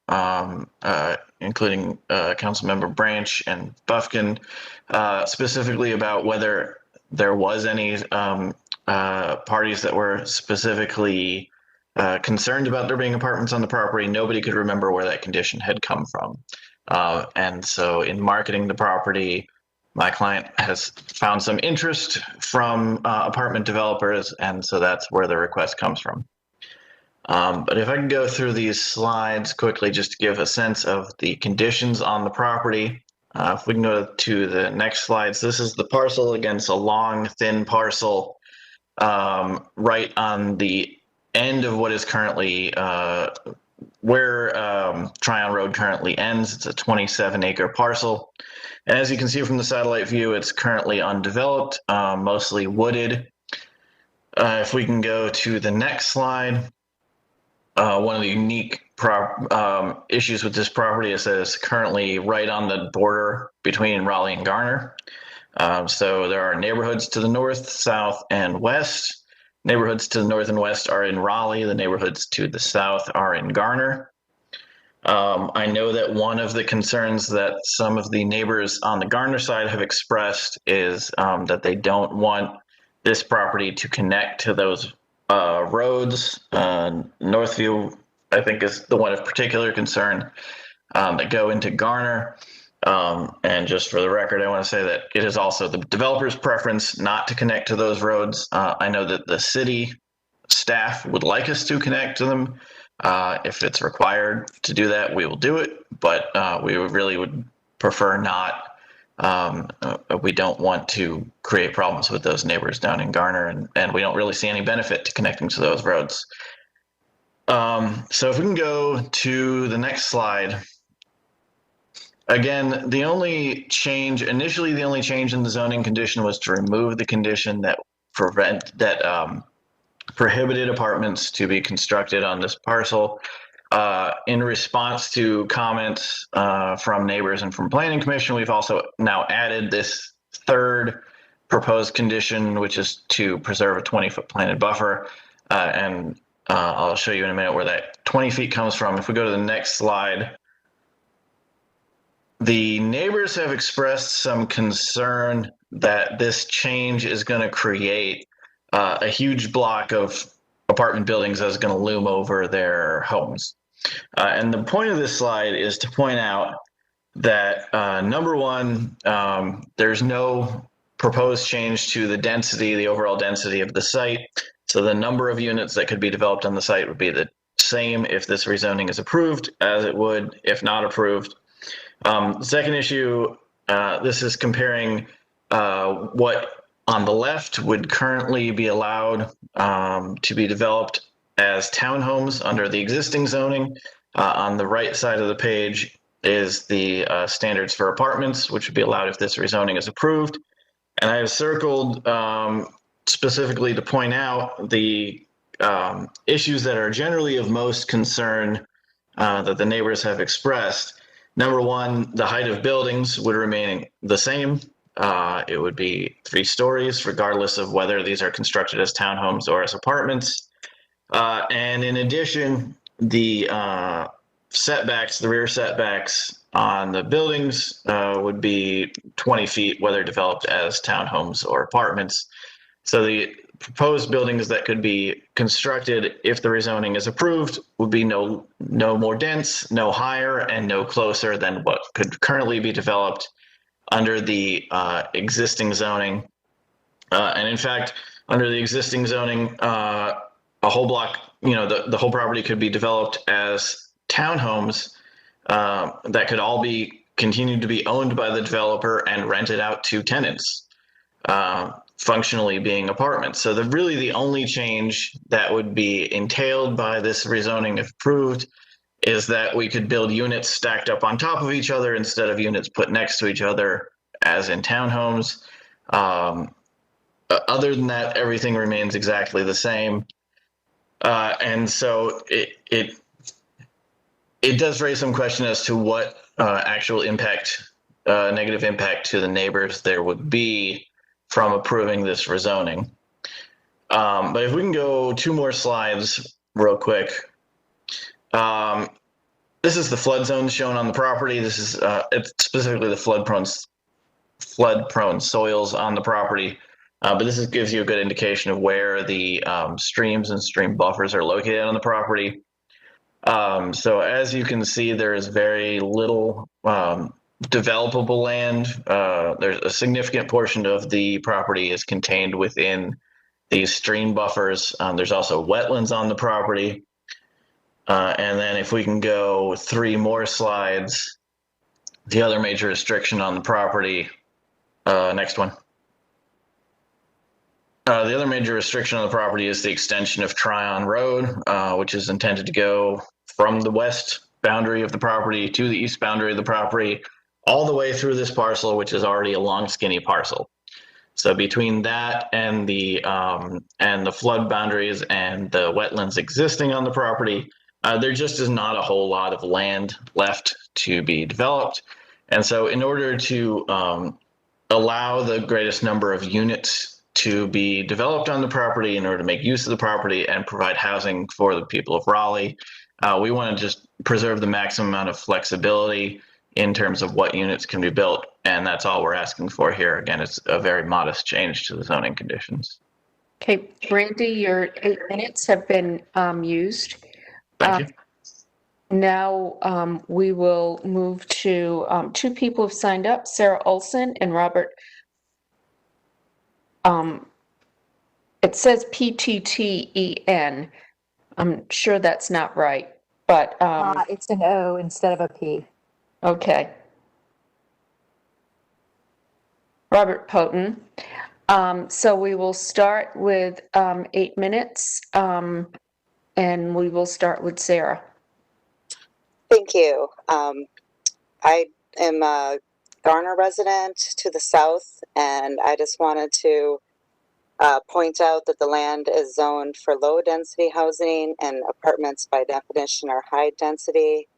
including Councilmember Branch and Buffkin, specifically about whether there was any parties that were specifically concerned about there being apartments on the property. Nobody could remember where that condition had come from. And so in marketing the property, my client has found some interest from apartment developers, and so that's where the request comes from. But if I can go through these slides quickly just to give a sense of the conditions on the property. If we can go to the next slides, this is the parcel. Again, it's a long, thin parcel right on the end of what is currently where Tryon Road currently ends. It's a 27-acre parcel. And as you can see from the satellite view, it's currently undeveloped, mostly wooded. If we can go to the next slide, one of the unique issues with this property is that it's currently right on the border between Raleigh and Garner. So there are neighborhoods to the north, south, and west. Neighborhoods to the north and west are in Raleigh. The neighborhoods to the south are in Garner. I know that one of the concerns that some of the neighbors on the Garner side have expressed is that they don't want this property to connect to those roads. Northview, I think, is the one of particular concern that go into Garner. And just for the record, I want to say that it is also the developer's preference not to connect to those roads. I know that the city staff would like us to connect to them. If it's required to do that, we will do it, but we really would prefer not. We don't want to create problems with those neighbors down in Garner, and we don't really see any benefit to connecting to those roads. So if we can go to the next slide. Again, the only change in the zoning condition was to remove the condition that prohibited apartments to be constructed on this parcel. In response to comments from neighbors and from Planning Commission, we've also now added this third proposed condition, which is to preserve a 20-foot planted buffer. And I'll show you in a minute where that 20 feet comes from. If we go to the next slide, the neighbors have expressed some concern that this change is going to create a huge block of apartment buildings that's going to loom over their homes. And the point of this slide is to point out that, number one, there's no proposed change to the overall density of the site. So the number of units that could be developed on the site would be the same if this rezoning is approved as it would if not approved. Second issue, this is comparing what on the left would currently be allowed to be developed as townhomes under the existing zoning. On the right side of the page is the standards for apartments, which would be allowed if this rezoning is approved. And I have circled specifically to point out the issues that are generally of most concern that the neighbors have expressed. Number one, the height of buildings would remain the same. It would be 3 stories, regardless of whether these are constructed as townhomes or as apartments. And in addition, the setbacks, the rear setbacks on the buildings would be 20 feet, whether developed as townhomes or apartments. So the proposed buildings that could be constructed if the rezoning is approved would be no more dense, no higher, and no closer than what could currently be developed under the existing zoning. And in fact, under the existing zoning, a whole block, the whole property could be developed as townhomes that could all be continued to be owned by the developer and rented out to tenants, functionally being apartments. So really the only change that would be entailed by this rezoning, if approved, is that we could build units stacked up on top of each other instead of units put next to each other as in townhomes. Other than that, everything remains exactly the same. And so it does raise some question as to what actual impact, negative impact to the neighbors there would be from approving this rezoning. But if we can go 2 more slides real quick. This is the flood zone shown on the property. This is it's specifically the flood prone soils on the property. But this gives you a good indication of where the streams and stream buffers are located on the property. So as you can see, there is very little developable land. There's a significant portion of the property is contained within these stream buffers. There's also wetlands on the property. And then if we can go 3 more slides, the other major restriction on the property, next one. The other major restriction on the property is the extension of Tryon Road, which is intended to go from the west boundary of the property to the east boundary of the property, all the way through this parcel, which is already a long, skinny parcel. So between that and the flood boundaries and the wetlands existing on the property, there just is not a whole lot of land left to be developed. And so in order to allow the greatest number of units to be developed on the property, in order to make use of the property and provide housing for the people of Raleigh, we want to just preserve the maximum amount of flexibility in terms of what units can be built. And that's all we're asking for here. Again, it's a very modest change to the zoning conditions. Okay, Brandy, your 8 minutes have been used. Thank you. Now we will move to 2 people who've signed up, Sarah Olson and Robert. It says PTTEN. I'm sure that's not right, but it's an O instead of a P. Okay. Robert Poten. So we will start with 8 minutes, and we will start with Sarah. Thank you. I am a Garner resident to the south, and I just wanted to point out that the land is zoned for low density housing, and apartments by definition are high density.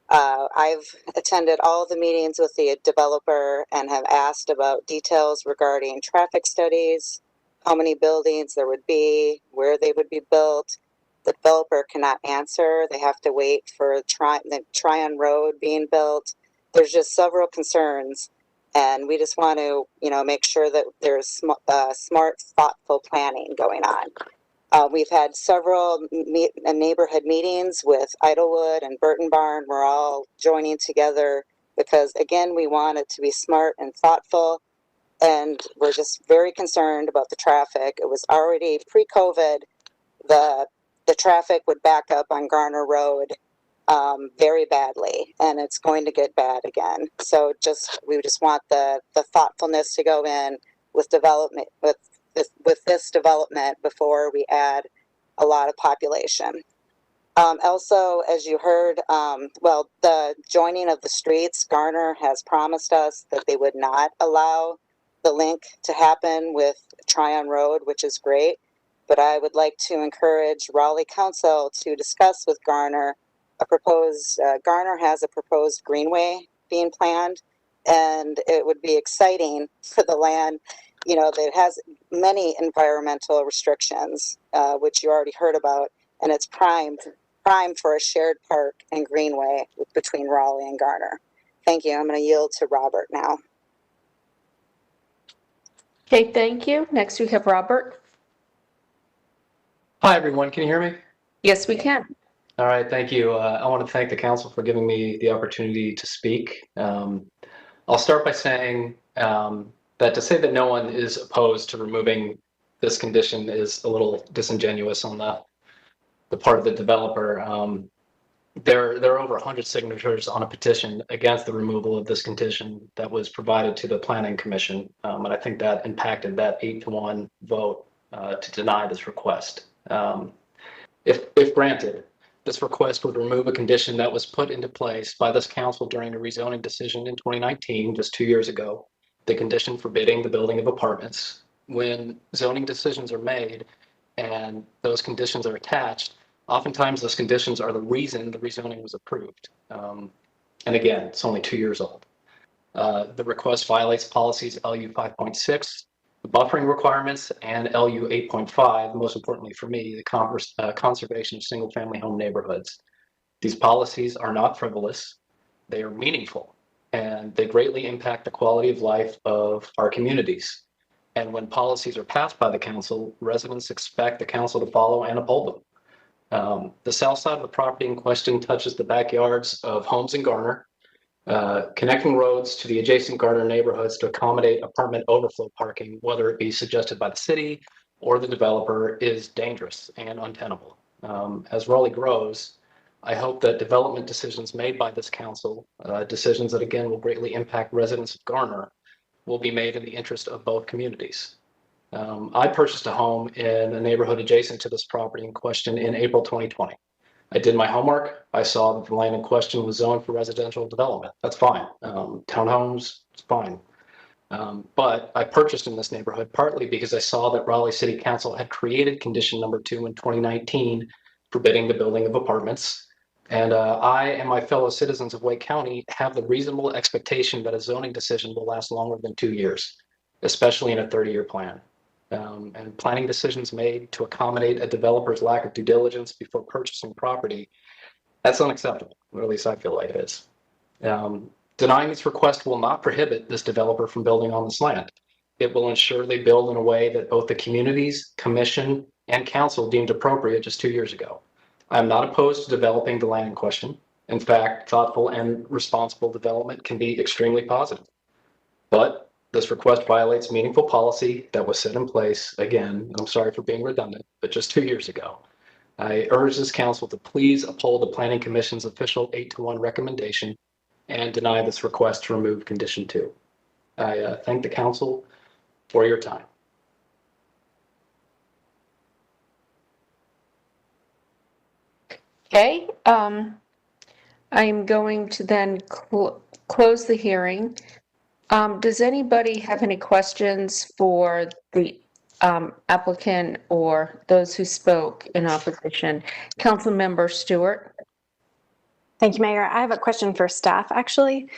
I've attended all the meetings with the developer and have asked about details regarding traffic studies, how many buildings there would be, where they would be built. The developer cannot answer. They have to wait for the Tryon Road being built. There's just several concerns, and we just want to, make sure that there's smart, thoughtful planning going on. We've had several neighborhood meetings with Idlewood and Burton Barn. We're all joining together because, again, we want it to be smart and thoughtful, and we're just very concerned about the traffic. It was already pre-COVID. The traffic would back up on Garner Road very badly, and it's going to get bad again. So we just want the thoughtfulness to go in with development, with this development before we add a lot of population. Also, as you heard, the joining of the streets, Garner has promised us that they would not allow the link to happen with Tryon Road, which is great. but I would like to encourage Raleigh Council to discuss with Garner Garner has a proposed greenway being planned, and it would be exciting for the land, that has many environmental restrictions, which you already heard about, and it's prime for a shared park and greenway between Raleigh and Garner. Thank you. I'm going to yield to Robert now. Okay, thank you. Next we have Robert. Hi, everyone. Can you hear me? Yes, we can. All right, thank you. I want to thank the council for giving me the opportunity to speak. I'll start by saying that to say that no one is opposed to removing this condition is a little disingenuous on the part of the developer. There are over 100 signatures on a petition against the removal of this condition that was provided to the Planning Commission, and I think that impacted that 8-1 vote to deny this request. If granted, this request would remove a condition that was put into place by this council during a rezoning decision in 2019, just 2 years ago, the condition forbidding the building of apartments. When zoning decisions are made and those conditions are attached, oftentimes those conditions are the reason the rezoning was approved. And again, it's only 2 years old. The request violates policies LU 5.6, the buffering requirements, and LU 8.5, most importantly for me, the conservation of single-family home neighborhoods. These policies are not frivolous, they are meaningful, and they greatly impact the quality of life of our communities. And when policies are passed by the council, residents expect the council to follow and uphold them. The south side of the property in question touches the backyards of homes in Garner, connecting roads to the adjacent Garner neighborhoods to accommodate apartment overflow parking, whether it be suggested by the city or the developer, is dangerous and untenable. As Raleigh grows, I hope that development decisions made by this council, decisions that again will greatly impact residents of Garner, will be made in the interest of both communities. I purchased a home in a neighborhood adjacent to this property in question in April 2020. I did my homework. I saw that the land in question was zoned for residential development. That's fine. Townhomes, it's fine. But I purchased in this neighborhood partly because I saw that Raleigh City Council had created condition number 2 in 2019, forbidding the building of apartments. And I and my fellow citizens of Wake County have the reasonable expectation that a zoning decision will last longer than 2 years, especially in a 30-year plan. And planning decisions made to accommodate a developer's lack of due diligence before purchasing property, that's unacceptable, or at least I feel like it is. Denying this request will not prohibit this developer from building on this land. It will ensure they build in a way that both the communities, commission, and council deemed appropriate just 2 years ago. I'm not opposed to developing the land in question. In fact, thoughtful and responsible development can be extremely positive. But this request violates meaningful policy that was set in place, again, and I'm sorry for being redundant, but just 2 years ago. I urge this council to please uphold the Planning Commission's official 8-1 recommendation and deny this request to remove condition 2. I thank the council for your time. Okay, I'm going to then close the hearing. Does anybody have any questions for the applicant or those who spoke in opposition? Councilmember Stewart. Thank you, Mayor. I have a question for staff, actually.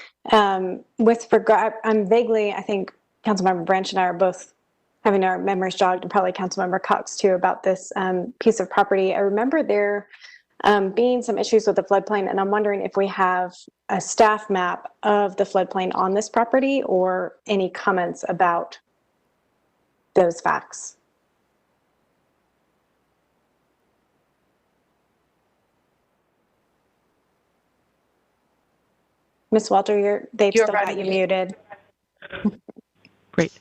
With regard, I think Councilmember Branch and I are both having our memories jogged, and probably Councilmember Cox too, about this piece of property. I remember there being some issues with the floodplain, and I'm wondering if we have a staff map of the floodplain on this property or any comments about those facts. Ms. Walter, they've still got you muted. Great.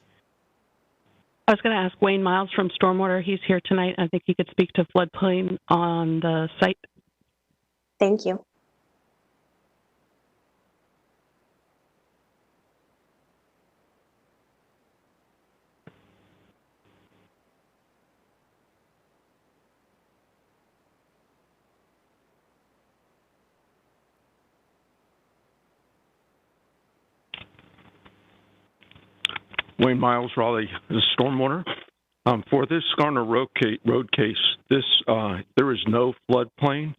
I was going to ask Wayne Miles from Stormwater. He's here tonight. I think he could speak to floodplain on the site. Thank you. Wayne Miles, Raleigh, is Stormwater. For this Garner Road case, there is no floodplain,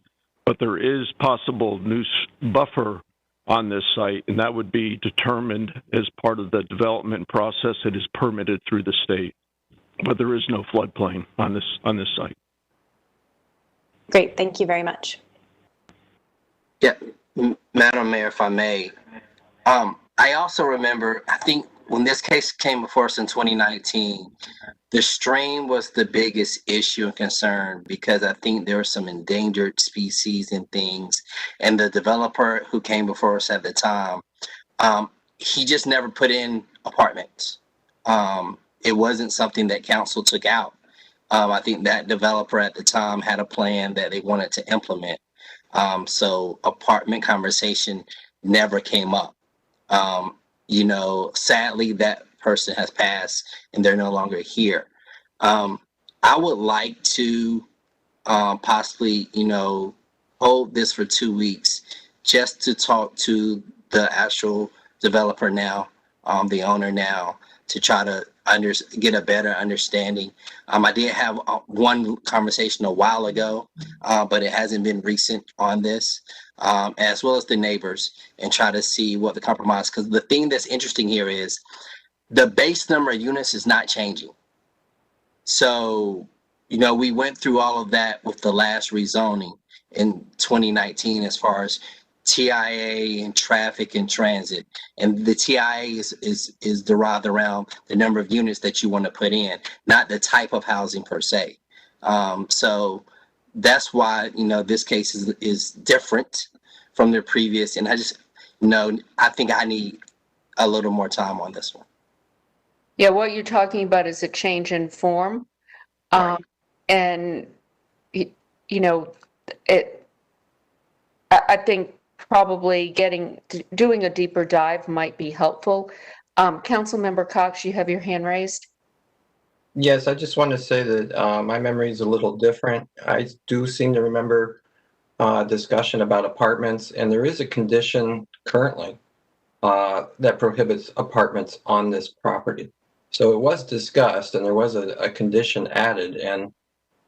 but there is possible new buffer on this site, and that would be determined as part of the development process that is permitted through the state. But there is no floodplain on this site. Great, thank you very much. Yeah, Madam Mayor, if I may, I also remember, I think when this case came before us in 2019, the stream was the biggest issue and concern because I think there were some endangered species and things. And the developer who came before us at the time, he just never put in apartments. It wasn't something that council took out. I think that developer at the time had a plan that they wanted to implement. So apartment conversation never came up. You know, sadly, that person has passed and they're no longer here. I would like to possibly, you know, hold this for 2 weeks just to talk to the actual developer now, the owner now, to try to get a better understanding. I did have one conversation a while ago, but it hasn't been recent on this, as well as the neighbors, and try to see what the compromise, because the thing that's interesting here is the base number of units is not changing. So, you know, we went through all of that with the last rezoning in 2019 as far as TIA and traffic and transit. And the TIA is derived around the number of units that you want to put in, not the type of housing per se. So that's why, you know, this case is different from the previous. And I just, you know, I think I need a little more time on this one. Yeah, what you're talking about is a change in form. And, you know, I think probably doing a deeper dive might be helpful. Councilmember Cox, you have your hand raised. Yes, I just want to say that my memory is a little different. I do seem to remember discussion about apartments, and there is a condition currently that prohibits apartments on this property. So it was discussed, and there was a condition added, and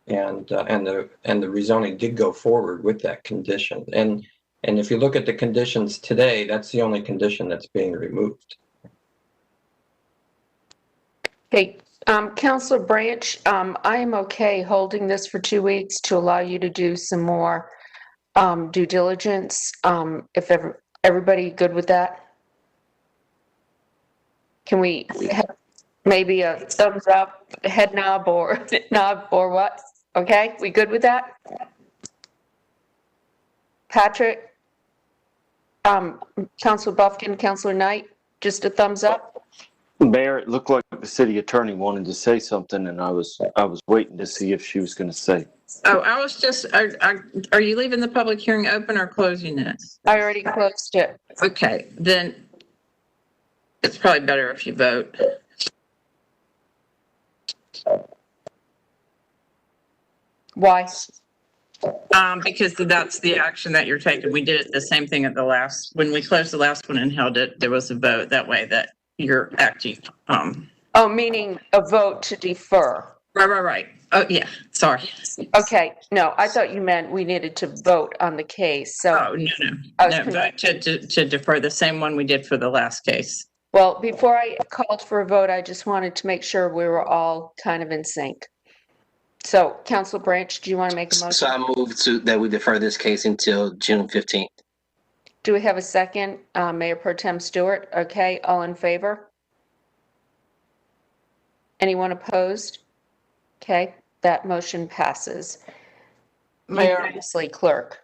the rezoning did go forward with that condition. And if you look at the conditions today, that's the only condition that's being removed. Okay, Councilor Branch, I am okay holding this for 2 weeks to allow you to do some more due diligence. If everybody good with that? Can we have maybe a thumbs up, head nod, or nod, or what? Okay, we good with that? Patrick, Councilor Buffkin, Councilor Knight, just a thumbs up? Mayor, it looked like the city attorney wanted to say something, and I was waiting to see if she was going to say. Oh, I was just, are you leaving the public hearing open or closing it? I already closed it. Okay, then it's probably better if you vote. Why? Because that's the action that you're taking. We did it the same thing at the last, when we closed the last one and held it, there was a vote that way that you're acting. Oh, meaning a vote to defer. Right. Oh, yeah, sorry. Okay, no, I thought you meant we needed to vote on the case, so. Oh, no, vote to defer, the same one we did for the last case. Well, before I called for a vote, I just wanted to make sure we were all kind of in sync. So, Councilor Branch, do you want to make a motion? So I move that we defer this case until June 15th. Do we have a second? Mayor Pro Tem Stewart, okay, all in favor? Anyone opposed? Okay, that motion passes. Mayor. Unanimously, Clerk.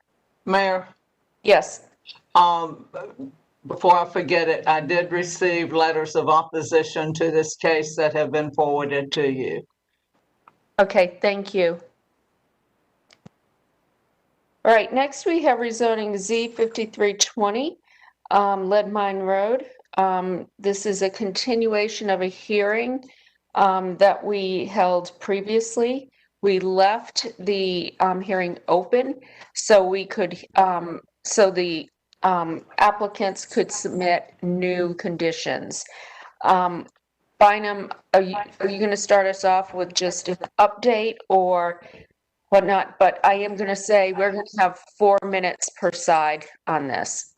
Mayor. Yes. Before I forget it, I did receive letters of opposition to this case that have been forwarded to you. Okay, thank you. All right, next we have rezoning Z5320, Lead Mine Road. This is a continuation of a hearing that we held previously. We left the hearing open so we could, so the applicants could submit new conditions. Bynum, are you going to start us off with just an update or whatnot? But I am going to say we're going to have 4 minutes per side on this.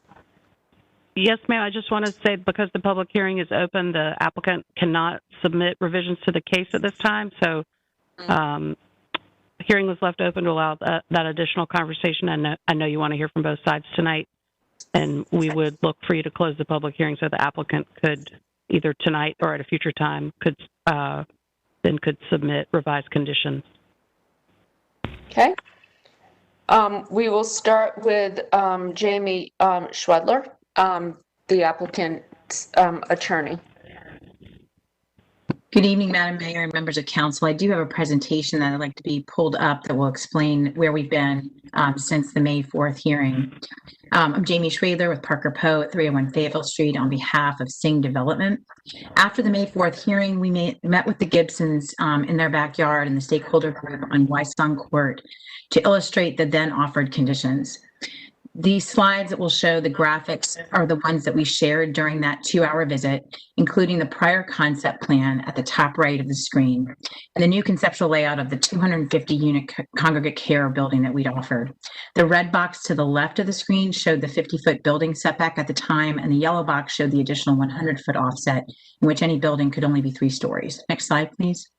Yes, ma'am. I just want to say because the public hearing is open, the applicant cannot submit revisions to the case at this time. So hearing was left open to allow that additional conversation. I know you want to hear from both sides tonight, and we would look for you to close the public hearing so the applicant could either tonight or at a future time could submit revised conditions. Okay. We will start with Jamie Schwedler, the applicant's attorney. Good evening, Madam Mayor and members of council. I do have a presentation that I'd like to be pulled up that will explain where we've been since the May 4th hearing. I'm Jamie Schwedler with Parker Poe at 301 Fayetteville Street on behalf of Sing Development. After the May 4th hearing, we met with the Gibsons in their backyard and the stakeholder group on Wysong Court to illustrate the then offered conditions. These slides that will show the graphics are the ones that we shared during that 2-hour visit, including the prior concept plan at the top right of the screen and the new conceptual layout of the 250-unit congregate care building that we'd offered. The red box to the left of the screen showed the 50-foot building setback at the time, and the yellow box showed the additional 100-foot offset in which any building could only be 3 stories. Next slide, please.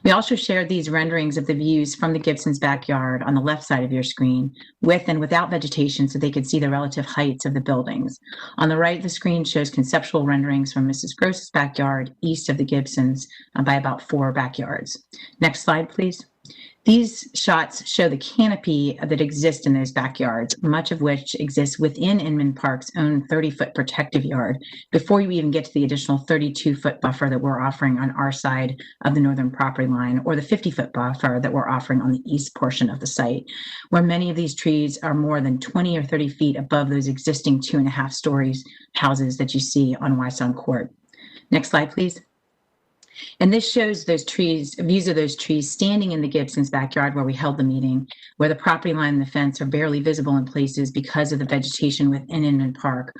We also shared these renderings of the views from the Gibsons' backyard on the left side of your screen, with and without vegetation, so they could see the relative heights of the buildings. On the right of the screen shows conceptual renderings from Mrs. Gross's backyard east of the Gibsons by about 4 backyards. Next slide, please. These shots show the canopy that exists in those backyards, much of which exists within Inman Park's own 30-foot protective yard, before you even get to the additional 32-foot buffer that we're offering on our side of the northern property line, or the 50-foot buffer that we're offering on the east portion of the site, where many of these trees are more than 20 or 30 feet above those existing 2.5 stories houses that you see on Wysong Court. Next slide, please. And this shows those trees, views of those trees standing in the Gibsons' backyard where we held the meeting, where the property line and the fence are barely visible in places because of the vegetation within Inman Park.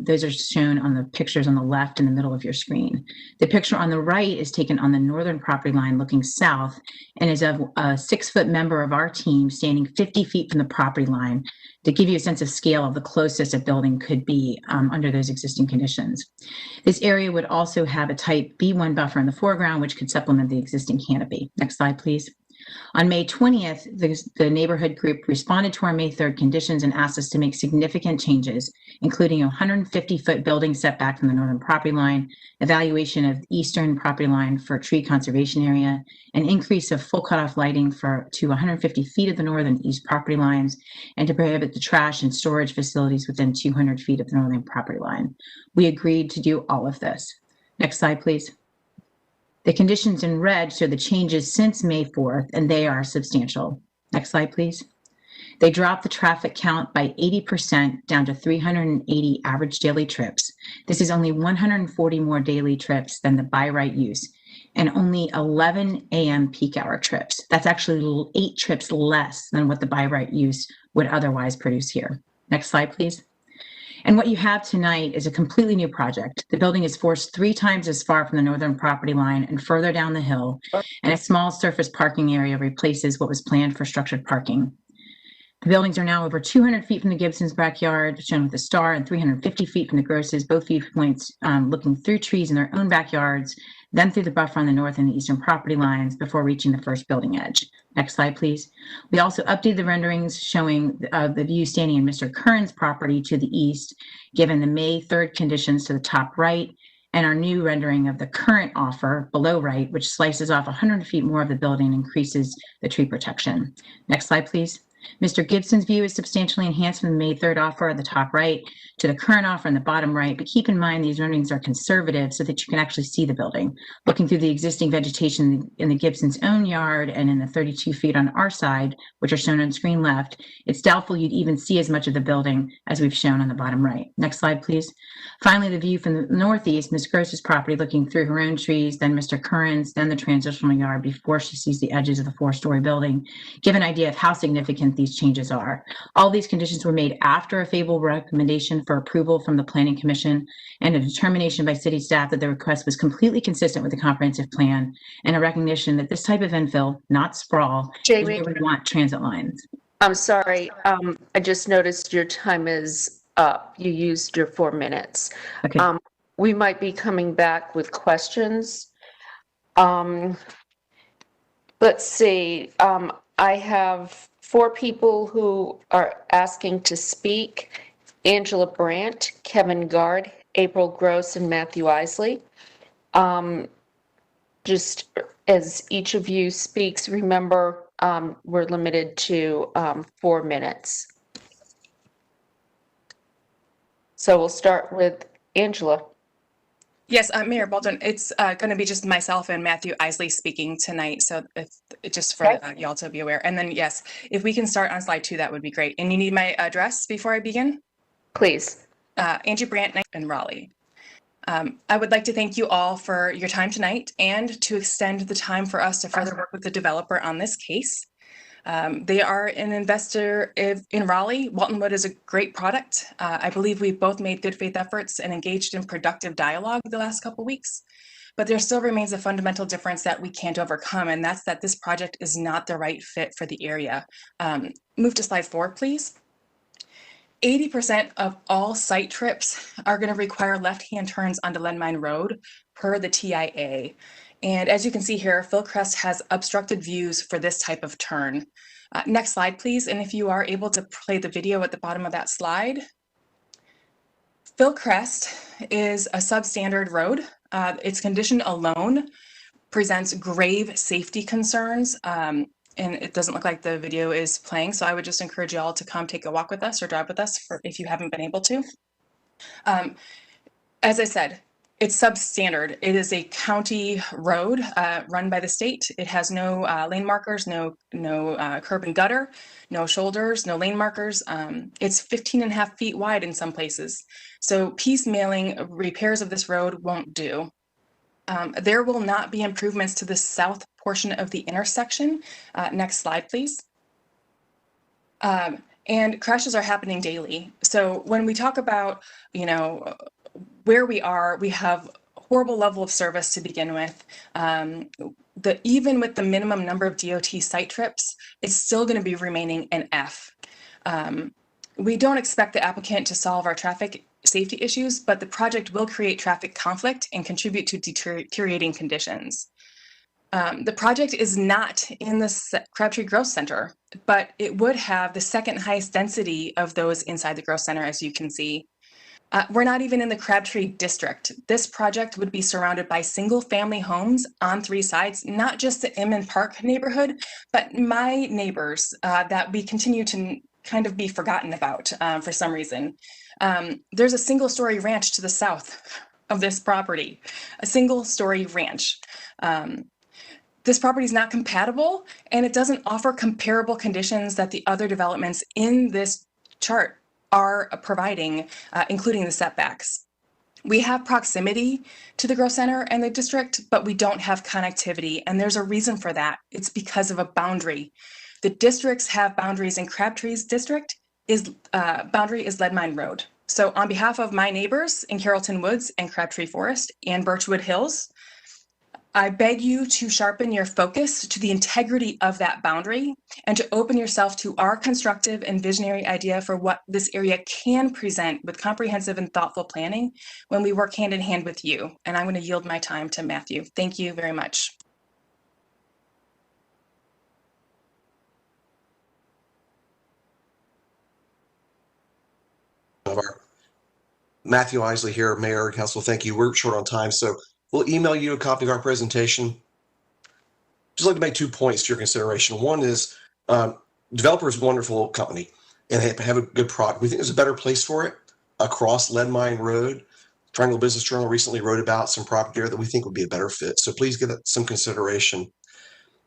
Those are shown on the pictures on the left in the middle of your screen. The picture on the right is taken on the northern property line looking south and is of a 6-foot member of our team standing 50 feet from the property line to give you a sense of scale of the closest a building could be under those existing conditions. This area would also have a type B1 buffer in the foreground, which could supplement the existing canopy. Next slide, please. On May 20th, the neighborhood group responded to our May 3rd conditions and asked us to make significant changes, including a 150-foot building setback from the northern property line, evaluation of the eastern property line for tree conservation area, an increase of full cutoff lighting to 150 feet of the north and east property lines, and to prohibit the trash and storage facilities within 200 feet of the northern property line. We agreed to do all of this. Next slide, please. The conditions in red show the changes since May 4th, and they are substantial. Next slide, please. They dropped the traffic count by 80% down to 380 average daily trips. This is only 140 more daily trips than the by right use, and only 11 a.m. peak hour trips. That's actually 8 trips less than what the by right use would otherwise produce here. Next slide, please. And what you have tonight is a completely new project. The building is forced 3 times as far from the northern property line and further down the hill, and a small surface parking area replaces what was planned for structured parking. The buildings are now over 200 feet from the Gibsons' backyard, shown with a star, and 350 feet from the Grosses, both viewpoints looking through trees in their own backyards, then through the buffer on the north and the eastern property lines before reaching the first building edge. Next slide, please. We also updated the renderings showing the view standing in Mr. Curran's property to the east, given the May 3rd conditions to the top right, and our new rendering of the current offer below right, which slices off 100 feet more of the building and increases the tree protection. Next slide, please. Mr. Gibson's view is substantially enhanced from the May 3rd offer at the top right to the current offer in the bottom right, but keep in mind these renderings are conservative so that you can actually see the building. Looking through the existing vegetation in the Gibson's own yard and in the 32 feet on our side, which are shown on screen left, it's doubtful you'd even see as much of the building as we've shown on the bottom right. Next slide, please. Finally, the view from the northeast, Ms. Gross's property looking through her own trees, then Mr. Curran's, then the transitional yard before she sees the edges of the 4-story building, give an idea of how significant significant these changes are. All these conditions were made after a favorable recommendation for approval from the Planning Commission and a determination by city staff that the request was completely consistent with the comprehensive plan and a recognition that this type of infill, not sprawl, Jamie, is where we want transit lines. I'm sorry. I just noticed your time is up. You used your 4 minutes. Okay. We might be coming back with questions. Let's see. I have 4 people who are asking to speak. Angela Brandt, Kevin Gard, April Gross, and Matthew Isley. Just as each of you speaks, remember we're limited to 4 minutes. So we'll start with Angela. Yes, Mayor Baldwin, it's going to be just myself and Matthew Isley speaking tonight. So just for y'all to be aware. And then, yes, if we can start on slide 2, that would be great. And you need my address before I begin? Please. Angie Brandt in Raleigh. I would like to thank you all for your time tonight and to extend the time for us to further work with the developer on this case. They are an investor in Raleigh. Walton Wood is a great product. I believe we've both made good faith efforts and engaged in productive dialogue the last couple weeks, but there still remains a fundamental difference that we can't overcome, and that's that this project is not the right fit for the area. Move to slide 4, please. 80% of all site trips are going to require left-hand turns onto Leadmine Road per the TIA. And as you can see here, Philcrest has obstructed views for this type of turn. Next slide, please. And if you are able to play the video at the bottom of that slide. Philcrest is a substandard road. Its condition alone presents grave safety concerns. And it doesn't look like the video is playing. So I would just encourage you all to come take a walk with us or drive with us if you haven't been able to. As I said, it's substandard. It is a county road run by the state. It has no lane markers, no curb and gutter, no shoulders, no lane markers. It's 15.5 feet wide in some places. So piecemealing repairs of this road won't do. There will not be improvements to the south portion of the intersection. Next slide, please. And crashes are happening daily. So when we talk about, where we are, we have horrible level of service to begin with. Even with the minimum number of DOT site trips, it's still going to be remaining an F. We don't expect the applicant to solve our traffic safety issues, but the project will create traffic conflict and contribute to deteriorating conditions. The project is not in the Crabtree Growth Center, but it would have the second highest density of those inside the Growth Center, as you can see. We're not even in the Crabtree district. This project would be surrounded by single-family homes on 3 sides, not just the Inman Park neighborhood, but my neighbors that we continue to kind of be forgotten about for some reason. There's a single-story ranch to the south of this property, a single-story ranch. This property is not compatible, and it doesn't offer comparable conditions that the other developments in this chart are providing, including the setbacks. We have proximity to the growth center and the district, but we don't have connectivity, and there's a reason for that. It's because of a boundary. The districts have boundaries, and Crabtree's district boundary is Leadmine Road. So on behalf of my neighbors in Carrollton Woods and Crabtree Forest and Birchwood Hills, I beg you to sharpen your focus to the integrity of that boundary and to open yourself to our constructive and visionary idea for what this area can present with comprehensive and thoughtful planning when we work hand in hand with you. And I'm going to yield my time to Matthew. Thank you very much. Matthew Isley here, Mayor and Council. Thank you. We're short on time, so we'll email you a copy of our presentation. Just like to make 2 points to your consideration. One is developer is a wonderful company and they have a good product. We think there's a better place for it across Leadmine Road. Triangle Business Journal recently wrote about some property there that we think would be a better fit. So please give it some consideration.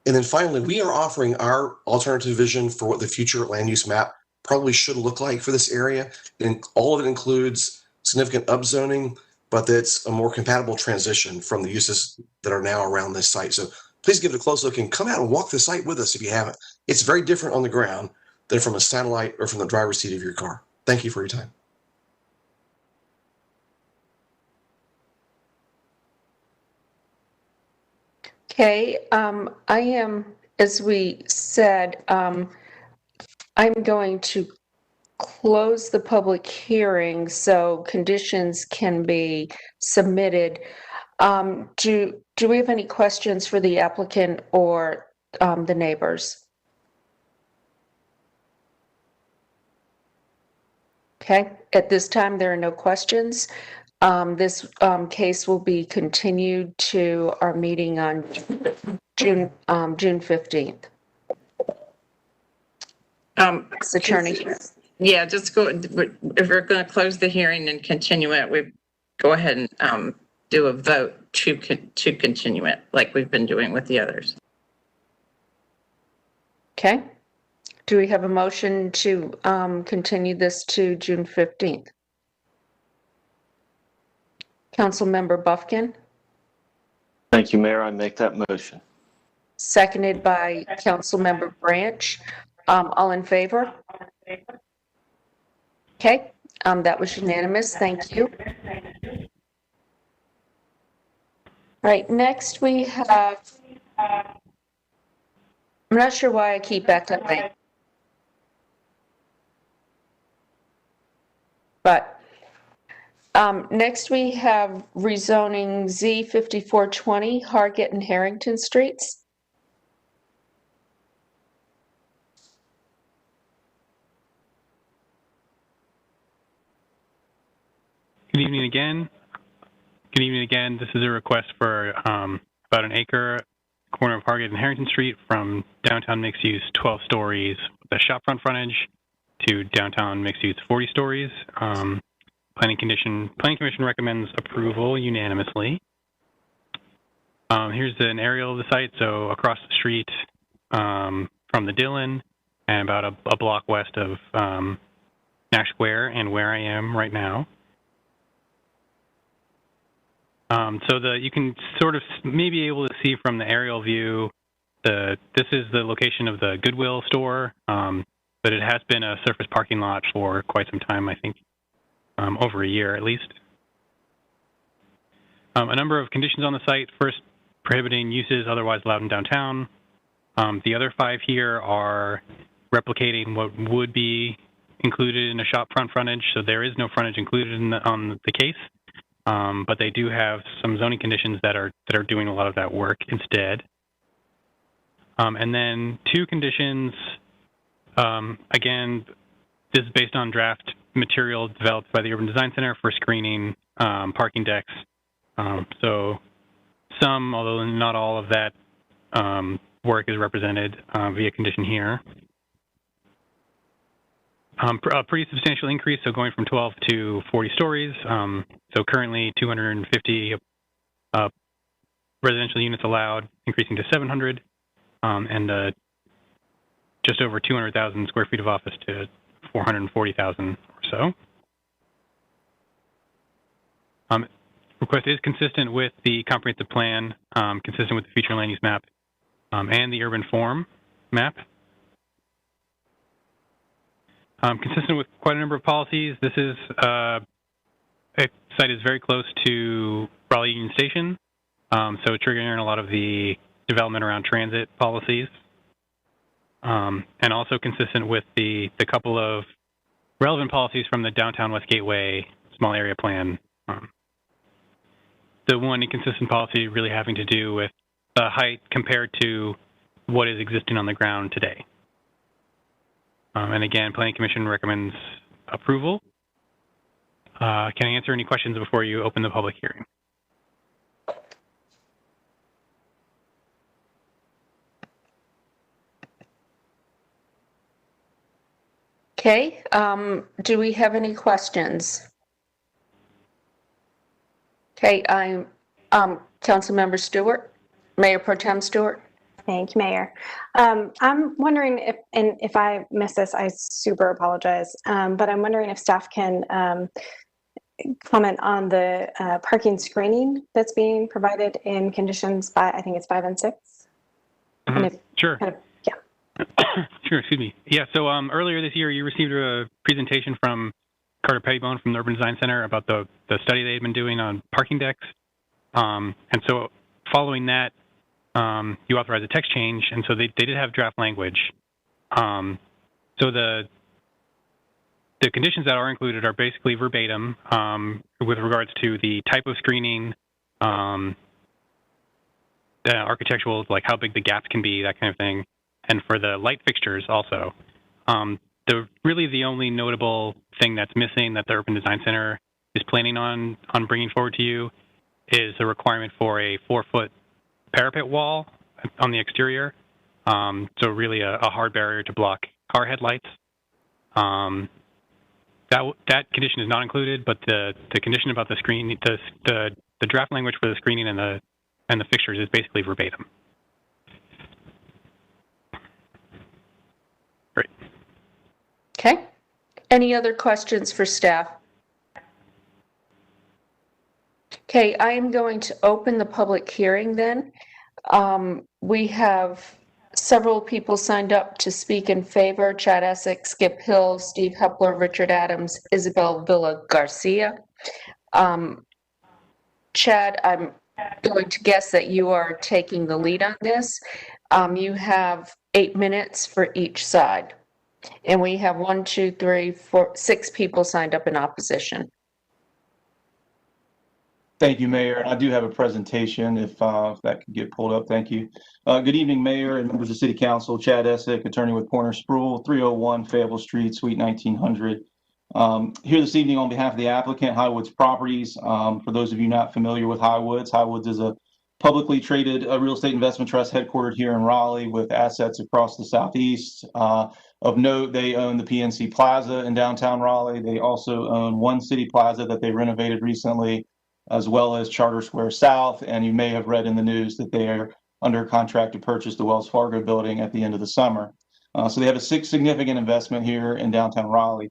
And then finally, we are offering our alternative vision for what the future land use map probably should look like for this area. And all of it includes significant upzoning, but that's a more compatible transition from the uses that are now around this site. So please give it a close look and come out and walk the site with us if you haven't. It's very different on the ground, than from a satellite or from the driver's seat of your car. Thank you for your time. Okay, I am, as we said, I'm going to close the public hearing so conditions can be submitted. Do we have any questions for the applicant or the neighbors? Okay, at this time, there are no questions. This case will be continued to our meeting on June 15th. Attorney. Yeah, just go, if we're going to close the hearing and continue it, we go ahead and do a vote to continue it like we've been doing with the others. Okay. Do we have a motion to continue this to June 15th? Councilmember Buffkin, Thank you, Mayor. I make that motion. seconded by Councilmember Branch. All in favor? Okay, that was unanimous. Thank you. All right, next we have, I'm not sure why I keep echoing, but next we have rezoning Z5420 Hargett and Harrington Streets. Good evening again. Good evening again. This is a request for about an acre, corner of Hargett and Harrington Street, from downtown mixed use 12 stories with a shopfront frontage to downtown mixed use 40 stories. Planning Commission recommends approval unanimously. Here's an aerial of the site. So across the street from the Dillon and about a block west of Nash Square and where I am right now. So you can sort of maybe able to see from the aerial view, this is the location of the Goodwill store, but it has been a surface parking lot for quite some time, I think, over a year at least. A number of conditions on the site. First, prohibiting uses otherwise allowed in downtown. The other 5 here are replicating what would be included in a shop front frontage, so there is no frontage included on the case. But they do have some zoning conditions that are doing a lot of that work instead. And then 2 conditions, again, this is based on draft material developed by the Urban Design Center for screening parking decks. So some, although not all of that work is represented via condition here. A pretty substantial increase, so going from 12 to 40 stories. So currently 250 residential units allowed, increasing to 700, and just over 200,000 square feet of office to 440,000 or so. Request is consistent with the comprehensive plan, consistent with the future land use map, and the urban form map. Consistent with quite a number of policies, this is a site is very close to Raleigh Union Station, so triggering a lot of the development around transit policies, and also consistent with the couple of relevant policies from the Downtown West Gateway Small Area Plan. The one inconsistent policy really having to do with the height compared to what is existing on the ground today. And again, Planning Commission recommends approval. Can I answer any questions before you open the public hearing? Okay, do we have any questions? Okay, I'm Councilmember Stewart, Mayor Pro Tem Stewart. Thank you, Mayor. I'm wondering if, and if I miss this, I super apologize, but I'm wondering if staff can comment on the parking screening that's being provided in conditions by, I think it's 5 and 6. Mm-hmm. And if, sure. Kind of, yeah. Sure, excuse me. Yeah, so earlier this year, you received a presentation from Carter Pettibone from the Urban Design Center about the study they had been doing on parking decks. And so following that, you authorized a text change, and so they did have draft language. So the conditions that are included are basically verbatim with regards to the type of screening, the architectural, like how big the gaps can be, that kind of thing. And for the light fixtures also. Really the only notable thing that's missing that the Urban Design Center is planning on bringing forward to you is the requirement for a 4-foot parapet wall on the exterior. So really a hard barrier to block car headlights. That condition is not included, but the condition about the screen, the draft language for the screening and the fixtures is basically verbatim. Great. Okay. Any other questions for staff? Okay, I am going to open the public hearing then. We have several people signed up to speak in favor: Chad Essex, Skip Hill, Steve Hepler, Richard Adams, Isabel Villa Garcia. Chad, I'm going to guess that you are taking the lead on this. You have 8 minutes for each side. And we have 6 people signed up in opposition. Thank you, Mayor. I do have a presentation if that could get pulled up. Thank you. Good evening, Mayor and members of City Council. Chad Essex, attorney with Porter Sproul, 301 Fayetteville Street, Suite 1900. Here this evening on behalf of the applicant, Highwoods Properties. For those of you not familiar with Highwoods, Highwoods is a publicly traded real estate investment trust headquartered here in Raleigh with assets across the Southeast. Of note, they own the PNC Plaza in downtown Raleigh. They also own One City Plaza that they renovated recently, as well as Charter Square South. And you may have read in the news that they are under contract to purchase the Wells Fargo building at the end of the summer. So they have a significant investment here in downtown Raleigh.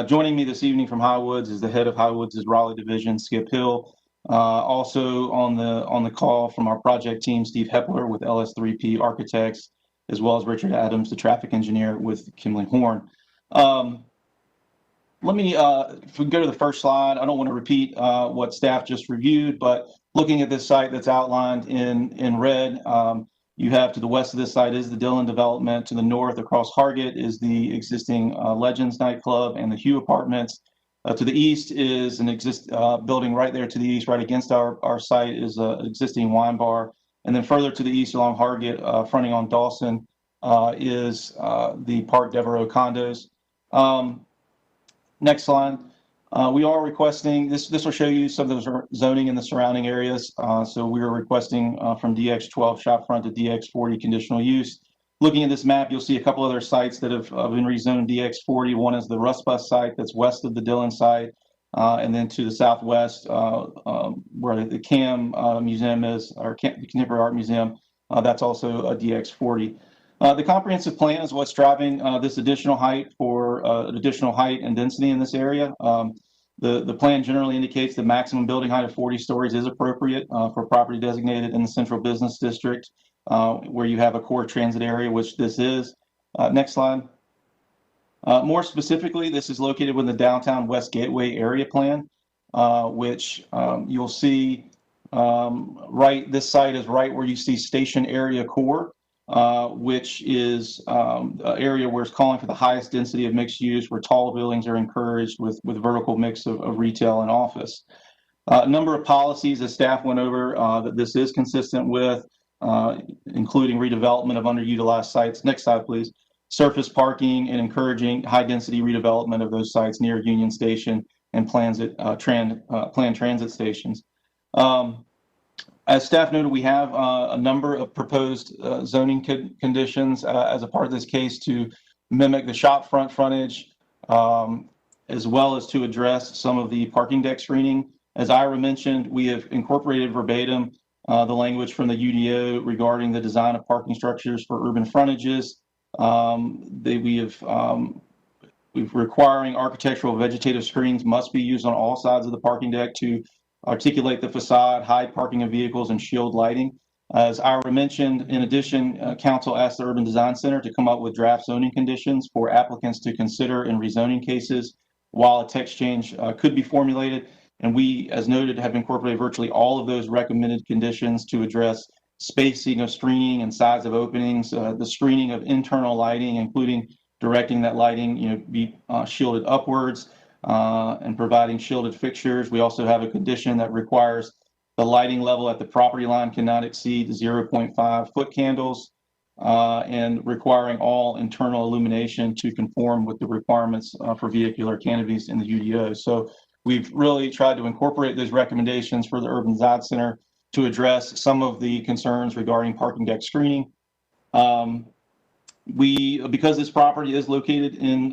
Joining me this evening from Highwoods is the head of Highwoods' Raleigh division, Skip Hill. Also on the call from our project team, Steve Hepler with LS3P Architects, as well as Richard Adams, the traffic engineer with Kimley Horn. Let me, if we go to the first slide, I don't want to repeat what staff just reviewed, but looking at this site that's outlined in red, you have to the west of this site is the Dillon development. To the north across Hargett is the existing Legends nightclub and the Hugh Apartments. To the east is an building right there to the east, right against our site is an existing wine bar. And then further to the east along Hargett, fronting on Dawson, is the Park Devereaux condos. Next slide. We are requesting, this will show you some of the zoning in the surrounding areas. So we are requesting from DX12 shopfront to DX40 conditional use. Looking at this map, you'll see a couple other sites that have been rezoned DX40. One is the Rust Bus site that's west of the Dillon site. And then to the southwest, where the CAM Museum is, or the Contemporary Art Museum, that's also a DX40. The comprehensive plan is what's driving this additional height for additional height and density in this area. The plan generally indicates the maximum building height of 40 stories is appropriate for property designated in the central business district, where you have a core transit area, which this is. Next slide. More specifically, this is located within the downtown West Gateway area plan, which you'll see this site is right where you see station area core. Which is an area where it's calling for the highest density of mixed use, where tall buildings are encouraged with vertical mix of retail and office. A number of policies that staff went over that this is consistent with, including redevelopment of underutilized sites. Next slide, please. Surface parking and encouraging high density redevelopment of those sites near Union Station and planned transit stations. As staff noted, we have a number of proposed zoning conditions as a part of this case to mimic the shop front frontage, as well as to address some of the parking deck screening. As Ira mentioned, we have incorporated verbatim the language from the UDO regarding the design of parking structures for urban frontages. We're requiring architectural vegetative screens must be used on all sides of the parking deck to articulate the facade, hide parking of vehicles, and shield lighting. As Ira mentioned, in addition, Council asked the Urban Design Center to come up with draft zoning conditions for applicants to consider in rezoning cases while a text change could be formulated. And we, as noted, have incorporated virtually all of those recommended conditions to address spacing of screening and size of openings, the screening of internal lighting, including directing that lighting be shielded upwards and providing shielded fixtures. We also have a condition that requires the lighting level at the property line cannot exceed 0.5 foot candles and requiring all internal illumination to conform with the requirements for vehicular canopies in the UDO. So we've really tried to incorporate those recommendations for the Urban Design Center to address some of the concerns regarding parking deck screening. Because this property is located in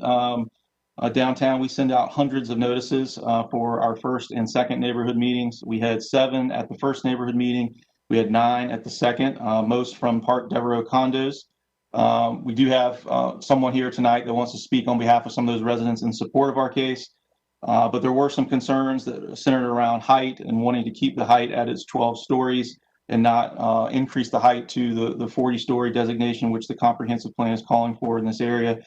downtown, we send out hundreds of notices for our first and second neighborhood meetings. We had 7 at the first neighborhood meeting. We had 9 at the second, most from Park Devereaux condos. We do have someone here tonight that wants to speak on behalf of some of those residents in support of our case. But there were some concerns that centered around height and wanting to keep the height at its 12 stories and not increase the height to the 40-story designation, which the comprehensive plan is calling for in this area.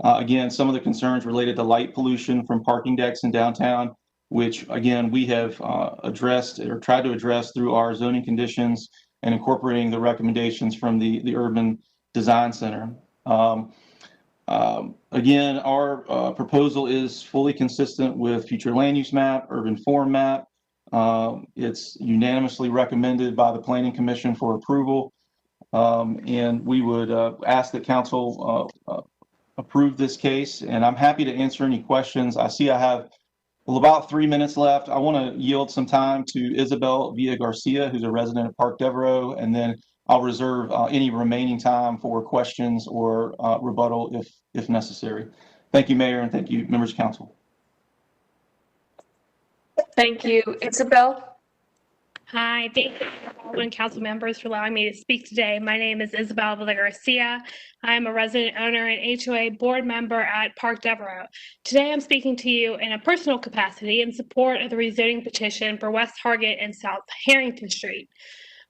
Again, some of the concerns related to light pollution from parking decks in downtown, which again, we have addressed or tried to address through our zoning conditions and incorporating the recommendations from the Urban Design Center. Again, our proposal is fully consistent with future land use map, urban form map. It's unanimously recommended by the Planning Commission for approval. And we would ask that council approve this case. And I'm happy to answer any questions. I see I have about 3 minutes left. I want to yield some time to Isabel Villa Garcia, who's a resident of Park Devereaux, and then I'll reserve any remaining time for questions or rebuttal if necessary. Thank you, Mayor, and thank you, members of council. Thank you. Isabel? Hi, thank you, Alderman council members, for allowing me to speak today. My name is Isabel Villa Garcia. I'm a resident owner and HOA board member at Park Devereaux. Today, I'm speaking to you in a personal capacity in support of the rezoning petition for West Hargett and South Harrington Street.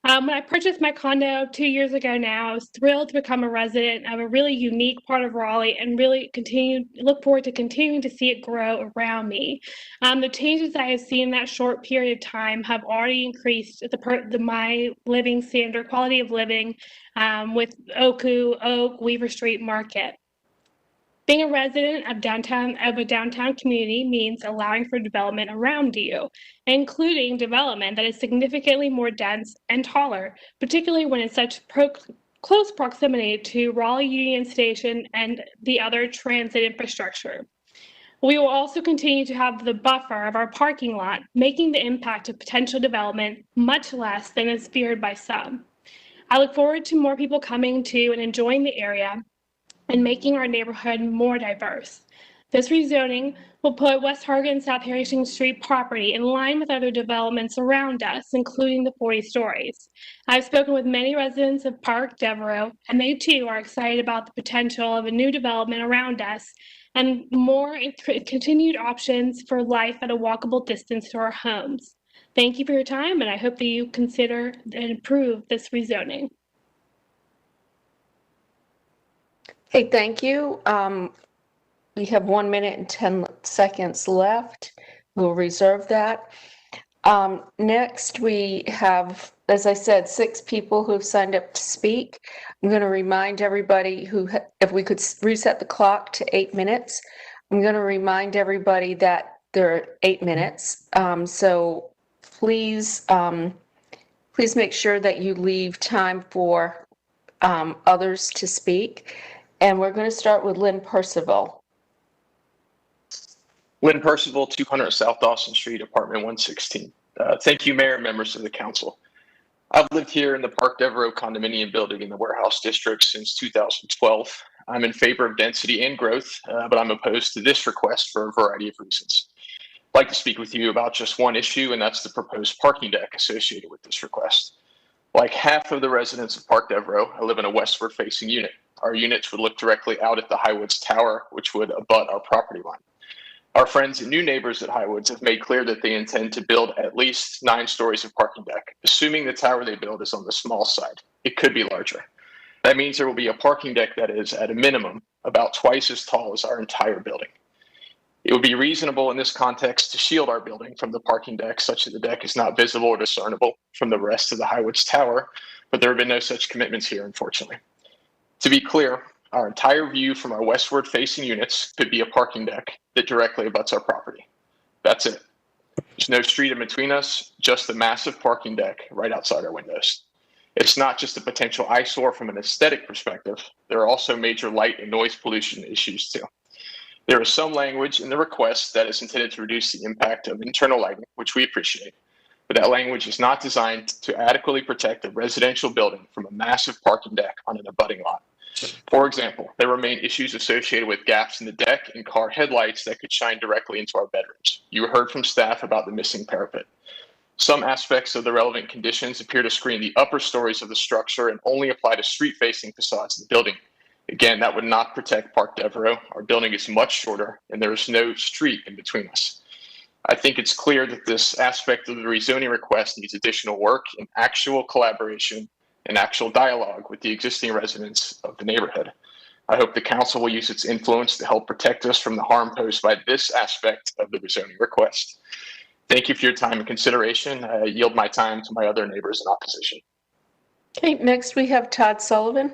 When I purchased my condo 2 years ago now, I was thrilled to become a resident of a really unique part of Raleigh and really look forward to continuing to see it grow around me. The changes I have seen in that short period of time have already increased my living standard, quality of living with Oak, Weaver Street Market. Being a resident of a downtown community means allowing for development around you, including development that is significantly more dense and taller, particularly when in such close proximity to Raleigh Union Station and the other transit infrastructure. We will also continue to have the buffer of our parking lot, making the impact of potential development much less than is feared by some. I look forward to more people coming to and enjoying the area and making our neighborhood more diverse. This rezoning will put West Hargett and South Harrington Street property in line with other developments around us, including the 40 stories. I've spoken with many residents of Park Devereaux, and they too are excited about the potential of a new development around us and more continued options for life at a walkable distance to our homes. Thank you for your time, and I hope that you consider and approve this rezoning. Hey, thank you. We have 1 minute and 10 seconds left. We'll reserve that. Next, we have, as I said, 6 people who have signed up to speak. I'm going to remind everybody if we could reset the clock to 8 minutes. I'm going to remind everybody that there are 8 minutes. So please make sure that you leave time for others to speak. And we're going to start with Lynn Percival. Lynn Percival, 200 South Dawson Street, apartment 116. Thank you, Mayor and members of the council. I've lived here in the Park Devereaux condominium building in the warehouse district since 2012. I'm in favor of density and growth, but I'm opposed to this request for a variety of reasons. I'd like to speak with you about just one issue, and that's the proposed parking deck associated with this request. Like half of the residents of Park Devereaux, I live in a westward facing unit. Our units would look directly out at the Highwoods Tower, which would abut our property line. Our friends and new neighbors at Highwoods have made clear that they intend to build at least 9 stories of parking deck, assuming the tower they build is on the small side. It could be larger. That means there will be a parking deck that is, at a minimum, about twice as tall as our entire building. It would be reasonable in this context to shield our building from the parking deck such that the deck is not visible or discernible from the rest of the Highwoods Tower, but there have been no such commitments here, unfortunately. To be clear, our entire view from our westward facing units could be a parking deck that directly abuts our property. That's it. There's no street in between us, just a massive parking deck right outside our windows. It's not just a potential eyesore from an aesthetic perspective. There are also major light and noise pollution issues too. There is some language in the request that is intended to reduce the impact of internal lighting, which we appreciate, but that language is not designed to adequately protect a residential building from a massive parking deck on an abutting lot. For example, there remain issues associated with gaps in the deck and car headlights that could shine directly into our bedrooms. You heard from staff about the missing parapet. Some aspects of the relevant conditions appear to screen the upper stories of the structure and only apply to street-facing facades of the building. Again, that would not protect Park Devereaux. Our building is much shorter and there is no street in between us. I think it's clear that this aspect of the rezoning request needs additional work and actual collaboration and actual dialogue with the existing residents of the neighborhood. I hope the council will use its influence to help protect us from the harm posed by this aspect of the rezoning request. Thank you for your time and consideration. I yield my time to my other neighbors in opposition. Okay, next we have Todd Sullivan.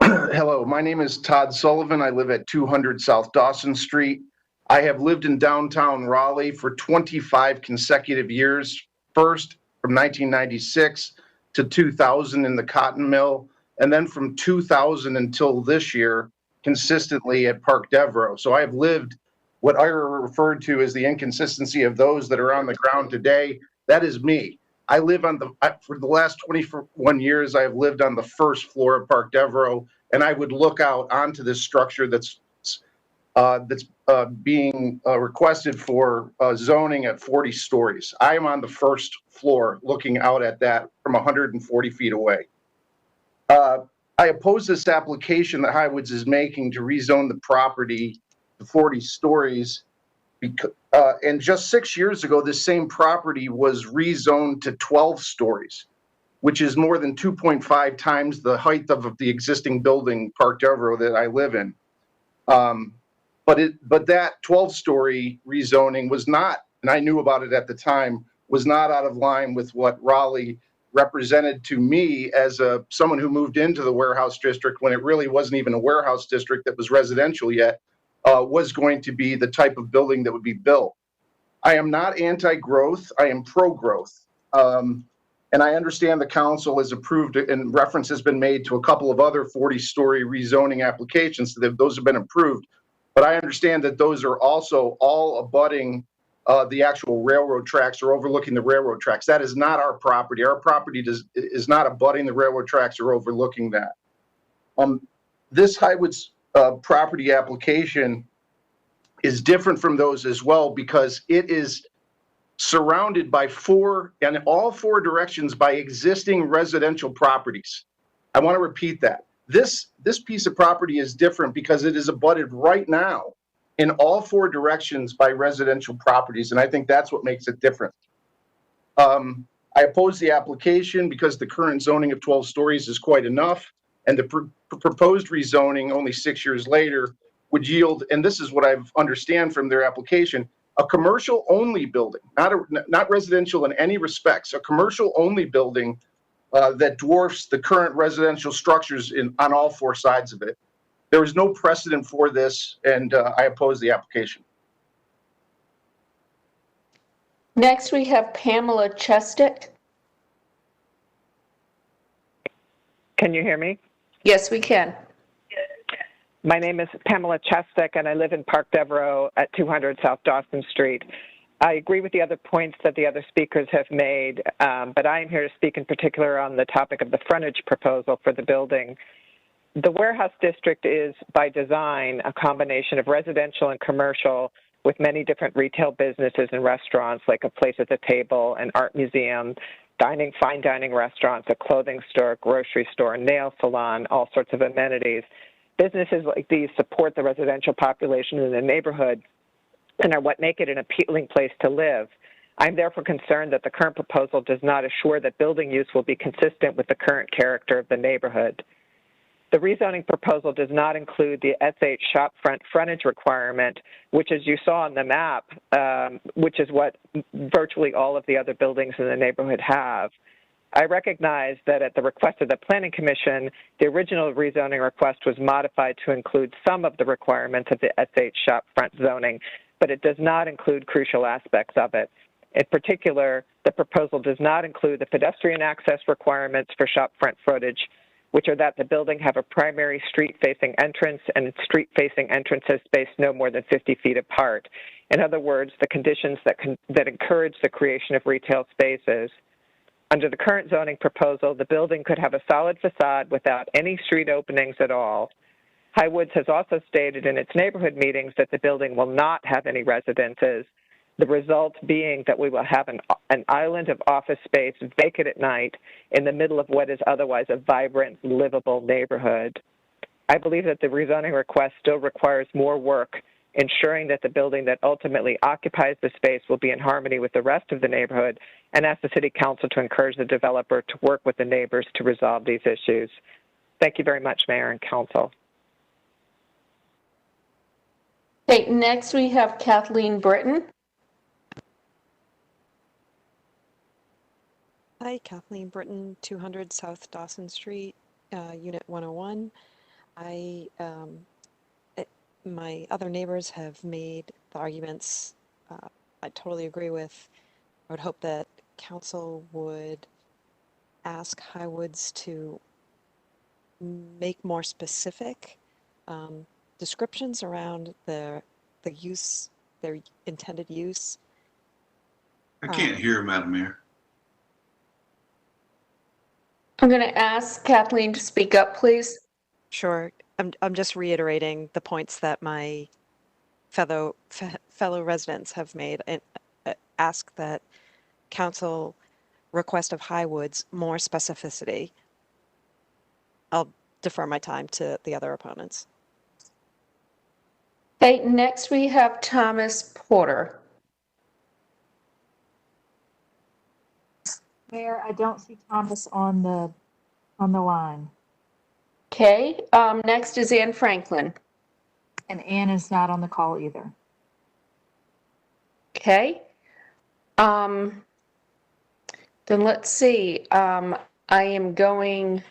Hello, my name is Todd Sullivan. I live at 200 South Dawson Street. I have lived in downtown Raleigh for 25 consecutive years, first from 1996 to 2000 in the cotton mill, and then from 2000 until this year, consistently at Park Devereaux. So I have lived what Ira referred to as the inconsistency of those that are on the ground today. That is me. I live on for the last 21 years, I have lived on the first floor of Park Devereaux, and I would look out onto this structure that's being requested for zoning at 40 stories. I am on the first floor looking out at that from 140 feet away. I oppose this application that Highwoods is making to rezone the property to 40 stories. And just 6 years ago, this same property was rezoned to 12 stories, which is more than 2.5 times the height of the existing building, Park Devereaux, that I live in. But that 12-story rezoning was not, and I knew about it at the time, was not out of line with what Raleigh represented to me as someone who moved into the warehouse district when it really wasn't even a warehouse district that was residential yet, was going to be the type of building that would be built. I am not anti-growth, I am pro-growth. And I understand the council has approved it, and reference has been made to a couple of other 40-story rezoning applications. Those have been approved. But I understand that those are also all abutting the actual railroad tracks or overlooking the railroad tracks. That is not our property. Our property is not abutting the railroad tracks or overlooking that. This Highwoods property application is different from those as well because it is surrounded by all four directions by existing residential properties. I want to repeat that. This piece of property is different because it is abutted right now in all four directions by residential properties, and I think that's what makes it different. I oppose the application because the current zoning of 12 stories is quite enough, and the proposed rezoning only 6 years later would yield, and this is what I understand from their application, a commercial-only building, not residential in any respects, a commercial-only building that dwarfs the current residential structures on all four sides of it. There is no precedent for this, and I oppose the application. Next, we have Pamela Chestick. Can you hear me? Yes, we can. My name is Pamela Chestick, and I live in Park Devereaux at 200 South Dawson Street. I agree with the other points that the other speakers have made, but I am here to speak in particular on the topic of the frontage proposal for the building. The warehouse district is, by design, a combination of residential and commercial with many different retail businesses and restaurants, like a place at the table, an art museum, fine dining restaurants, a clothing store, grocery store, nail salon, all sorts of amenities. Businesses like these support the residential population in the neighborhood and are what make it an appealing place to live. I'm therefore concerned that the current proposal does not assure that building use will be consistent with the current character of the neighborhood. The rezoning proposal does not include the SH shopfront frontage requirement, which, as you saw on the map, which is what virtually all of the other buildings in the neighborhood have. I recognize that at the request of the Planning Commission, the original rezoning request was modified to include some of the requirements of the SH shopfront zoning, but it does not include crucial aspects of it. In particular, the proposal does not include the pedestrian access requirements for shopfront frontage, which are that the building have a primary street-facing entrance and street-facing entrances spaced no more than 50 feet apart. In other words, the conditions that encourage the creation of retail spaces. Under the current zoning proposal, the building could have a solid facade without any street openings at all. High Woods has also stated in its neighborhood meetings that the building will not have any residences, the result being that we will have an island of office space vacant at night in the middle of what is otherwise a vibrant, livable neighborhood. I believe that the rezoning request still requires more work, ensuring that the building that ultimately occupies the space will be in harmony with the rest of the neighborhood, and ask the City Council to encourage the developer to work with the neighbors to resolve these issues. Thank you very much, Mayor and Council. Okay, next we have Kathleen Britton. Hi, Kathleen Britton, 200 South Dawson Street, Unit 101. My other neighbors have made the arguments I totally agree with. I would hope that council would ask High Woods to make more specific descriptions around the use, their intended use. I can't hear, Madam Mayor. I'm going to ask Kathleen to speak up, please. Sure. I'm just reiterating the points that my fellow residents have made, and ask that council request of High Woods more specificity. I'll defer my time to the other opponents. Okay, next we have Thomas Porter. Mayor, I don't see Thomas on the line. Okay, next is Anne Franklin. And Anne is not on the call either. Okay. Then let's see. I am going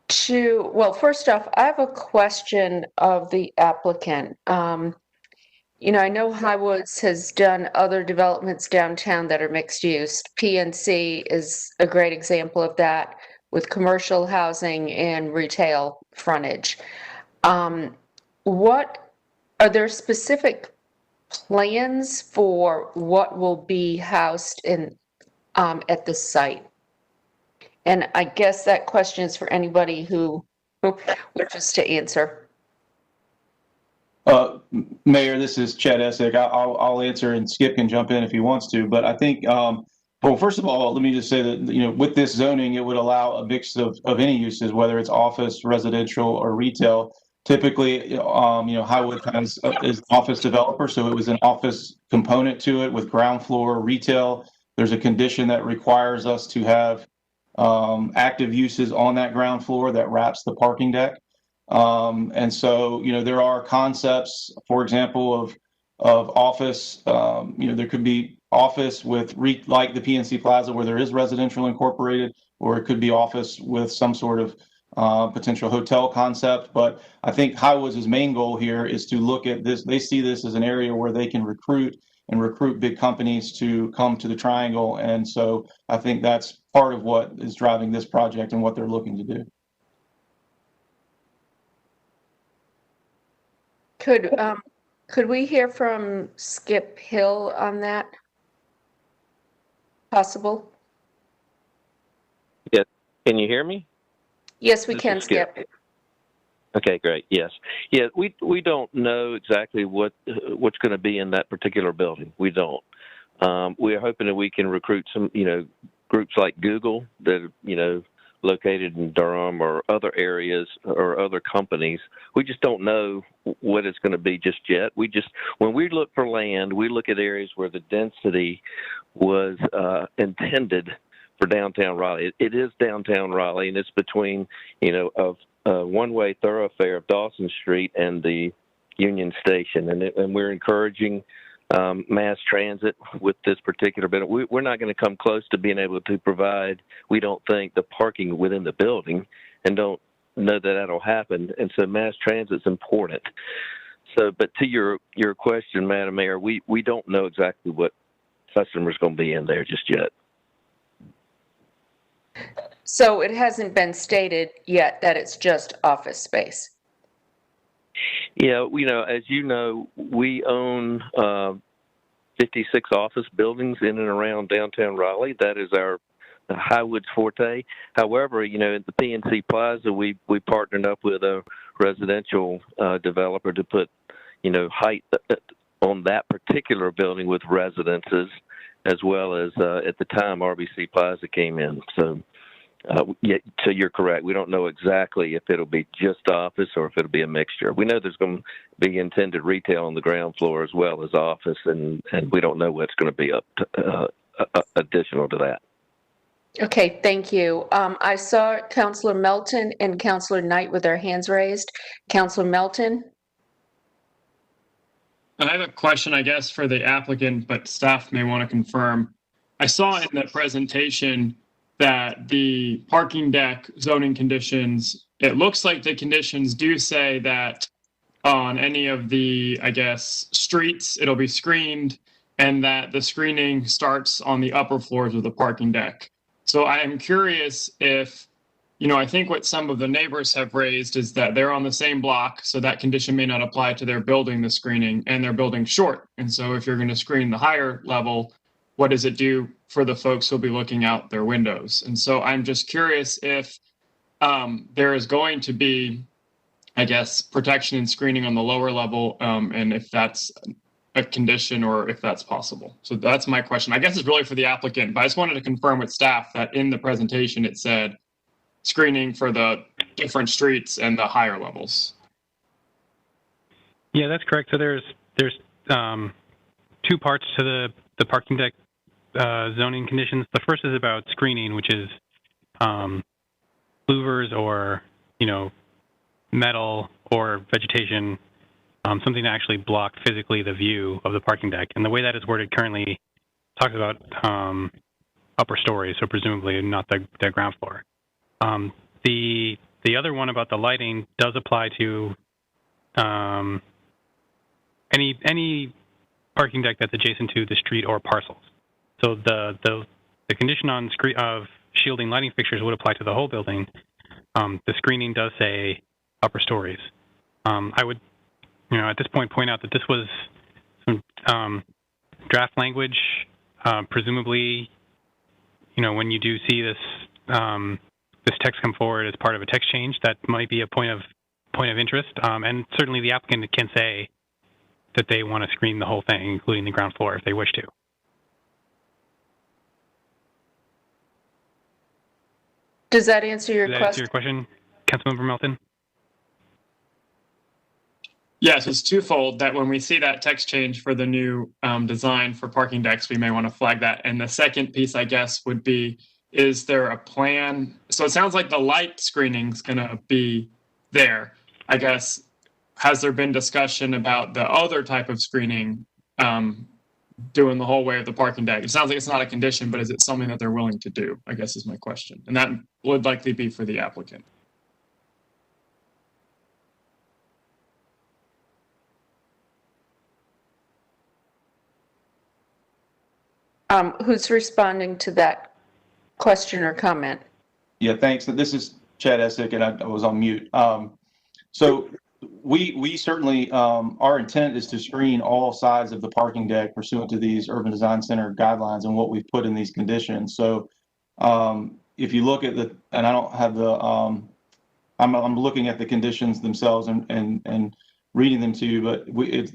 to, well, first off, I have a question of the applicant. You know, I know High Woods has done other developments downtown that are mixed use. PNC is a great example of that, with commercial housing and retail frontage. What are there specific plans for what will be housed in at the site? And I guess that question is for anybody who wishes to answer. Mayor, this is Chad Essick. I'll answer, and Skip can jump in if he wants to. But I think, well, first of all, let me just say that, you know, with this zoning, it would allow a mix of any uses, whether it's office, residential, or retail. Typically, you know, High Woods is an office developer, so it was an office component to it with ground floor retail. There's a condition that requires us to have active uses on that ground floor that wraps the parking deck. And so, you know, there are concepts, for example, of office. You know, there could be office with like the PNC Plaza, where there is residential incorporated, or it could be office with some sort of potential hotel concept. But I think High Woods' main goal here is to look at this. They see this as an area where they can recruit big companies to come to the Triangle. And so I think that's part of what is driving this project and what they're looking to do. Could we hear from Skip Hill on that? Possible? Yeah. Can you hear me? Yes, we This can, is Skip. Skip. Okay, great. Yes. Yeah, we don't know exactly what's going to be in that particular building. We don't. We are hoping that we can recruit some, you know, groups like Google that, you know, located in Durham or other areas or other companies. We just don't know what it's going to be just yet. When we look for land, we look at areas where the density was intended for downtown Raleigh. It is downtown Raleigh, and it's between, a one-way thoroughfare of Dawson Street and the Union Station, and we're encouraging mass transit with this particular building. We're not going to come close to being able to provide, we don't think, the parking within the building, and don't know that that'll happen. And so mass transit's important. So, but to your question, Madam Mayor, we don't know exactly what customer's going to be in there just yet. So it hasn't been stated yet that it's just office space. Yeah, as you know, we own 56 office buildings in and around downtown Raleigh. That is our Highwoods forte. However, at the PNC Plaza, we partnered up with a residential developer to put, height on that particular building with residences, as well as at the time RBC Plaza came in. So. So you're correct. We don't know exactly if it'll be just office or if it'll be a mixture. We know there's going to be intended retail on the ground floor as well as office, and we don't know what's going to be up to, additional to that. Okay, thank you. I saw Councilor Melton and Councilor Knight with their hands raised. Councilor Melton? I have a question, I guess, for the applicant, but staff may want to confirm. I saw in the presentation that the parking deck zoning conditions, it looks like the conditions do say that on any of the, I guess, streets, it'll be screened, and that the screening starts on the upper floors of the parking deck. So I am curious if, I think what some of the neighbors have raised is that they're on the same block, so that condition may not apply to their building, the screening, and they're building short. And so if you're going to screen the higher level, what does it do for the folks who'll be looking out their windows? And so I'm just curious if there is going to be, I guess, protection and screening on the lower level, and if that's a condition or if that's possible. So that's my question. I guess it's really for the applicant, but I just wanted to confirm with staff that in the presentation it said screening for the different streets and the higher levels. Yeah, that's correct. So there's two parts to the parking deck zoning conditions. The first is about screening, which is louvers or metal or vegetation, something to actually block physically the view of the parking deck. And the way that is worded currently talks about upper stories, so presumably not the ground floor. The other one about the lighting does apply to any parking deck that's adjacent to the street or parcels. So the condition on of shielding lighting fixtures would apply to the whole building. The screening does say upper stories. I would, at this point out that this was some draft language. Presumably, when you do see this this text come forward as part of a text change, that might be a point of interest. And certainly the applicant can say that they want to screen the whole thing, including the ground floor, if they wish to. Does that answer your question? Does that answer your question, Councilmember Melton? Yes, it's twofold that when we see that text change for the new design for parking decks, we may want to flag that. And the second piece, I guess, would be, is there a plan? So it sounds like the light screening is going to be there. I guess, has there been discussion about the other type of screening doing the whole way of the parking deck? It sounds like it's not a condition, but is it something that they're willing to do, I guess is my question. And that would likely be for the applicant. Who's responding to that question or comment? Yeah, thanks. This is Chad Essick, and I was on mute. So we certainly, our intent is to screen all sides of the parking deck pursuant to these Urban Design Center guidelines and what we've put in these conditions. So if you look at and I don't have the, I'm looking at the conditions themselves and reading them to you, but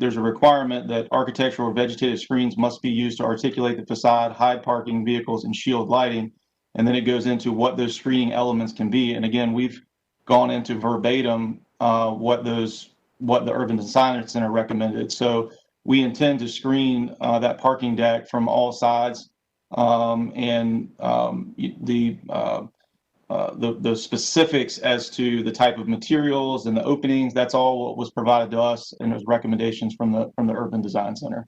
there's a requirement that architectural or vegetative screens must be used to articulate the facade, hide parking vehicles, and shield lighting. and then it goes into what those screening elements can be. And again, we've gone into verbatim what the Urban Design Center recommended. So we intend to screen that parking deck from all sides, and the specifics as to the type of materials and the openings, that's all what was provided to us, and those recommendations from the Urban Design Center.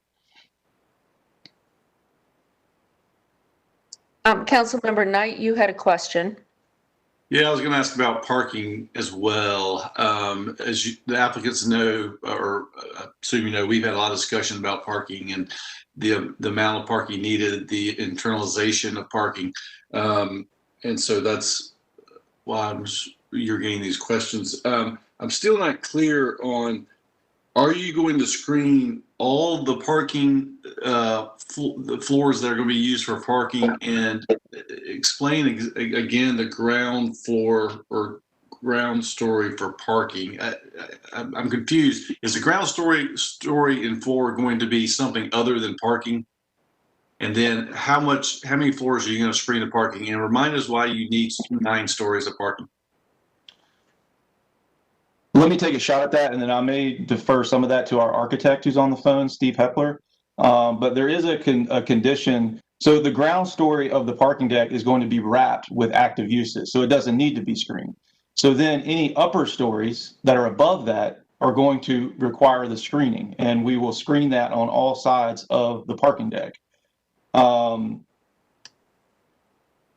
Councilmember Knight, you had a question. Yeah, I was going to ask about parking as well. As the applicants know, or assume you know, we've had a lot of discussion about parking and the amount of parking needed, the internalization of parking. And so that's why you're getting these questions. I'm still not clear on, are you going to screen all the parking, the floors that are going to be used for parking, and explain again the ground floor or ground story for parking? I'm confused. Is the ground story and floor going to be something other than parking? And then how many floors are you going to screen the parking? And remind us why you need 9 stories of parking. Let me take a shot at that, and then I may defer some of that to our architect who's on the phone, Steve Hepler. But there is a condition. So the ground story of the parking deck is going to be wrapped with active uses, so it doesn't need to be screened. So then any upper stories that are above that are going to require the screening, and we will screen that on all sides of the parking deck.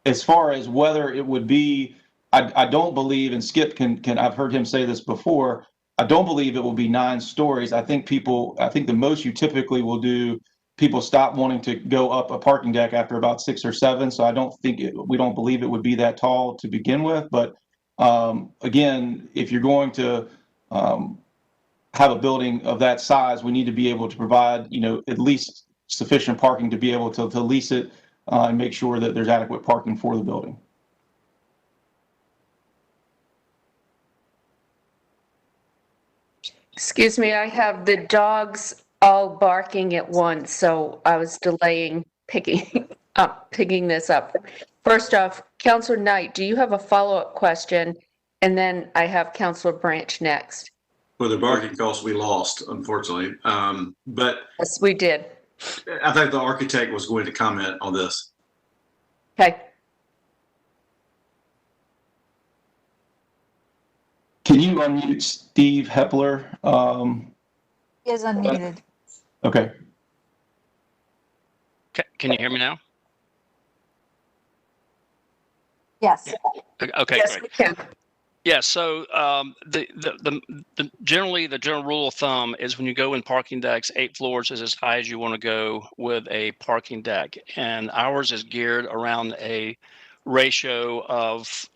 As far as whether it would be, I don't believe, and Skip can I've heard him say this before, I don't believe it will be 9 stories. I think the most you typically will do, people stop wanting to go up a parking deck after about 6 or 7. So I don't think we don't believe it would be that tall to begin with. But again, if you're going to have a building of that size, we need to be able to provide, at least sufficient parking to be able to lease it and make sure that there's adequate parking for the building. Excuse me, I have the dogs all barking at once, so I was delaying picking this up. First off, Councilor Knight, do you have a follow-up question? And then I have Councilor Branch next. Well, the barking calls we lost, unfortunately. But yes, we did. I think the architect was going to comment on this. Okay. Can you unmute Steve Hepler? He is unmuted. Okay. Can you hear me now? Yes. Okay, yes, great. We can. Yeah, so generally the general rule of thumb is when you go in parking decks, 8 floors is as high as you want to go with a parking deck. And ours is geared around a ratio of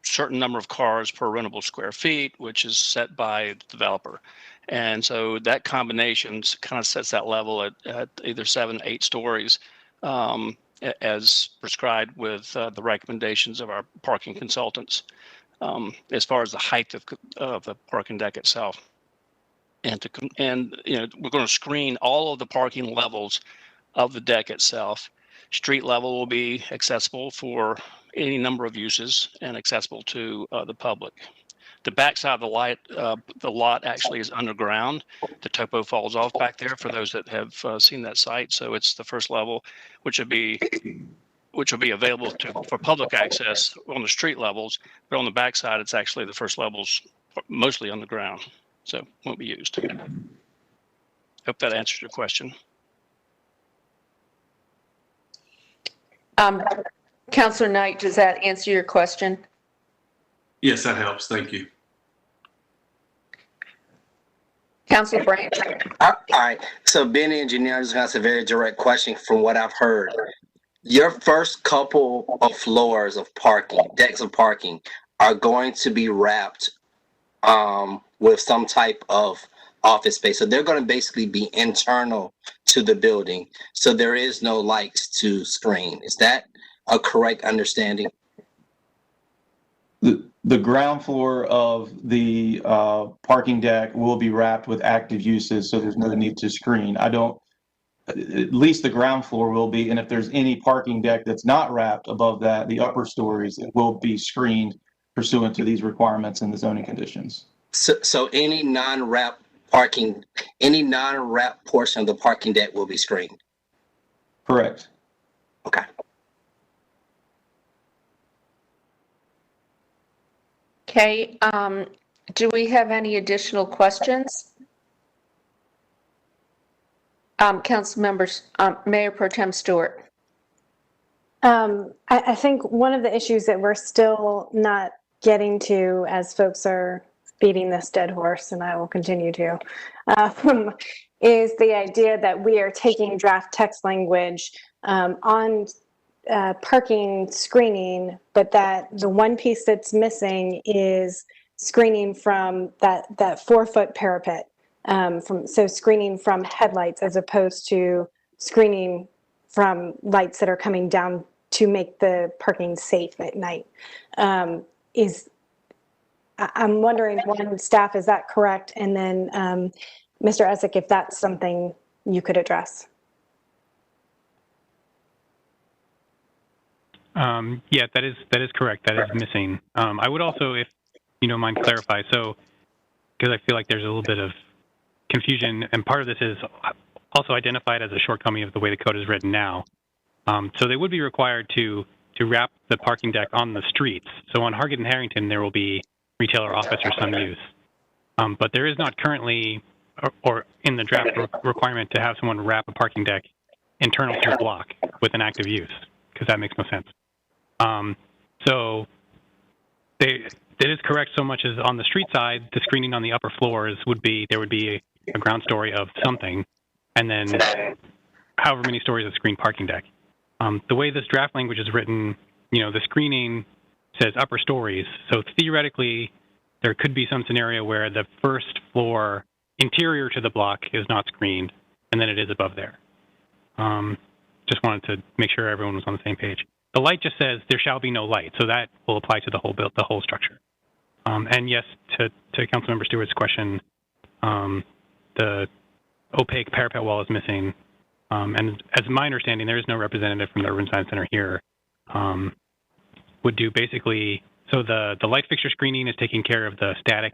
certain number of cars per rentable square feet, which is set by the developer. And so that combination kind of sets that level at either 7, 8 stories as prescribed with the recommendations of our parking consultants. As far as the height of the parking deck itself, and we're going to screen all of the parking levels of the deck itself. Street level will be accessible for any number of uses and accessible to the public. The backside of the lot actually is underground. The topo falls off back there for those that have seen that site. So it's the first level, which will be available for public access on the street levels, but on the backside, it's actually the first levels, mostly underground, so won't be used. Hope that answers your question. Councilor Knight, does that answer your question? Yes, that helps. Thank you. Councilor Branch. All right. So being an engineer, I'm just going to ask a very direct question from what I've heard. Your first couple of floors of parking, decks of parking, are going to be wrapped with some type of office space. So they're going to basically be internal to the building. So there is no lights to screen. Is that a correct understanding? The ground floor of the parking deck will be wrapped with active uses, so there's no need to screen. at least the ground floor will be, and if there's any parking deck that's not wrapped above that, the upper stories, it will be screened pursuant to these requirements and the zoning conditions. So any non-wrap parking, any non-wrap portion of the parking deck will be screened? Correct. Okay. Okay, do we have any additional questions? Council members, Mayor Pro Tem Stewart. I think one of the issues that we're still not getting to as folks are beating this dead horse, and I will continue to, is the idea that we are taking draft text language on parking screening, but that the one piece that's missing is screening from that 4-foot parapet, so screening from headlights as opposed to screening from lights that are coming down to make the parking safe at night. I'm wondering, one, staff, is that correct? And then Mr. Essick, if that's something you could address. Yeah, that is correct. That is missing. I would also, if you don't mind, clarify. So, because I feel like there's a little bit of confusion, and part of this is also identified as a shortcoming of the way the code is written now. So they would be required to wrap the parking deck on the streets. So on Hargett and Harrington, there will be retail or office or some use. But there is not currently, or in the draft requirement to have someone wrap a parking deck internal to a block with an active use, because that makes no sense. So it is correct so much as on the street side, the screening on the upper floors there would be a ground story of something, and then however many stories of screened parking deck. The way this draft language is written, the screening says upper stories. So theoretically, there could be some scenario where the first floor interior to the block is not screened, and then it is above there. Just wanted to make sure everyone was on the same page. The light just says there shall be no light, so that will apply to the whole structure. And yes, to Councilmember Stewart's question, the opaque parapet wall is missing. And as my understanding, there is no representative from the Urban Design Center here. Would do basically, so the light fixture screening is taking care of the static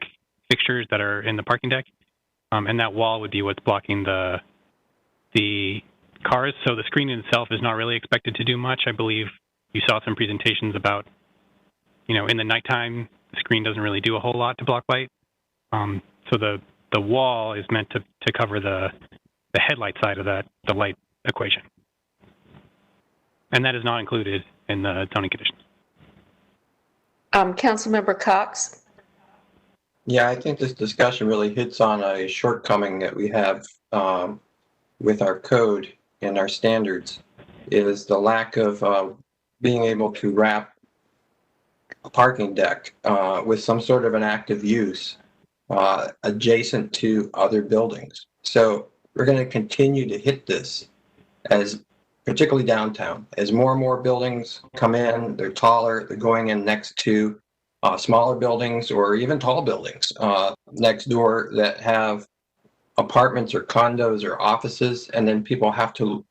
fixtures that are in the parking deck, and that wall would be what's blocking the cars. So the screening itself is not really expected to do much. I believe you saw some presentations about, in the nighttime, the screen doesn't really do a whole lot to block light. So the wall is meant to cover the headlight side of the light equation. And that is not included in the zoning conditions. Councilmember Cox. Yeah, I think this discussion really hits on a shortcoming that we have with our code and our standards, is the lack of being able to wrap a parking deck with some sort of an active use adjacent to other buildings. So we're going to continue to hit this, as particularly downtown, as more and more buildings come in. They're taller, they're going in next to smaller buildings or even tall buildings next door that have apartments or condos or offices, and then people have to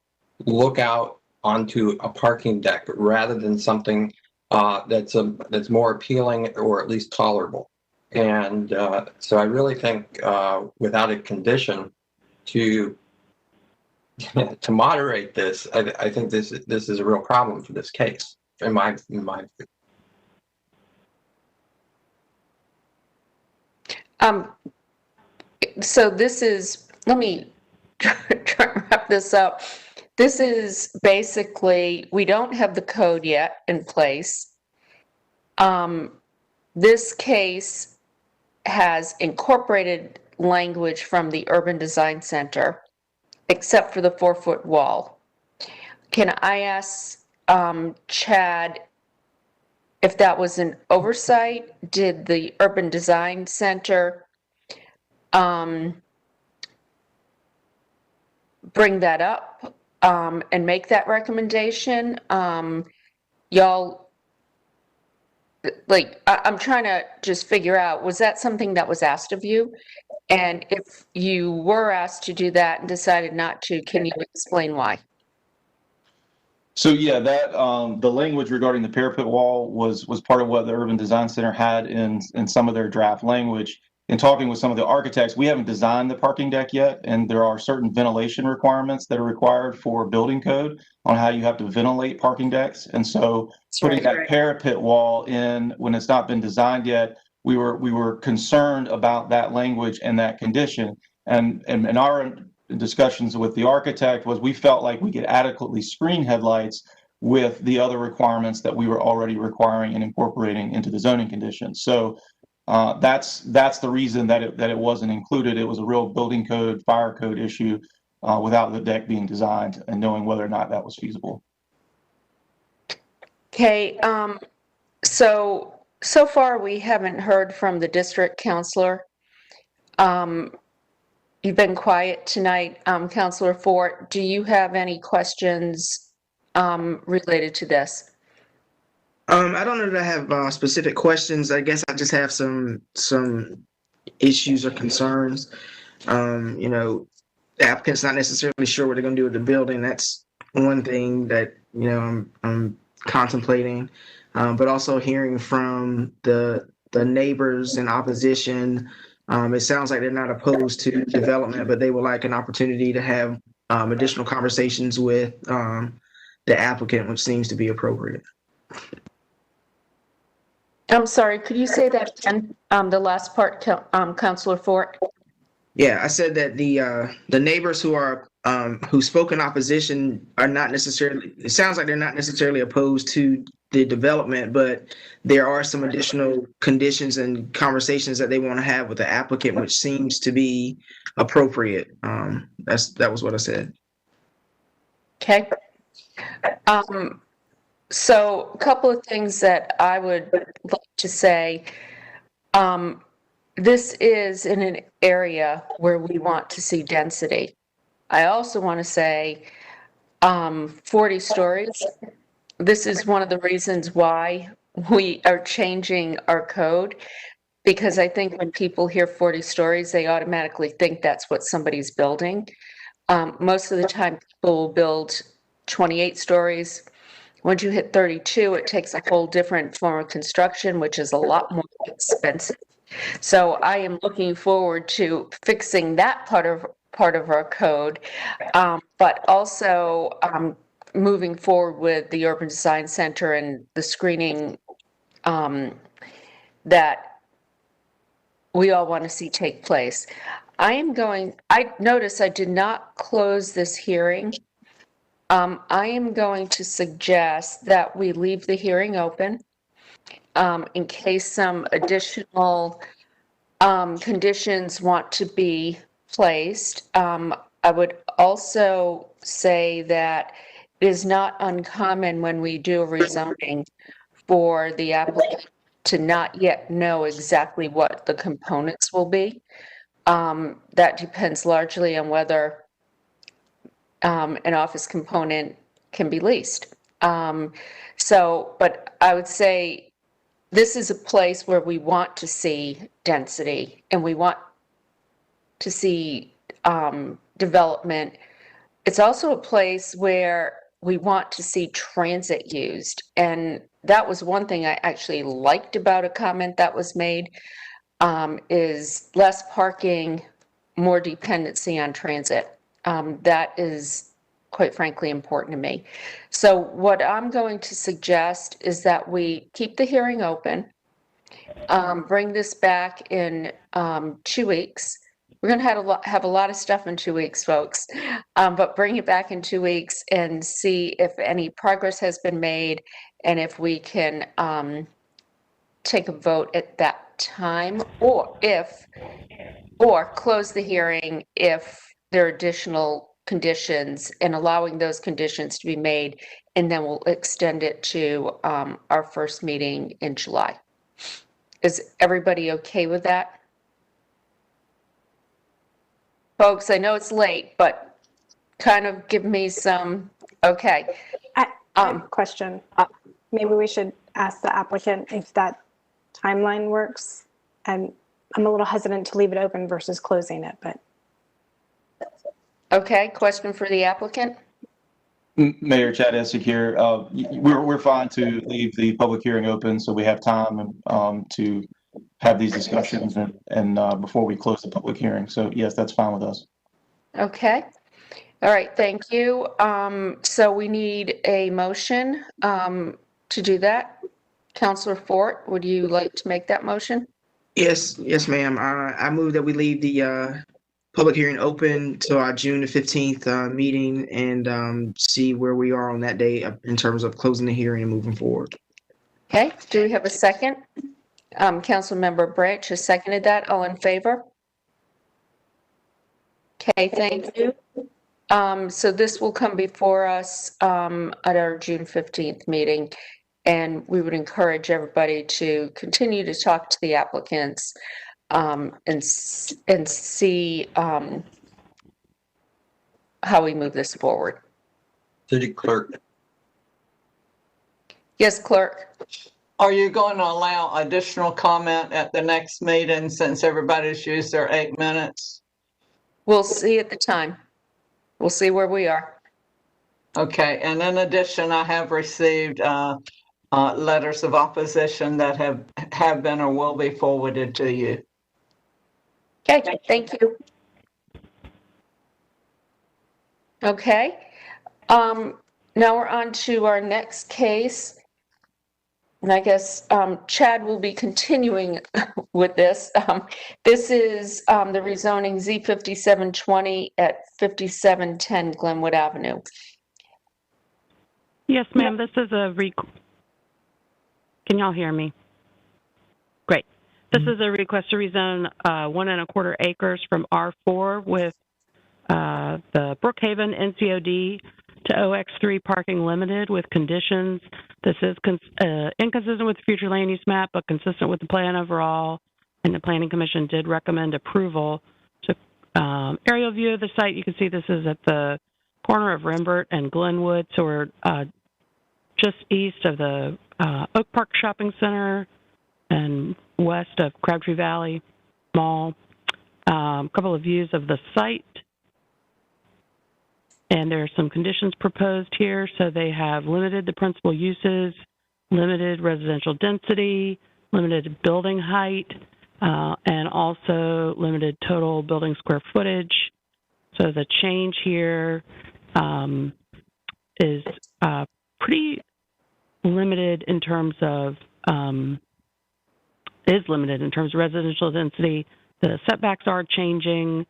look out onto a parking deck rather than something that's more appealing or at least tolerable. And so I really think without a condition to moderate this, I think this is a real problem for this case, in my view. So this is, let me try to wrap this up. This is basically, we don't have the code yet in place. This case has incorporated language from the Urban Design Center, except for the 4-foot wall. Can I ask Chad if that was an oversight? Did the Urban Design Center bring that up and make that recommendation? Y'all, like, I'm trying to just figure out, was that something that was asked of you? And if you were asked to do that and decided not to, can you explain why? So yeah, that the language regarding the parapet wall was part of what the Urban Design Center had in some of their draft language. In talking with some of the architects, we haven't designed the parking deck yet, and there are certain ventilation requirements that are required for building code on how you have to ventilate parking decks. And so putting that parapet wall in when it's not been designed yet, we were concerned about that language and that condition. And our discussions with the architect was we felt like we could adequately screen headlights with the other requirements that we were already requiring and incorporating into the zoning conditions. So that's the reason that it wasn't included. It was a real building code, fire code issue without the deck being designed and knowing whether or not that was feasible. Okay, so far we haven't heard from the district counselor. You've been quiet tonight, Counselor Fort. Do you have any questions related to this? I don't know that I have specific questions. I guess I just have some issues or concerns. The applicant's not necessarily sure what they're going to do with the building. That's one thing that I'm contemplating. But also hearing from the neighbors in opposition, it sounds like they're not opposed to development, but they would like an opportunity to have additional conversations with the applicant, which seems to be appropriate. I'm sorry, could you say that again, the last part, Counselor Fort? Yeah, I said that the neighbors who spoke in opposition are not necessarily, it sounds like they're not necessarily opposed to the development, but there are some additional conditions and conversations that they want to have with the applicant, which seems to be appropriate. That was what I said. Okay. So a couple of things that I would like to say. This is in an area where we want to see density. I also want to say 40 stories. This is one of the reasons why we are changing our code, because I think when people hear 40 stories, they automatically think that's what somebody's building. Most of the time, people will build 28 stories. Once you hit 32, it takes a whole different form of construction, which is a lot more expensive. So I am looking forward to fixing that part of our code, but also moving forward with the Urban Design Center and the screening that we all want to see take place. I notice I did not close this hearing. I am going to suggest that we leave the hearing open in case some additional conditions want to be placed. I would also say that it is not uncommon when we do a rezoning for the applicant to not yet know exactly what the components will be. That depends largely on whether an office component can be leased. But I would say this is a place where we want to see density and we want to see development. It's also a place where we want to see transit used. And that was one thing I actually liked about a comment that was made, is less parking, more dependency on transit. That is quite frankly important to me. So what I'm going to suggest is that we keep the hearing open, bring this back in 2 weeks. We're going to have a lot of stuff in 2 weeks, folks, but bring it back in 2 weeks and see if any progress has been made and if we can take a vote at that time, or close the hearing if there are additional conditions, and allowing those conditions to be made, and then we'll extend it to our first meeting in July. Is everybody okay with that? Folks, I know it's late, but kind of give me some, okay. I have a question. Maybe we should ask the applicant if that timeline works, and I'm a little hesitant to leave it open versus closing it, but. Okay, question for the applicant? Mayor Chad Essek here. We're fine to leave the public hearing open so we have time to have these discussions and before we close the public hearing. So yes, that's fine with us. Okay. All right, thank you. So we need a motion to do that. Counselor Fort, would you like to make that motion? Yes, ma'am. I move that we leave the public hearing open to our June the 15th meeting and see where we are on that day in terms of closing the hearing and moving forward. Okay, do we have a second? Councilmember Branch has seconded that. All in favor? Okay, thank you. So this will come before us at our June 15th meeting, and we would encourage everybody to continue to talk to the applicants and see how we move this forward. City Clerk. Yes, Clerk. Are you going to allow additional comment at the next meeting since everybody's used their 8 minutes? We'll see at the time. We'll see where we are. Okay, and in addition, I have received letters of opposition that have been or will be forwarded to you. Okay, thank you. Okay, now we're on to our next case. And I guess Chad will be continuing with this. This is the rezoning Z5720 at 5710 Glenwood Avenue. Yes, ma'am. This is a Can y'all hear me? Great. This is a request to rezone 1 1/4 acres from R4 with the Brookhaven NCOD to OX3 parking limited with conditions. This is inconsistent with the future land use map, but consistent with the plan overall. And the Planning Commission did recommend approval. So aerial view of the site, you can see this is at the corner of Rembert and Glenwood. So we're just east of the Oak Park Shopping Center and west of Crabtree Valley Mall. A couple of views of the site. And there are some conditions proposed here. So they have limited the principal uses, limited residential density, limited building height, and also limited total building square footage. So the change here is pretty limited in terms of residential density. The setbacks are changing.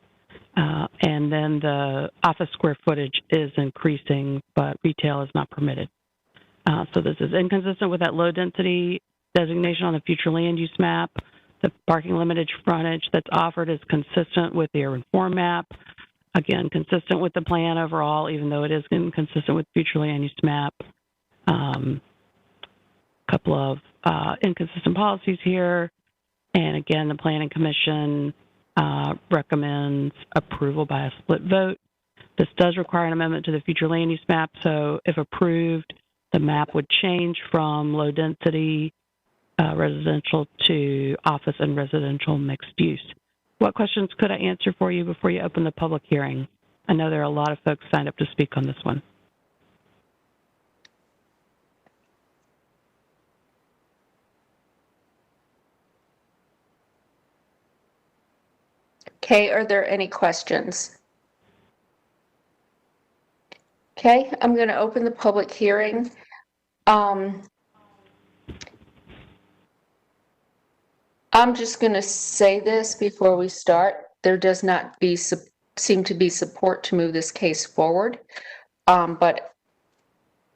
And then the office square footage is increasing, but retail is not permitted. So this is inconsistent with that low density designation on the future land use map. The parking limited frontage that's offered is consistent with the urban form map. Again, consistent with the plan overall, even though it is inconsistent with future land use map. Couple of inconsistent policies here. And again, the Planning Commission recommends approval by a split vote. This does require an amendment to the future land use map, so if approved, the map would change from low density residential to office and residential mixed use. What questions could I answer for you before you open the public hearing? I know there are a lot of folks signed up to speak on this one. Okay, are there any questions? Okay, I'm going to open the public hearing. I'm just going to say this before we start. There does not seem to be support to move this case forward, but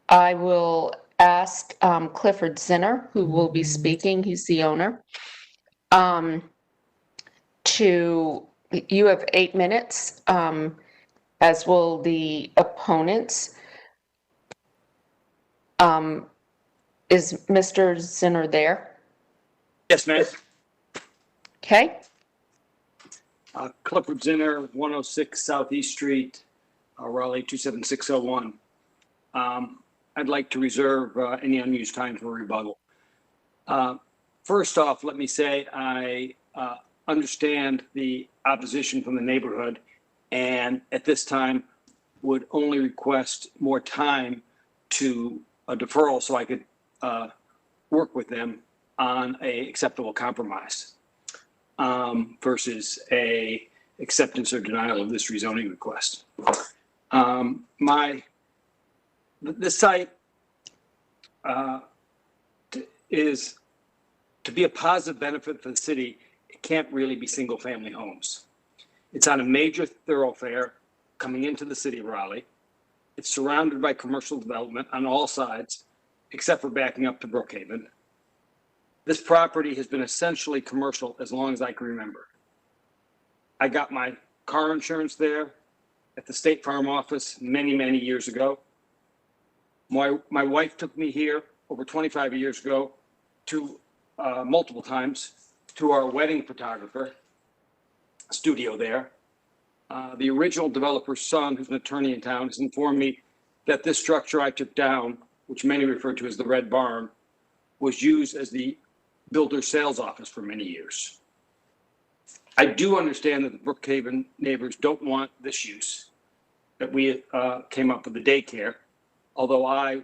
I will ask Clifford Zinner, who will be speaking, he's the owner, you have 8 minutes, as will the opponents. Is Mr. Zinner there? Yes, ma'am. Okay. Clifford Zinner, 106 Southeast Street, Raleigh, 27601. I'd like to reserve any unused time for rebuttal. First off, let me say I understand the opposition from the neighborhood, and at this time would only request more time to a deferral so I could work with them on a acceptable compromise versus a acceptance or denial of this rezoning request. This site is to be a positive benefit for the city. It can't really be single family homes. It's on a major thoroughfare coming into the city of Raleigh. It's surrounded by commercial development on all sides, except for backing up to Brookhaven. This property has been essentially commercial as long as I can remember. I got my car insurance there at the State Farm office many, many years ago. My wife took me here over 25 years ago to multiple times to our wedding photographer studio there. The original developer's son, who's an attorney in town, has informed me that this structure I took down, which many refer to as the Red Barn, was used as the builder's sales office for many years. I do understand that the Brookhaven neighbors don't want this use, that we came up with the daycare, although I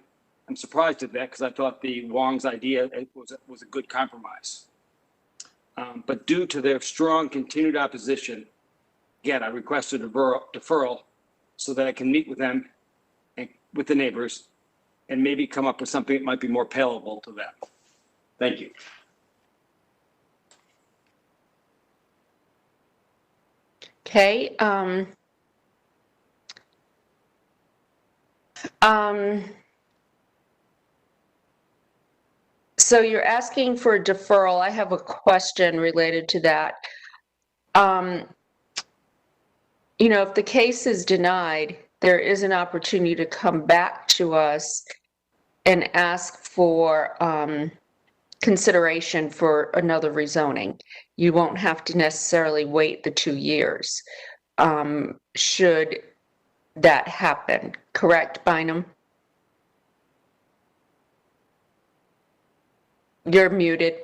am surprised at that because I thought the Wong's idea was a good compromise. But due to their strong continued opposition, again, I requested a deferral so that I can meet with them and with the neighbors and maybe come up with something that might be more palatable to them. Thank you. Okay. So you're asking for a deferral. I have a question related to that. You know, if the case is denied, there is an opportunity to come back to us and ask for consideration for another rezoning. You won't have to necessarily wait the 2 years. Should that happen, correct, Bynum? You're muted.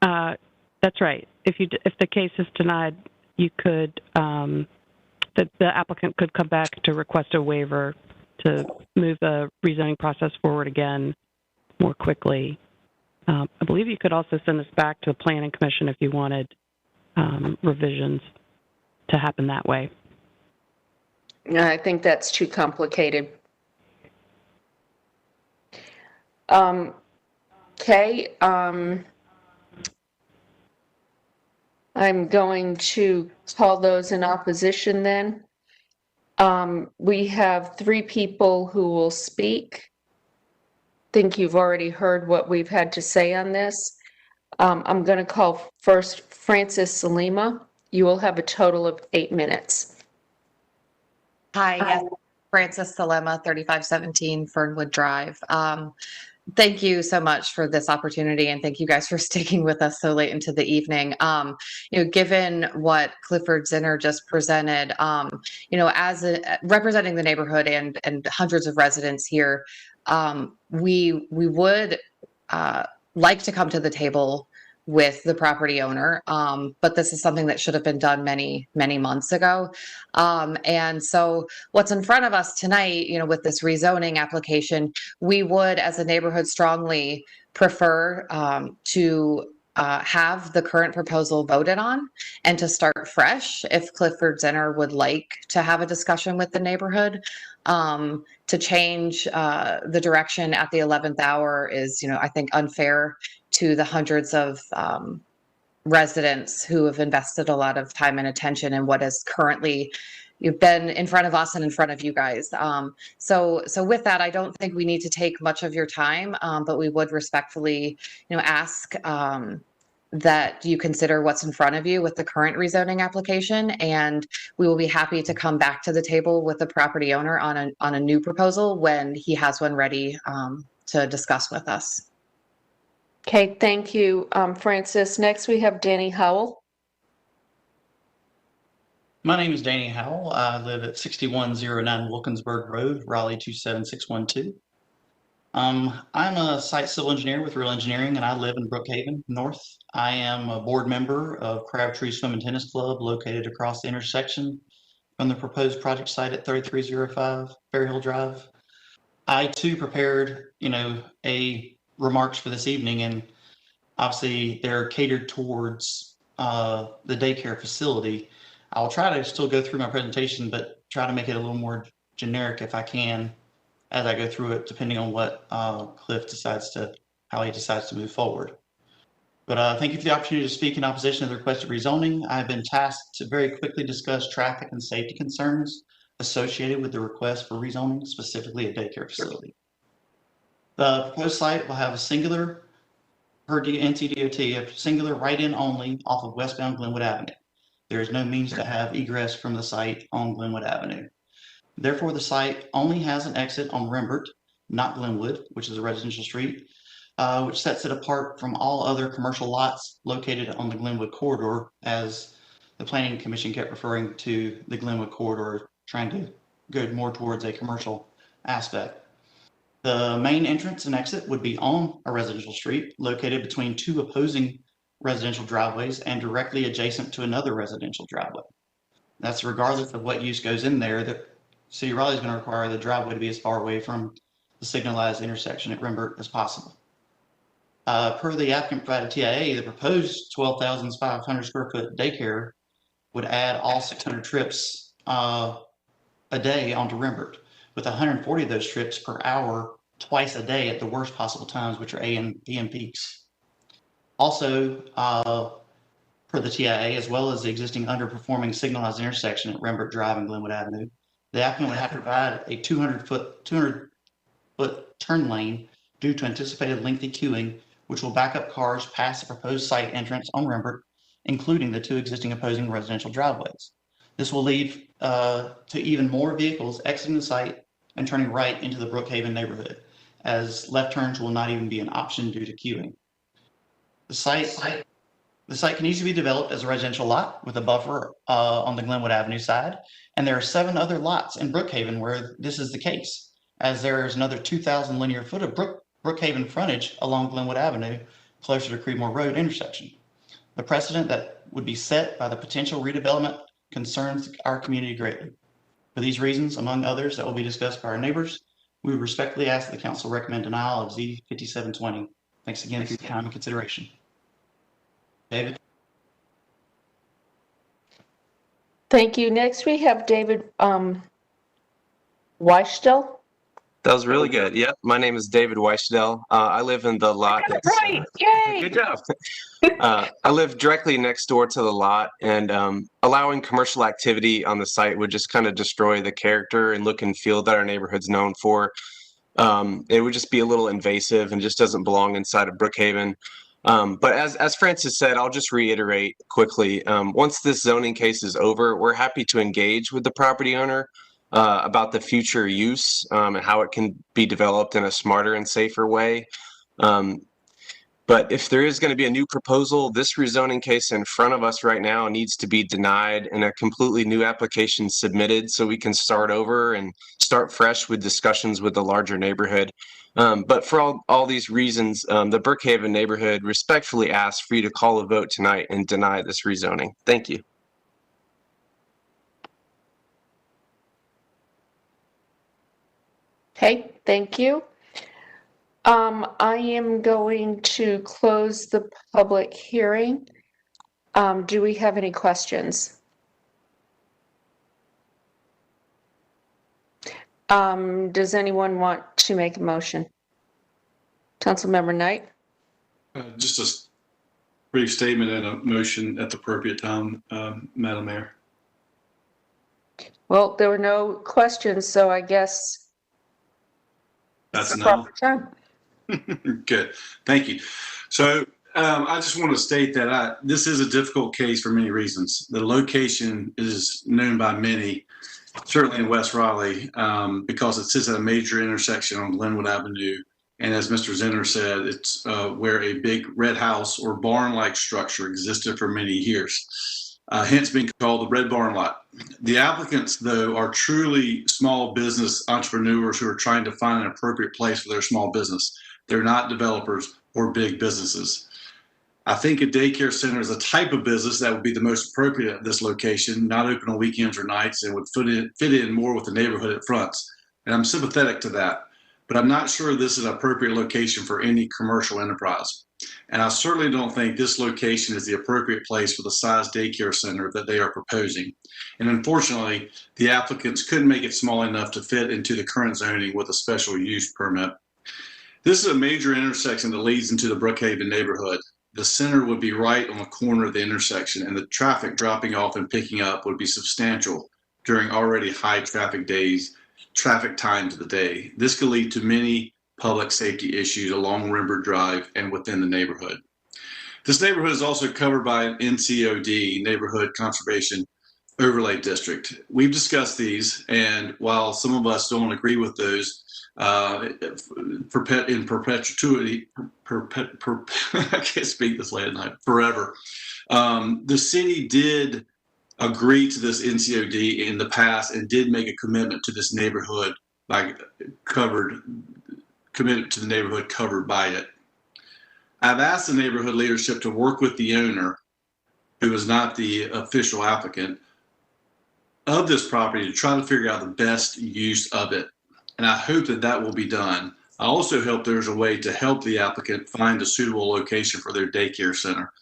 That's right. If the case is denied, you could the applicant could come back to request a waiver to move the rezoning process forward again more quickly. I believe you could also send this back to the Planning Commission if you wanted revisions to happen that way. I think that's too complicated. Okay. I'm going to call those in opposition then. We have 3 people who will speak. I think you've already heard what we've had to say on this. I'm going to call first Francis Salima. You will have a total of 8 minutes. Hi, yes, Francis Salima, 3517 Fernwood Drive. Thank you so much for this opportunity, and thank you guys for sticking with us so late into the evening. Given what Clifford Zinner just presented, as representing the neighborhood and hundreds of residents here, we would like to come to the table with the property owner, but this is something that should have been done many months ago. And so what's in front of us tonight, with this rezoning application, we would, as a neighborhood, strongly prefer to have the current proposal voted on and to start fresh if Clifford Zinner would like to have a discussion with the neighborhood. To change the direction at the 11th hour is, I think, unfair to the hundreds of residents who have invested a lot of time and attention in what has currently been in front of us and in front of you guys. So with that, I don't think we need to take much of your time, but we would respectfully, ask that you consider what's in front of you with the current rezoning application, and we will be happy to come back to the table with the property owner on a new proposal when he has one ready to discuss with us. Okay, thank you, Francis. Next, we have Danny Howell. My name is Danny Howell. I live at 6109 Wilkinsburg Road, Raleigh 27612. I'm a site civil engineer with Real Engineering, and I live in Brookhaven North. I am a board member of Crabtree Swim and Tennis Club, located across the intersection from the proposed project site at 3305 Fair Hill Drive. I too prepared, a remarks for this evening, and obviously they're catered towards the daycare facility. I'll try to still go through my presentation, but try to make it a little more generic if I can as I go through it, depending on what Cliff how he decides to move forward. But thank you for the opportunity to speak in opposition to the requested rezoning. I've been tasked to very quickly discuss traffic and safety concerns associated with the request for rezoning, specifically a daycare facility. The proposed site will have a singular, per NCDOT, a singular right-in only off of westbound Glenwood Avenue. There is no means to have egress from the site on Glenwood Avenue. Therefore, the site only has an exit on Rembert, not Glenwood, which is a residential street, which sets it apart from all other commercial lots located on the Glenwood corridor, as the Planning Commission kept referring to the Glenwood corridor, trying to go more towards a commercial aspect. The main entrance and exit would be on a residential street located between two opposing residential driveways and directly adjacent to another residential driveway. That's regardless of what use goes in there. The City of Raleigh is going to require the driveway to be as far away from the signalized intersection at Rembert as possible. Per the applicant provided TIA, the proposed 12,500 square foot daycare would add all 600 trips a day onto Rembert, with 140 of those trips per hour twice a day at the worst possible times, which are AM and PM peaks. Also, per the TIA, as well as the existing underperforming signalized intersection at Rembert Drive and Glenwood Avenue, the applicant would have to provide a 200-foot turn lane due to anticipated lengthy queuing, which will back up cars past the proposed site entrance on Rembert, including the two existing opposing residential driveways. This will lead to even more vehicles exiting the site and turning right into the Brookhaven neighborhood, as left turns will not even be an option due to queuing. The site can easily be developed as a residential lot with a buffer on the Glenwood Avenue side, and there are 7 other lots in Brookhaven where this is the case, as there is another 2,000 linear foot of Brookhaven frontage along Glenwood Avenue, closer to Creedmoor Road intersection. The precedent that would be set by the potential redevelopment concerns our community greatly. For these reasons, among others that will be discussed by our neighbors, we would respectfully ask that the council recommend denial of Z 5720. Thanks again for your time and consideration. David. Thank you. Next, we have David Weistel. That was really good. Yep. My name is David Weishdell. I live in the lot. Right. Yay. Good job. I live directly next door to the lot, and allowing commercial activity on the site would just kind of destroy the character and look and feel that our neighborhood's known for. It would just be a little invasive and just doesn't belong inside of Brookhaven. But as Francis said, I'll just reiterate quickly. Once this zoning case is over, we're happy to engage with the property owner about the future use and how it can be developed in a smarter and safer way. But if there is going to be a new proposal, this rezoning case in front of us right now needs to be denied and a completely new application submitted so we can start over and start fresh with discussions with the larger neighborhood. But for all these reasons, the Brookhaven neighborhood respectfully asks for you to call a vote tonight and deny this rezoning. Thank you. Okay, thank you. I am going to close the public hearing. Do we have any questions? Does anyone want to make a motion? Councilmember Knight? Just a brief statement and a motion at the appropriate time, Madam Mayor. Well, there were no questions, so I guess That's it's the proper time. Good. Thank you. So I just want to state that this is a difficult case for many reasons. The location is known by many, certainly in West Raleigh, because it sits at a major intersection on Glenwood Avenue. And as Mr. Zinner said, it's where a big red house or barn-like structure existed for many years, hence being called the Red Barn Lot. The applicants, though, are truly small business entrepreneurs who are trying to find an appropriate place for their small business. They're not developers or big businesses. I think a daycare center is a type of business that would be the most appropriate at this location, not open on weekends or nights, and would fit in more with the neighborhood it fronts. And I'm sympathetic to that, but I'm not sure this is an appropriate location for any commercial enterprise. And I certainly don't think this location is the appropriate place for the size daycare center that they are proposing. And unfortunately, the applicants couldn't make it small enough to fit into the current zoning with a special use permit. This is a major intersection that leads into the Brookhaven neighborhood. The center would be right on the corner of the intersection, and the traffic dropping off and picking up would be substantial during already high traffic times of the day. This could lead to many public safety issues along Rembert Drive and within the neighborhood. This neighborhood is also covered by an NCOD, Neighborhood Conservation Overlay District. We've discussed these, and while some of us don't agree with those, in perpetuity, I can't speak this late at night, forever. The city did agree to this NCOD in the past and did make a commitment to this neighborhood, committed to the neighborhood covered by it. I've asked the neighborhood leadership to work with the owner, who is not the official applicant, of this property to try to figure out the best use of it. And I hope that that will be done. I also hope there's a way to help the applicant find a suitable location for their daycare center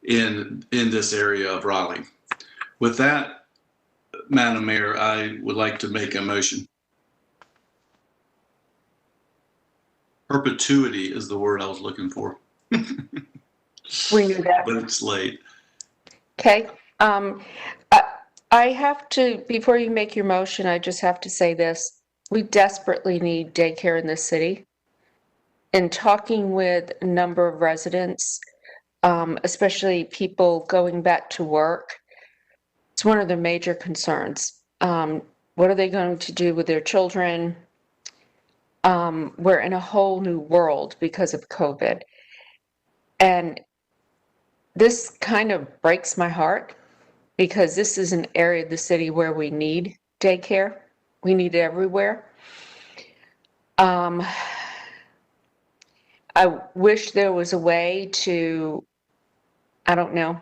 in this area of Raleigh. With that, Madam Mayor, I would like to make a motion. Perpetuity is the word I was looking for. We knew that. But it's late. Okay. I have to, before you make your motion, I just have to say this. We desperately need daycare in this city. In talking with a number of residents, especially people going back to work, it's one of their major concerns. What are they going to do with their children? We're in a whole new world because of COVID. And this kind of breaks my heart because this is an area of the city where we need daycare. We need it everywhere. I wish there was a way to, I don't know,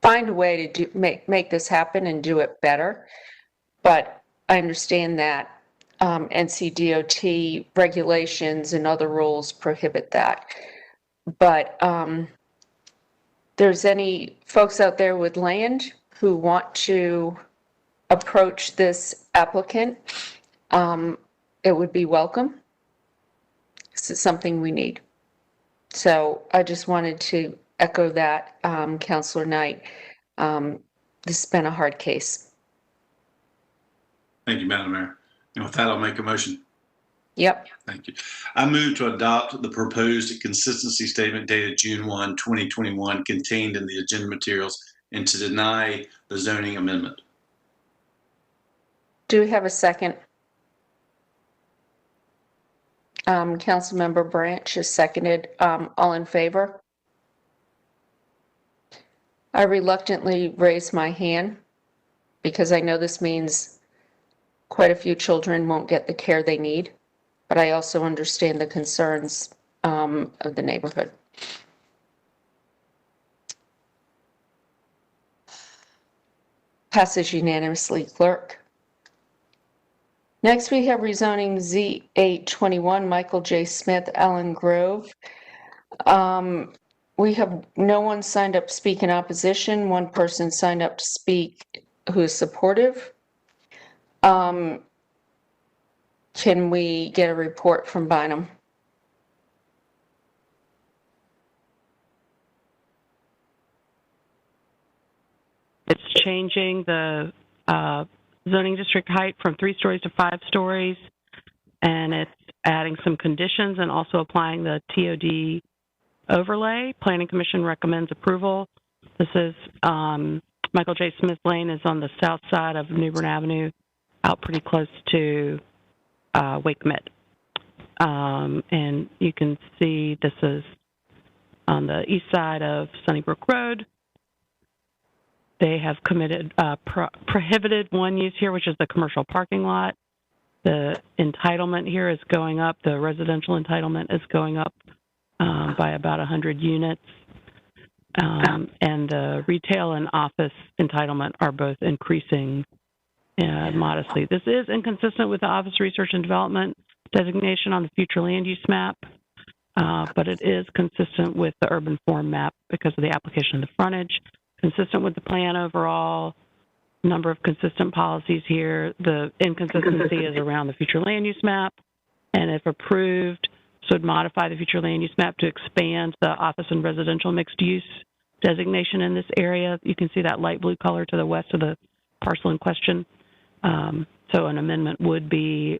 find a way to make this happen and do it better. But I understand that NCDOT regulations and other rules prohibit that. But there's any folks out there with land who want to approach this applicant, it would be welcome. This is something we need. So I just wanted to echo that, Councilor Knight. This has been a hard case. Thank you, Madam Mayor. And with that, I'll make a motion. Yep. Thank you. I move to adopt the proposed consistency statement dated June 1, 2021, contained in the agenda materials, and to deny the zoning amendment. Do we have a second? Councilmember Branch has seconded. All in favor? I reluctantly raise my hand because I know this means quite a few children won't get the care they need, but I also understand the concerns of the neighborhood. Passes unanimously, clerk. Next, we have rezoning Z821, Michael J. Smith, Allen Grove. We have no one signed up to speak in opposition. One person signed up to speak who is supportive. Can we get a report from Bynum? It's changing the zoning district height from 3 stories to 5 stories, and it's adding some conditions and also applying the TOD overlay. Planning Commission recommends approval. This is Michael J. Smith Lane is on the south side of New Bern Avenue, out pretty close to Wake Met. And you can see this is on the east side of Sunnybrook Road. they have committed prohibited one use here, which is the commercial parking lot. The entitlement here is going up. The residential entitlement is going up by about 100 units. And the retail and office entitlement are both increasing modestly. This is inconsistent with the Office Research and Development designation on the future land use map, but it is consistent with the urban form map because of the application of the frontage, consistent with the plan overall, number of consistent policies here. The inconsistency is around the future land use map, and if approved, this would modify the future land use map to expand the office and residential mixed use designation in this area. You can see that light blue color to the west of the parcel in question. So an amendment would be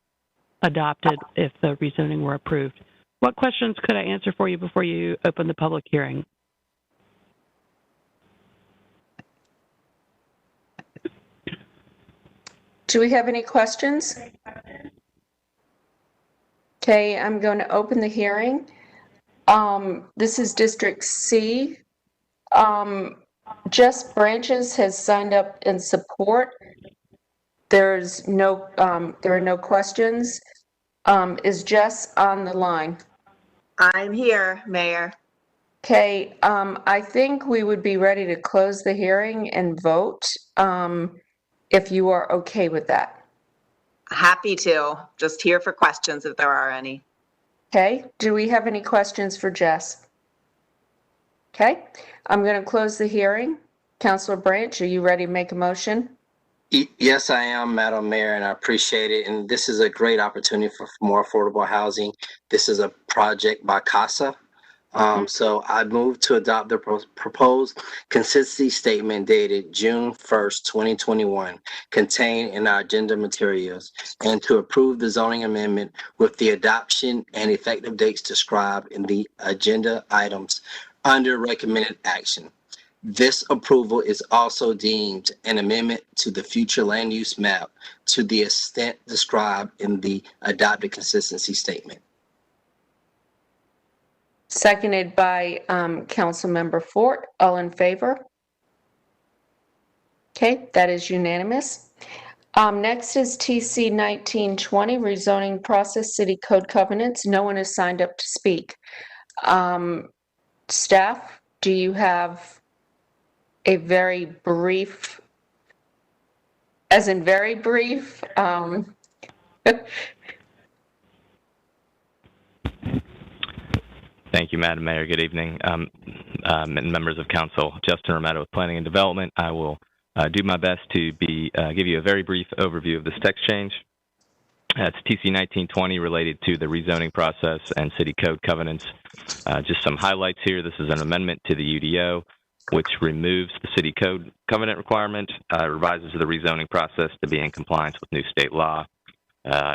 adopted if the rezoning were approved. What questions could I answer for you before you open the public hearing? Do we have any questions? Okay, I'm going to open the hearing. This is District C. Jess Branches has signed up in support. There are no questions. Is Jess on the line? I'm here, Mayor. Okay, I think we would be ready to close the hearing and vote, if you are okay with that. Happy to. Just here for questions if there are any. Okay, do we have any questions for Jess? Okay, I'm going to close the hearing. Councilor Branch, are you ready to make a motion? Yes, I am, Madam Mayor, and I appreciate it. And this is a great opportunity for more affordable housing. This is a project by CASA. So I move to adopt the proposed consistency statement dated June 1st, 2021, contained in our agenda materials, and to approve the zoning amendment with the adoption and effective dates described in the agenda items under recommended action. This approval is also deemed an amendment to the future land use map to the extent described in the adopted consistency statement. Seconded by Councilmember Fort. All in favor? Okay, that is unanimous. Next is TC 1920, rezoning process, city code covenants. No one has signed up to speak. Staff, do you have a very brief, as in very brief? Thank you, Madam Mayor. Good evening, members of council. Justin Romero with Planning and Development. I will do my best to give you a very brief overview of this text change. It's TC 1920 related to the rezoning process and city code covenants. Just some highlights here. This is an amendment to the UDO, which removes the city code covenant requirement, revises the rezoning process to be in compliance with new state law.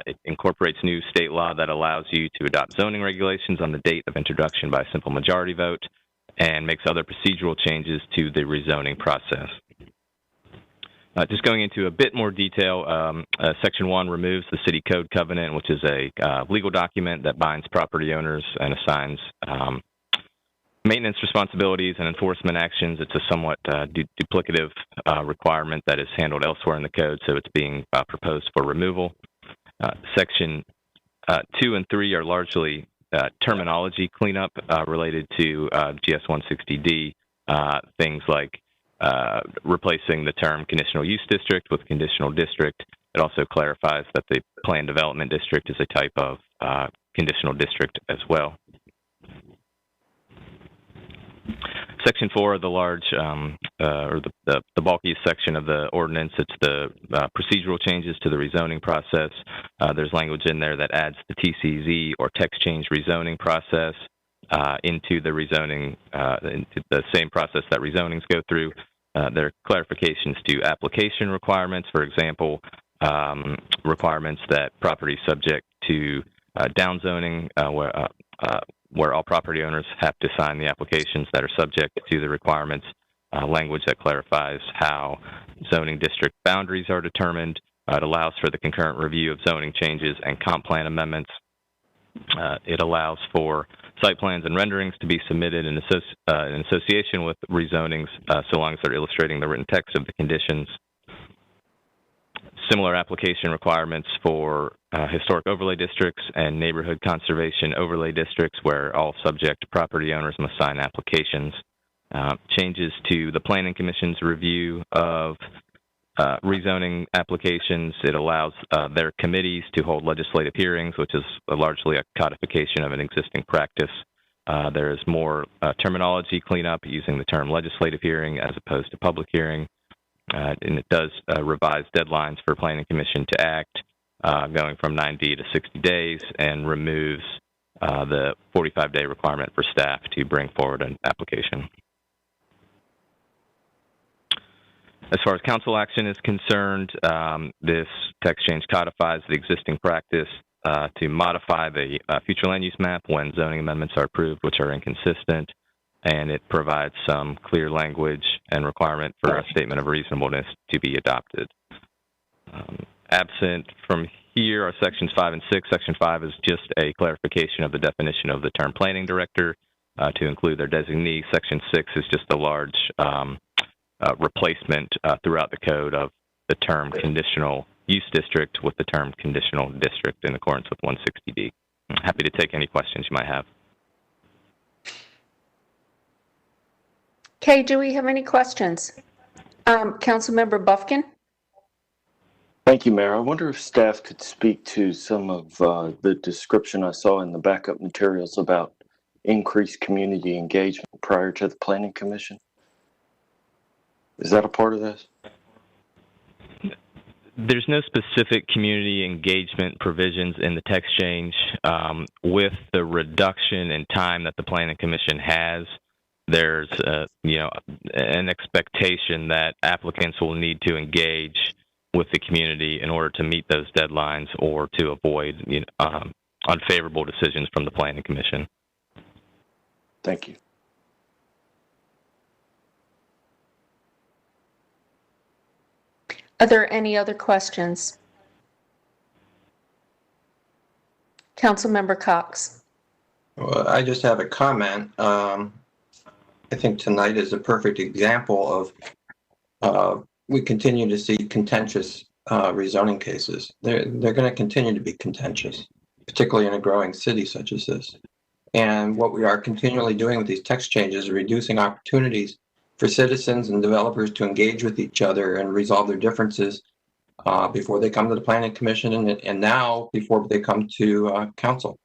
It incorporates new state law that allows you to adopt zoning regulations on the date of introduction by a simple majority vote, and makes other procedural changes to the rezoning process. Just going into a bit more detail, Section 1 removes the city code covenant, which is a legal document that binds property owners and assigns maintenance responsibilities and enforcement actions. It's a somewhat duplicative requirement that is handled elsewhere in the code, so it's being proposed for removal. Section 2 and 3 are largely terminology cleanup related to GS 160D, things like replacing the term conditional use district with conditional district. It also clarifies that the planned development district is a type of conditional district as well. Section 4, the large or the bulkiest section of the ordinance, it's the procedural changes to the rezoning process. There's language in there that adds the TCZ or text change rezoning process into the rezoning, into the same process that rezonings go through. There are clarifications to application requirements, for example, requirements that property subject to downzoning, where all property owners have to sign the applications that are subject to the requirements, language that clarifies how zoning district boundaries are determined. It allows for the concurrent review of zoning changes and comp plan amendments. It allows for site plans and renderings to be submitted in association with rezonings, so long as they're illustrating the written text of the conditions. Similar application requirements for historic overlay districts and neighborhood conservation overlay districts, where all subject property owners must sign applications. Changes to the Planning Commission's review of rezoning applications. It allows their committees to hold legislative hearings, which is largely a codification of an existing practice. There is more terminology cleanup using the term legislative hearing as opposed to public hearing. And it does revise deadlines for Planning Commission to act, going from 90 to 60 days, and removes the 45-day requirement for staff to bring forward an application. As far as council action is concerned, this text change codifies the existing practice to modify the future land use map when zoning amendments are approved, which are inconsistent, and it provides some clear language and requirement for a statement of reasonableness to be adopted. Absent from here are sections 5 and 6. Section 5 is just a clarification of the definition of the term planning director to include their designee. Section 6 is just a large replacement throughout the code of the term conditional use district with the term conditional district in accordance with 160D. I'm happy to take any questions you might have. Okay, do we have any questions? Councilmember Buffkin? Thank you, Mayor. I wonder if staff could speak to some of the description I saw in the backup materials about increased community engagement prior to the Planning Commission. Is that a part of this? There's no specific community engagement provisions in the text change. With the reduction in time that the Planning Commission has, there's an expectation that applicants will need to engage with the community in order to meet those deadlines or to avoid unfavorable decisions from the Planning Commission. Thank you. Are there any other questions? Councilmember Cox. Well, I just have a comment. I think tonight is a perfect example of we continue to see contentious rezoning cases. They're going to continue to be contentious, particularly in a growing city such as this. And what we are continually doing with these text changes is reducing opportunities for citizens and developers to engage with each other and resolve their differences before they come to the Planning Commission and now before they come to council.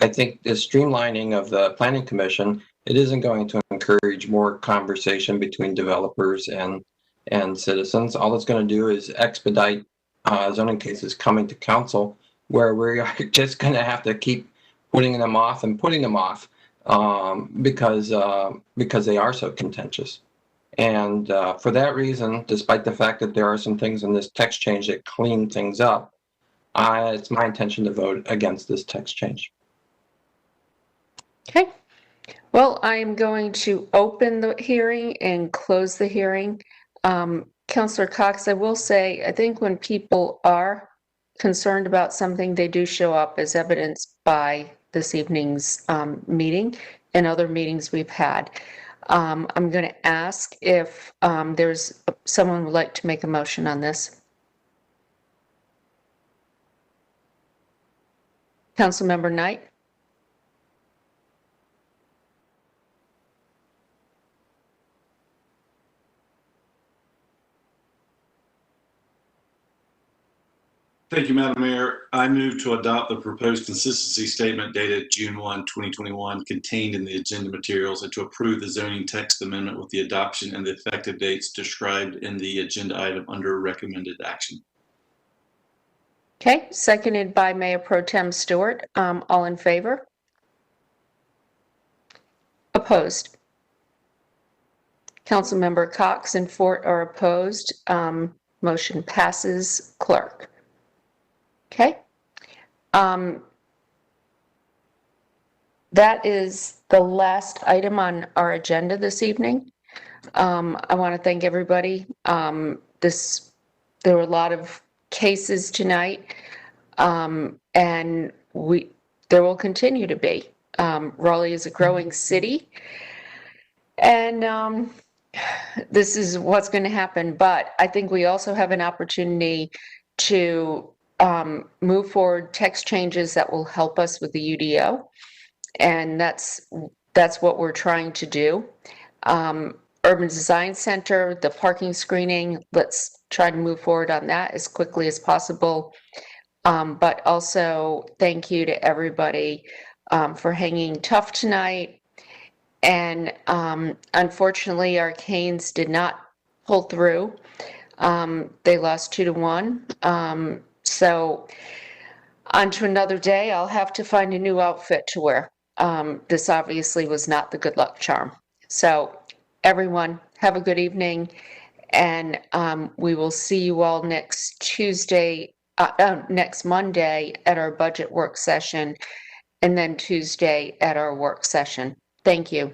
I think the streamlining of the Planning Commission, it isn't going to encourage more conversation between developers and citizens. All it's going to do is expedite zoning cases coming to council, where we are just going to have to keep putting them off and putting them off because they are so contentious. And for that reason, despite the fact that there are some things in this text change that clean things up, it's my intention to vote against this text change. Okay. Well, I am going to open the hearing and close the hearing. Councillor Cox, I will say, I think when people are concerned about something, they do show up, as evidenced by this evening's meeting and other meetings we've had. I'm going to ask if there's someone who would like to make a motion on this. Councilmember Knight. Thank you, Madam Mayor. I move to adopt the proposed consistency statement dated June 1, 2021, contained in the agenda materials, and to approve the zoning text amendment with the adoption and the effective dates described in the agenda item under recommended action. Okay, seconded by Mayor Pro Tem Stewart. All in favor? Opposed? Councilmember Cox and Fort are opposed. Motion passes. Clerk. Okay. That is the last item on our agenda this evening. I want to thank everybody. There were a lot of cases tonight, and there will continue to be. Raleigh is a growing city. And this is what's going to happen. But I think we also have an opportunity to move forward text changes that will help us with the UDO. And that's what we're trying to do. Urban Design Center, the parking screening, let's try to move forward on that as quickly as possible. But also thank you to everybody for hanging tough tonight. And unfortunately, our Canes did not pull through. They lost 2-1. So on to another day. I'll have to find a new outfit to wear. This obviously was not the good luck charm. So everyone, have a good evening. And we will see you all next Monday at our budget work session, and then Tuesday at our work session. Thank you.